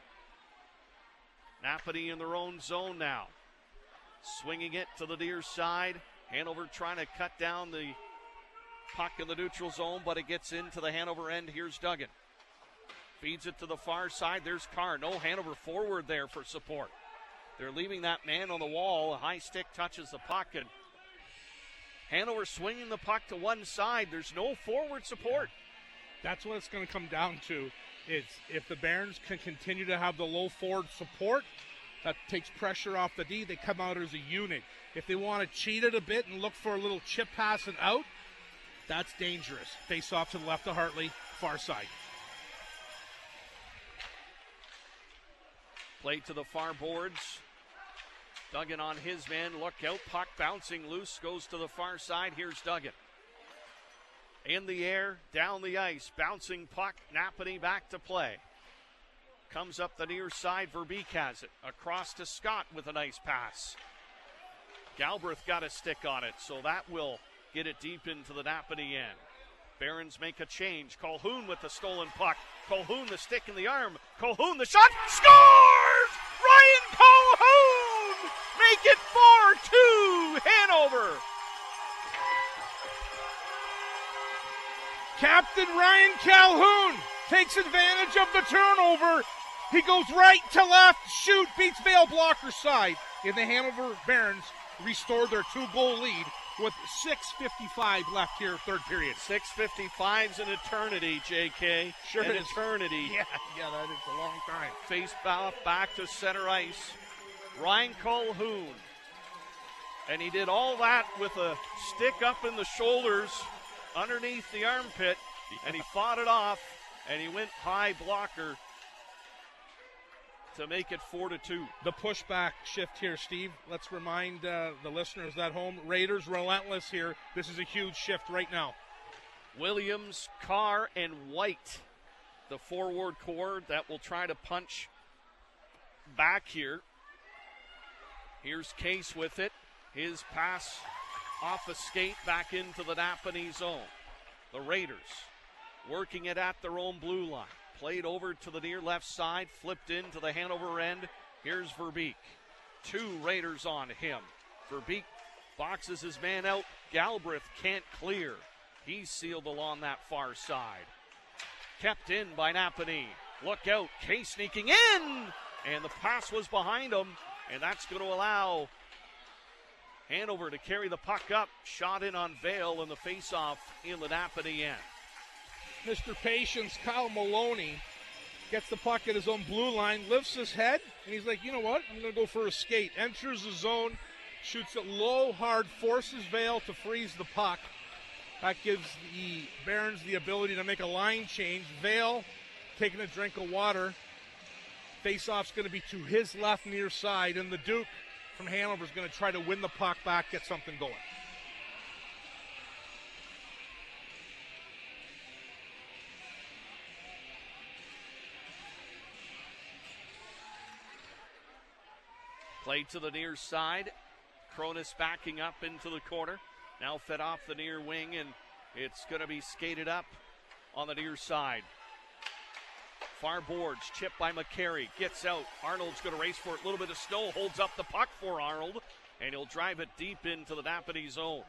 Napanee in their own zone now. Swinging it to the near side. Hanover trying to cut down the puck in the neutral zone, but it gets into the Hanover end. Here's Duggan. Feeds it to the far side. There's Carr. No Hanover forward there for support. They're leaving that man on the wall. A high stick touches the puck, and Hanover swinging the puck to one side. There's no forward support. That's what it's going to come down to. Is if the Barons can continue to have the low forward support, that takes pressure off the D. They come out as a unit. If they want to cheat it a bit and look for a little chip pass and out, that's dangerous. Face off to the left of Hartley, far side. Play to the far boards. Duggan on his man. Look out. Puck bouncing loose. Goes to the far side. Here's Duggan. In the air, down the ice. Bouncing puck. Napanee back to play. Comes up the near side. Verbeek has it. Across to Scott with a nice pass. Galbraith got a stick on it, so that will get it deep into the Napanee end. Barons make a change. Colhoun with the stolen puck. Colhoun the stick in the arm. Colhoun the shot. Scores! Ryan Colhoun! Make it 4-2 Hanover. Captain Ryan Calhoun takes advantage of the turnover. He goes right to left, shoot, beats bail blocker side. And the Hanover Barons restore their 2-goal lead with 6:55 left here, third period. 6:55's an eternity, JK. Sure an it is. Eternity. Yeah, that is a long time. Face back to center ice. Ryan Colhoun. And he did all that with a stick up in the shoulders underneath the armpit, and he fought it off, and he went high blocker to make it 4-2. The pushback shift here, Steve. Let's remind the listeners at home, Raiders relentless here. This is a huge shift right now. Williams, Carr, and White, the forward core that will try to punch back here. Here's Case with it. His pass off a skate back into the Napanee zone. The Raiders working it at their own blue line. Played over to the near left side, flipped into the Hanover end. Here's Verbeek. 2 Raiders on him. Verbeek boxes his man out. Galbraith can't clear. He's sealed along that far side. Kept in by Napanee. Look out, Case sneaking in! And the pass was behind him, and that's going to allow Hanover to carry the puck up. Shot in on Vale, and the face-off in the Napanee end. Mr. Patience, Kyle Maloney, gets the puck at his own blue line, lifts his head, and he's like, you know what, I'm going to go for a skate. Enters the zone, shoots it low, hard, forces Vale to freeze the puck. That gives the Barons the ability to make a line change. Vale taking a drink of water. Face-off's going to be to his left near side, and the Duke from Hanover is going to try to win the puck back, get something going. Played to the near side. Cronus backing up into the corner. Now fed off the near wing, and it's going to be skated up on the near side. Far boards, chipped by McCary. Gets out. Arnold's going to race for it. A little bit of snow holds up the puck for Arnold, and he'll drive it deep into the Napanee zone.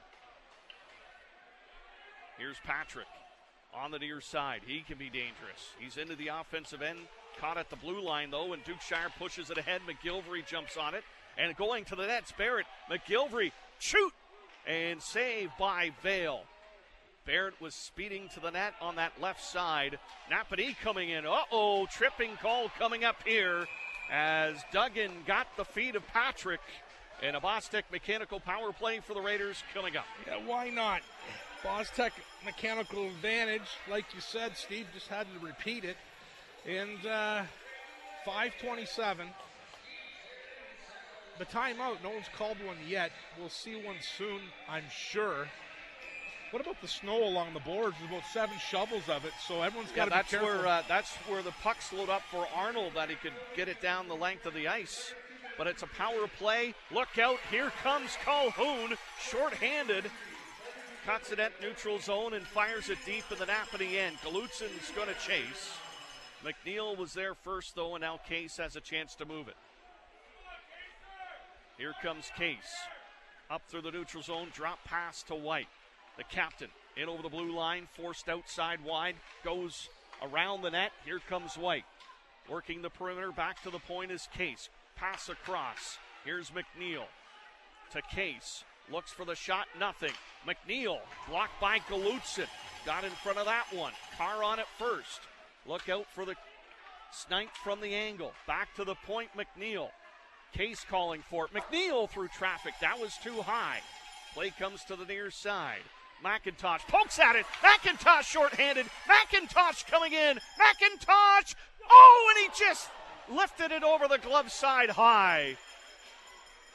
Here's Patrick on the near side. He can be dangerous. He's into the offensive end. Caught at the blue line, though, and Dukeshire pushes it ahead. McGilvery jumps on it. And going to the net's Barrett. McGilvery, shoot! And saved by Vale. Barrett was speeding to the net on that left side. Napanee coming in. Uh-oh, tripping call coming up here as Duggan got the feet of Patrick. And a Bostech mechanical power play for the Raiders coming up. Yeah, why not? Bostech mechanical advantage. Like you said, Steve just had to repeat it. And 5:27. The timeout, no one's called one yet. We'll see one soon, I'm sure. What about the snow along the boards? There's about 7 shovels of it, so everyone's got to be careful. That's where the puck slowed up for Arnold, that he could get it down the length of the ice. But it's a power play. Look out, here comes Calhoun, shorthanded. Cuts it at neutral zone and fires it deep in the Napanee end. Galutzin's going to chase. McNeil was there first, though, and now Case has a chance to move it. Here comes Case. Up through the neutral zone, drop pass to White. The captain in over the blue line, forced outside wide, goes around the net. Here comes White. Working the perimeter, back to the point is Case. Pass across. Here's McNeil to Case. Looks for the shot, nothing. McNeil blocked by Galutzin. Got in front of that one. Carr on it first. Look out for the snipe from the angle. Back to the point, McNeil. Case calling for it. McNeil through traffic. That was too high. Play comes to the near side. McIntosh pokes at it. McIntosh shorthanded. McIntosh coming in. McIntosh. Oh, and he just lifted it over the glove side high.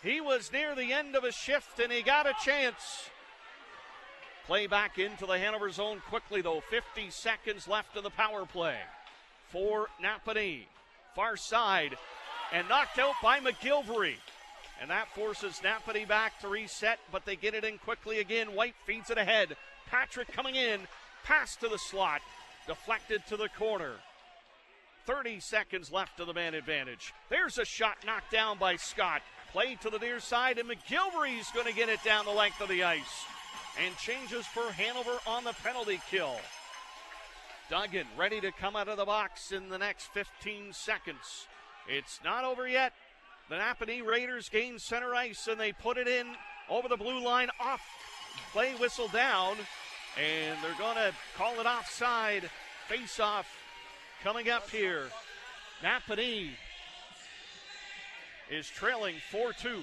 He was near the end of his shift, and he got a chance. Play back into the Hanover zone quickly, though. 50 seconds left in the power play for Napanee. Far side, and knocked out by McGilvery. And that forces Napanee back to reset, but they get it in quickly again. White feeds it ahead. Patrick coming in. Pass to the slot. Deflected to the corner. 30 seconds left of the man advantage. There's a shot knocked down by Scott. Play to the near side, and McGilvery's going to get it down the length of the ice. And changes for Hanover on the penalty kill. Duggan ready to come out of the box in the next 15 seconds. It's not over yet. The Napanee Raiders gain center ice, and they put it in over the blue line off. Play whistle down, and they're going to call it offside. Face-off coming up here. Napanee is trailing 4-2.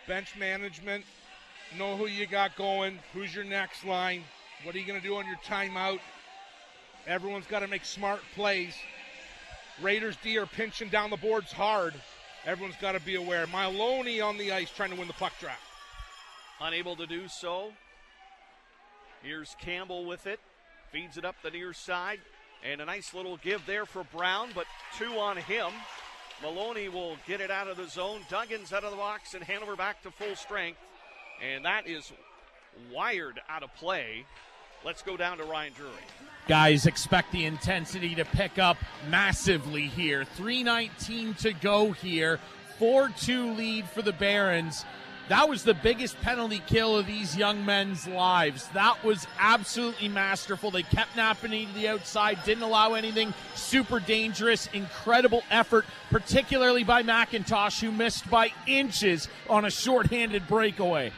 Bench management, know who you got going, who's your next line, what are you going to do on your timeout. Everyone's got to make smart plays. Raiders D are pinching down the boards hard. Everyone's got to be aware. Maloney on the ice trying to win the puck drop. Unable to do so. Here's Campbell with it. Feeds it up the near side. And a nice little give there for Brown, but 2 on him. Maloney will get it out of the zone. Duggan's out of the box, and Hanover back to full strength. And that is wired out of play. Let's go down to Ryan Drury. Guys, expect the intensity to pick up massively here. 3:19 to go here. 4-2 lead for the Barons. That was the biggest penalty kill of these young men's lives. That was absolutely masterful. They kept Napanee to the outside, didn't allow anything super dangerous. Incredible effort, particularly by McIntosh, who missed by inches on a shorthanded breakaway.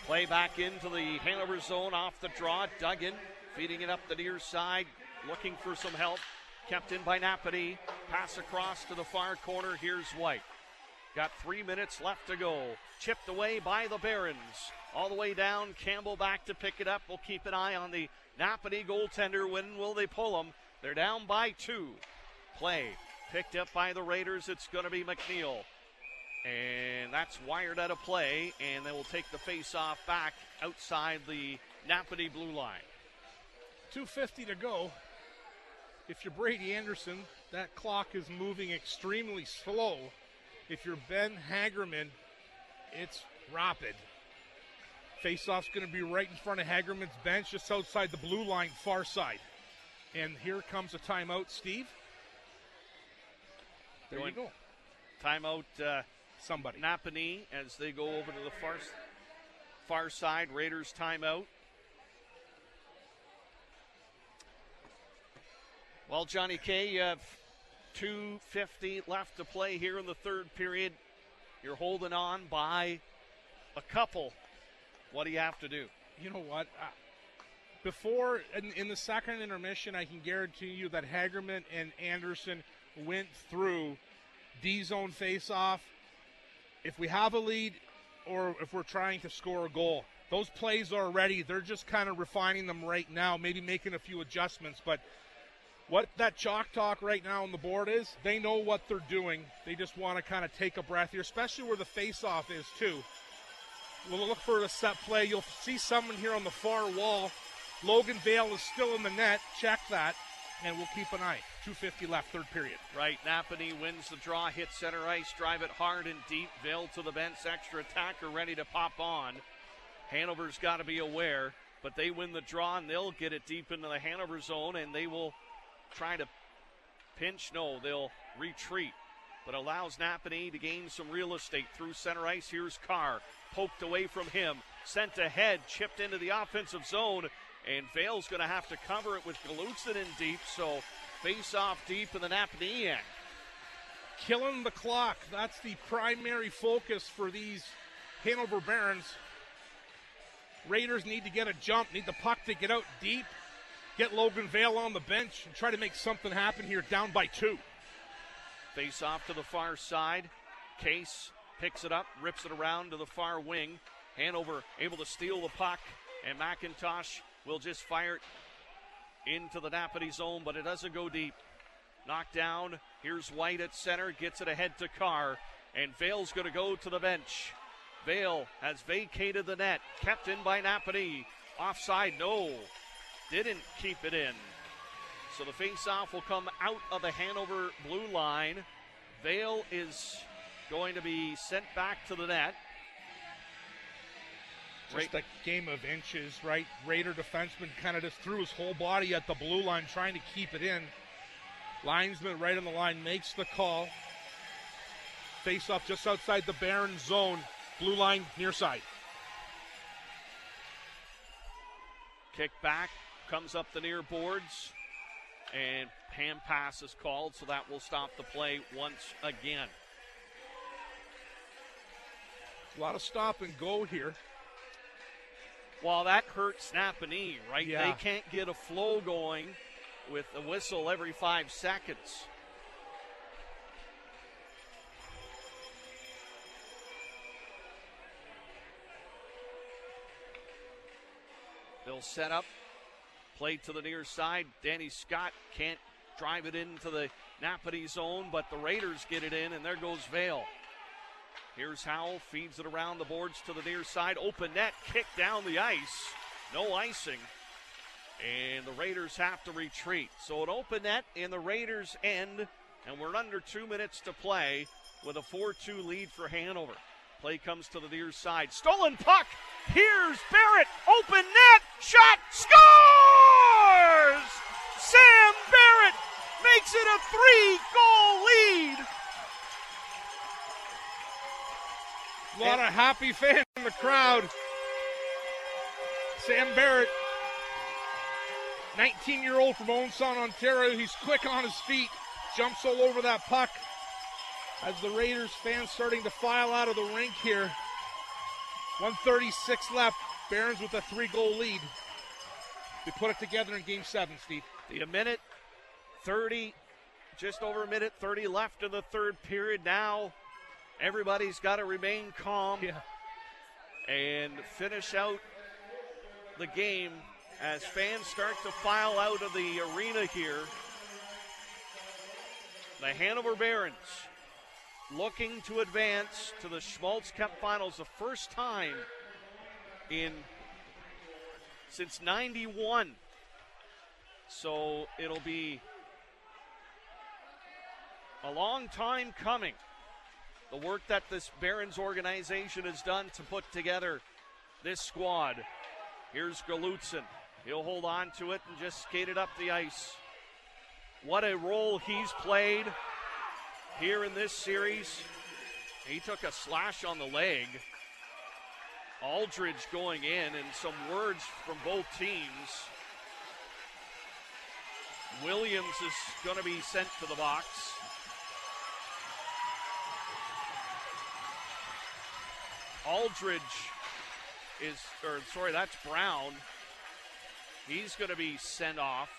Play back into the Hanover zone off the draw. Duggan feeding it up the near side, looking for some help. Kept in by Napanee. Pass across to the far corner. Here's White. Got 3 minutes left to go. Chipped away by the Barons. All the way down. Campbell back to pick it up. We'll keep an eye on the Napanee goaltender. When will they pull them? They're down by 2. Play picked up by the Raiders. It's going to be McNeil. And that's wired out of play. And they will take the face-off back outside the Napanee blue line. 2:50 to go. If you're Brady Anderson, that clock is moving extremely slow. If you're Ben Hagerman, it's rapid. Faceoff's going to be right in front of Hagerman's bench, just outside the blue line, far side. And here comes a timeout, Steve. There you go. Timeout, somebody. Napanee as they go over to the far side. Raiders timeout. Well, Johnny K, you have 2:50 left to play here in the third period. You're holding on by a couple. What do you have to do? You know what? Before, in the second intermission, I can guarantee you that Hagerman and Anderson went through D-zone face-off. If we have a lead or if we're trying to score a goal, those plays are ready. They're just kind of refining them right now, maybe making a few adjustments, but what that chalk talk right now on the board is, they know what they're doing. They just want to kind of take a breath here, especially where the face-off is, too. We'll look for the set play. You'll see someone here on the far wall. Logan Vale is still in the net. Check that, and we'll keep an eye. 2:50 left, third period. Right, Napanee wins the draw, hits center ice, drive it hard and deep. Vale to the bench, extra attacker ready to pop on. Hanover's got to be aware, but they win the draw, and they'll get it deep into the Hanover zone, and they will try to pinch. No, they'll retreat, but allows Napanee to gain some real estate through center ice. Here's Carr, poked away from him, sent ahead, chipped into the offensive zone, and Vale's going to have to cover it with Galutsin in deep, so face off deep in the Napanee end. Killing the clock, that's the primary focus for these Hanover Barons. Raiders need to get a jump, need the puck to get out deep, get Logan Vale on the bench and try to make something happen here, down by 2. Face off to the far side. Case picks it up, rips it around to the far wing. Hanover able to steal the puck, and McIntosh will just fire it into the Napanee zone, but it doesn't go deep. Knocked down. Here's White at center, gets it ahead to Carr, and Vale's going to go to the bench. Vale has vacated the net, kept in by Napanee. Offside, no. Didn't keep it in. So the face-off will come out of the Hanover blue line. Vale is going to be sent back to the net. Just a game of inches, right? Raider defenseman kind of just threw his whole body at the blue line trying to keep it in. Linesman right on the line makes the call. Face-off just outside the Baron zone. Blue line near side. Kick back. Comes up the near boards, and hand pass is called, so that will stop the play once again. A lot of stop and go here. Well, that hurts Napanee, right? Yeah. They can't get a flow going with a whistle every 5 seconds. They'll set up. Play to the near side. Danny Scott can't drive it into the Napanee zone, but the Raiders get it in, and there goes Vale. Here's Howell, feeds it around the boards to the near side. Open net, kick down the ice. No icing. And the Raiders have to retreat. So an open net in the Raiders' end, and we're under 2 minutes to play with a 4-2 lead for Hanover. Play comes to the near side. Stolen puck. Here's Barrett. Open net. Shot. Scores! Sam Barrett makes it a 3-goal lead. A lot of happy fans in the crowd. Sam Barrett, 19-year-old from Owenson, Ontario. He's quick on his feet, jumps all over that puck. As the Raiders fans starting to file out of the rink here. 1:36 left. Barons with a 3-goal lead. They put it together in Game 7, Steve. A minute 30, just over a minute 30 left in the third period. Now everybody's got to remain calm and finish out the game as fans start to file out of the arena here. The Hanover Barons looking to advance to the Schmalz Cup Finals, the first time since 91. So it'll be a long time coming. The work that this Barons organization has done to put together this squad. Here's Galutzin. He'll hold on to it and just skate it up the ice. What a role he's played here in this series. He took a slash on the leg. Aldridge going in, and some words from both teams. Williams is going to be sent to the box. Aldridge that's Brown. He's going to be sent off.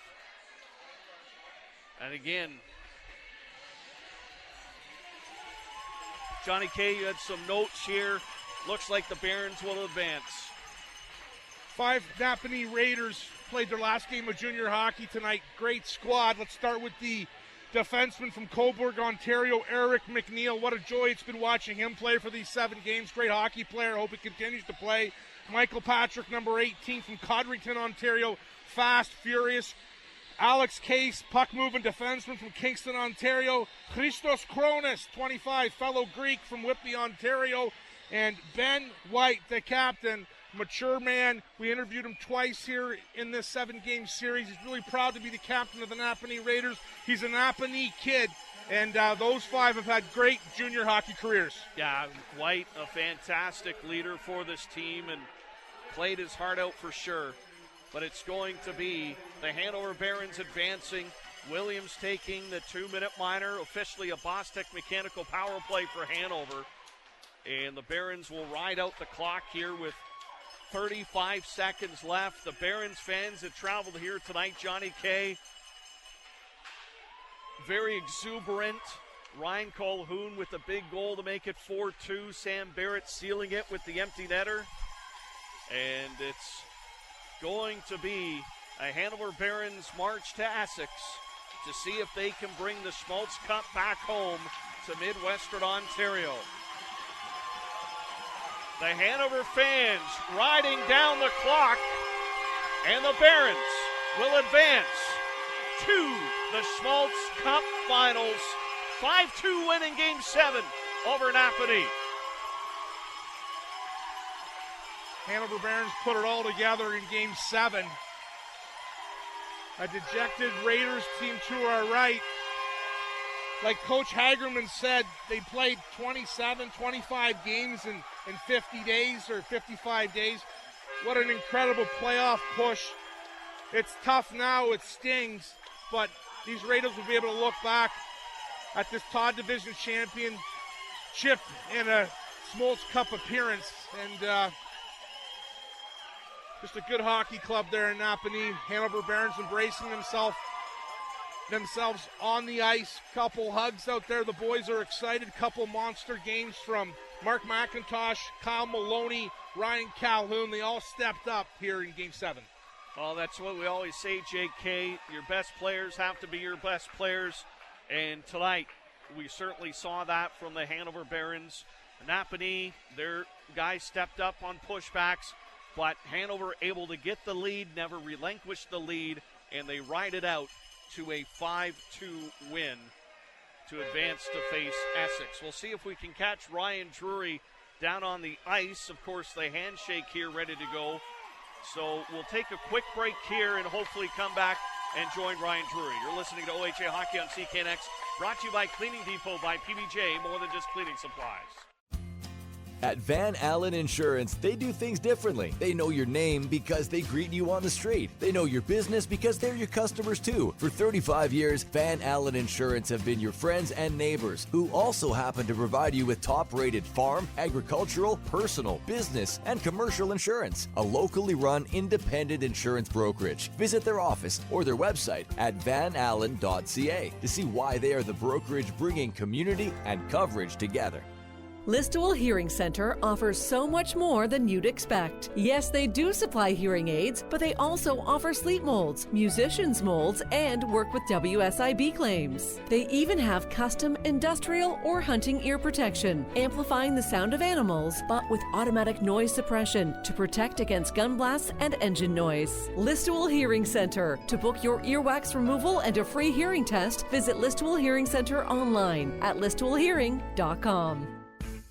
And again, Johnny K, you had some notes here. Looks like the Barons will advance. 5 Napanee Raiders played their last game of junior hockey tonight. Great squad. Let's start with the defenseman from Cobourg, Ontario, Eric McNeil. What a joy it's been watching him play for these 7 games. Great hockey player. Hope he continues to play. Michael Patrick, number 18 from Codrington, Ontario. Fast, furious. Alex Case, puck-moving defenseman from Kingston, Ontario. Christos Kronis, 25, fellow Greek from Whitby, Ontario. And Ben White, the captain, mature man. We interviewed him twice here in this 7-game series. He's really proud to be the captain of the Napanee Raiders. He's a Napanee kid, and those 5 have had great junior hockey careers. Yeah, White, a fantastic leader for this team and played his heart out for sure. But it's going to be the Hanover Barons advancing. Williams taking the 2-minute minor, officially a Bostech mechanical power play for Hanover. And the Barons will ride out the clock here with 35 seconds left. The Barons fans that traveled here tonight, Johnny K, very exuberant. Ryan Colhoun with a big goal to make it 4-2. Sam Barrett sealing it with the empty netter. And it's going to be a Hanover Barons march to Essex to see if they can bring the Schmalz Cup back home to Midwestern Ontario. The Hanover fans riding down the clock, and the Barons will advance to the Schmalz Cup Finals. 5-2 win in Game 7 over Napanee. Hanover Barons put it all together in Game 7. A dejected Raiders team to our right. Like Coach Hagerman said, they played 27, 25 games in 50 days or 55 days. What an incredible playoff push. It's tough now, it stings, but these Raiders will be able to look back at this Todd Division championship in a Schmalz Cup appearance. And just a good hockey club there in Napanee. Hanover Barons embracing themselves on the ice. Couple hugs out there. The boys are excited. Couple monster games from Mark McIntosh, Kyle Maloney, Ryan Calhoun. They all stepped up here in Game 7. Well, that's what we always say, JK. Your best players have to be your best players. And tonight, we certainly saw that from the Hanover Barons. Napanee, their guys stepped up on pushbacks. but Hanover able to get the lead, never relinquish the lead, and they ride it out to a 5-2 win to advance to face Essex. We'll see if we can catch Ryan Drury down on the ice. Of course, the handshake here ready to go. So we'll take a quick break here and hopefully come back and join Ryan Drury. You're listening to OHA Hockey on CKNX, brought to you by Cleaning Depot by PBJ, more than just cleaning supplies. At Van Allen Insurance, they do things differently. They know your name because they greet you on the street. They know your business because they're your customers too. For 35 years, Van Allen Insurance have been your friends and neighbors who also happen to provide you with top-rated farm, agricultural, personal, business, and commercial insurance. A locally run independent insurance brokerage. Visit their office or their website at vanallen.ca to see why they are the brokerage bringing community and coverage together. Listowel Hearing Center offers so much more than you'd expect. Yes, they do supply hearing aids, but they also offer sleep molds, musicians molds, and work with WSIB claims. They even have custom industrial or hunting ear protection, amplifying the sound of animals, but with automatic noise suppression to protect against gun blasts and engine noise. Listowel Hearing Center. To book your earwax removal and a free hearing test, visit Listowel Hearing Center online at listowelhearing.com.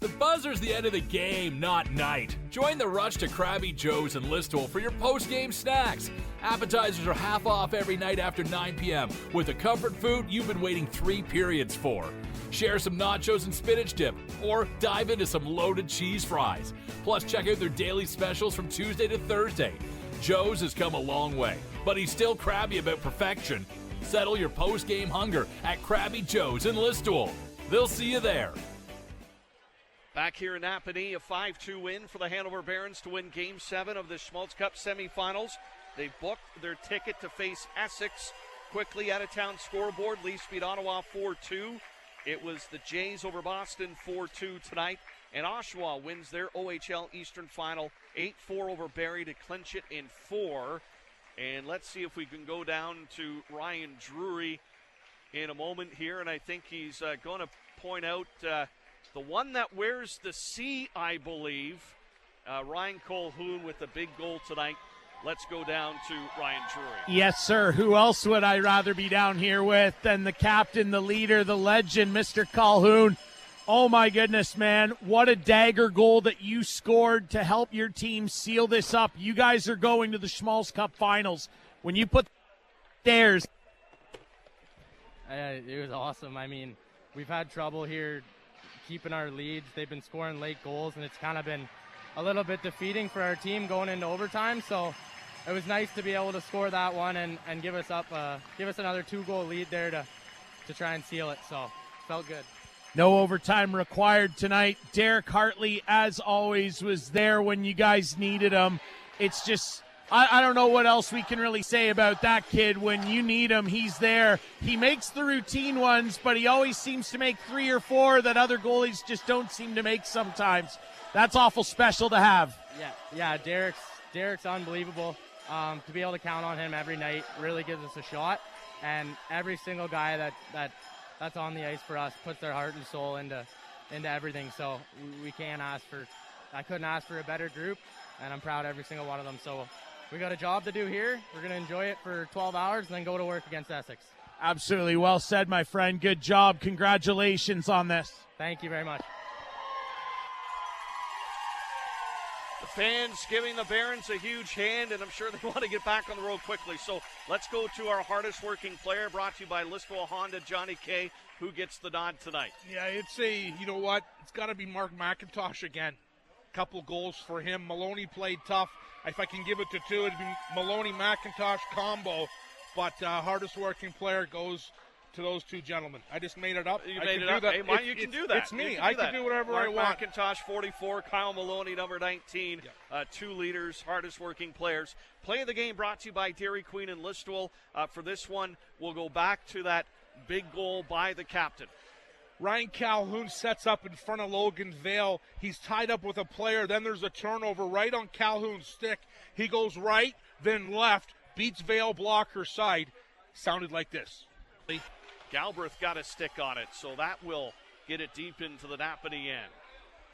The buzzer's the end of the game, not night. Join the rush to Krabby Joe's and Listowel for your post-game snacks. Appetizers are half off every night after 9 p.m. with the comfort food you've been waiting 3 periods for. Share some nachos and spinach dip, or dive into some loaded cheese fries. Plus, check out their daily specials from Tuesday to Thursday. Joe's has come a long way, but he's still crabby about perfection. Settle your post-game hunger at Krabby Joe's and Listowel. They'll see you there. Back here in Napanee, a 5-2 win for the Hanover Barons to win Game 7 of the Schmalz Cup semifinals. They booked their ticket to face Essex. Quickly out-of-town scoreboard, Leafs beat Ottawa 4-2. It was the Jays over Boston 4-2 tonight. And Oshawa wins their OHL Eastern Final 8-4 over Barrie to clinch it in 4. And let's see if we can go down to Ryan Drury in a moment here. And I think he's going to point out the one that wears the C, I believe, Ryan Colhoun with the big goal tonight. Let's go down to Ryan Drury. Yes, sir. Who else would I rather be down here with than the captain, the leader, the legend, Mr. Colhoun? Oh, my goodness, man. What a dagger goal that you scored to help your team seal this up. You guys are going to the Schmalz Cup finals. When you put theirs. It was awesome. I mean, we've had trouble here keeping our leads. They've been scoring late goals, and it's kind of been a little bit defeating for our team going into overtime. So it was nice to be able to score that one and give us another 2-goal lead there to try and seal it. So felt good. No overtime required tonight. Derek Hartley, as always, was there when you guys needed him. It's just, I don't know what else we can really say about that kid. When you need him, he's there. He makes the routine ones, but he always seems to make 3 or 4 that other goalies just don't seem to make sometimes. That's awful special to have. Yeah, Derek's unbelievable. To be able to count on him every night really gives us a shot. And every single guy that's on the ice for us puts their heart and soul into everything. So we can't I couldn't ask for a better group, and I'm proud of every single one of them. So we got a job to do here. We're going to enjoy it for 12 hours and then go to work against Essex. Absolutely. Well said, my friend. Good job. Congratulations on this. Thank you very much. The fans giving the Barons a huge hand, and I'm sure they want to get back on the road quickly. So let's go to our hardest working player, brought to you by Listowel Honda, Johnny K, who gets the nod tonight. Yeah, it's got to be Mark McIntosh again. Couple goals for him. Maloney played tough. If I can give it to 2, it'd be Maloney-McIntosh combo. But hardest working player goes to those 2 gentlemen. I just made it up. You made it up. Hey, you can do that. It's me. I can do whatever Mark I want. McIntosh, 44. Kyle Maloney, number 19. 2 leaders, hardest working players. Play of the game brought to you by Dairy Queen and Listowel. For this one, we'll go back to that big goal by the captain. Ryan Calhoun sets up in front of Logan Vale. He's tied up with a player. Then there's a turnover right on Calhoun's stick. He goes right, then left, beats Vale blocker side. Sounded like this. Galbraith got a stick on it, so that will get it deep into the Napanee end.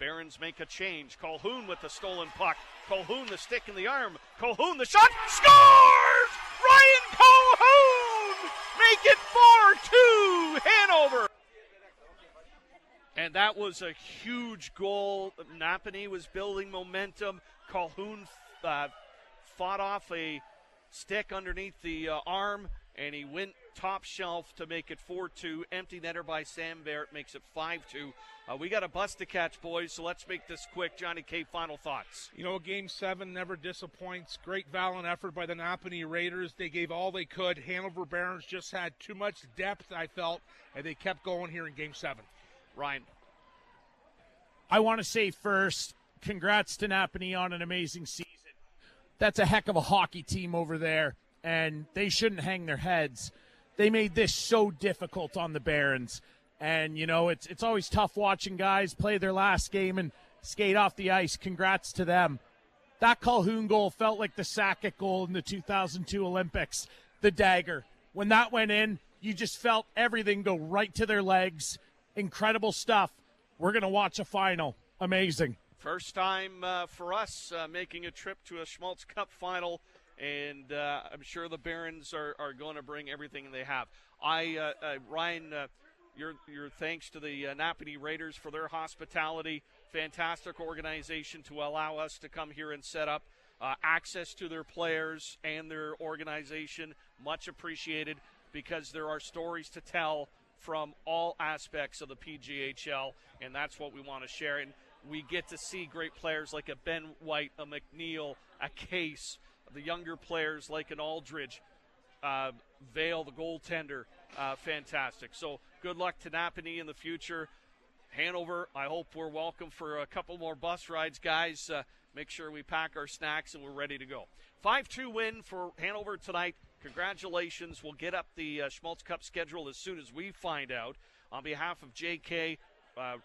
Barons make a change. Colhoun with the stolen puck. Colhoun the stick in the arm. Colhoun the shot. Scores! Ryan Colhoun! Make it 4-2 Hanover! And that was a huge goal. Napanee was building momentum. Colhoun fought off a stick underneath the arm, and he went top shelf to make it 4-2. Empty netter by Sam Barrett makes it 5-2. We got a bus to catch, boys, so let's make this quick. Johnny K, final thoughts. You know, Game 7 never disappoints. Great valiant effort by the Napanee Raiders. They gave all they could. Hanover Barons just had too much depth, I felt, and they kept going here in Game 7. Ryan. I want to say first, congrats to Napanee on an amazing season. That's a heck of a hockey team over there, and they shouldn't hang their heads. They made this so difficult on the Barons. And, you know, it's always tough watching guys play their last game and skate off the ice. Congrats to them. That Colhoun goal felt like the Sakic goal in the 2002 Olympics, the dagger. When that went in, you just felt everything go right to their legs. Incredible stuff. We're going to watch a final. Amazing. First time for us making a trip to a Schmalz Cup final, and I'm sure the Barons are going to bring everything they have. Ryan, your thanks to the Napanee Raiders for their hospitality. Fantastic organization to allow us to come here and set up access to their players and their organization. Much appreciated, because there are stories to tell from all aspects of the PJHL, and that's what we want to share. And we get to see great players like a Ben White, a McNeil, a Case, the younger players like an Aldridge, Vale, the goaltender, fantastic. So good luck to Napanee in the future. Hanover, I hope we're welcome for a couple more bus rides, guys. Make sure we pack our snacks and we're ready to go. 5-2 win for Hanover tonight. Congratulations. We'll get up the Schmalz Cup schedule as soon as we find out. On behalf of JK,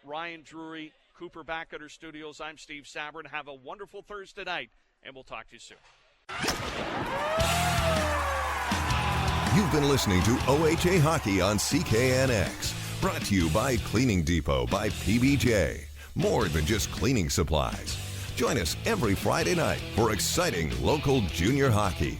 Ryan, Drury, Cooper back at our studios, I'm Steve Sabourin. Have a wonderful Thursday night, and we'll talk to you soon. You've been listening to OHA Hockey on CKNX. Brought to you by Cleaning Depot by PBJ. More than just cleaning supplies. Join us every Friday night for exciting local junior hockey.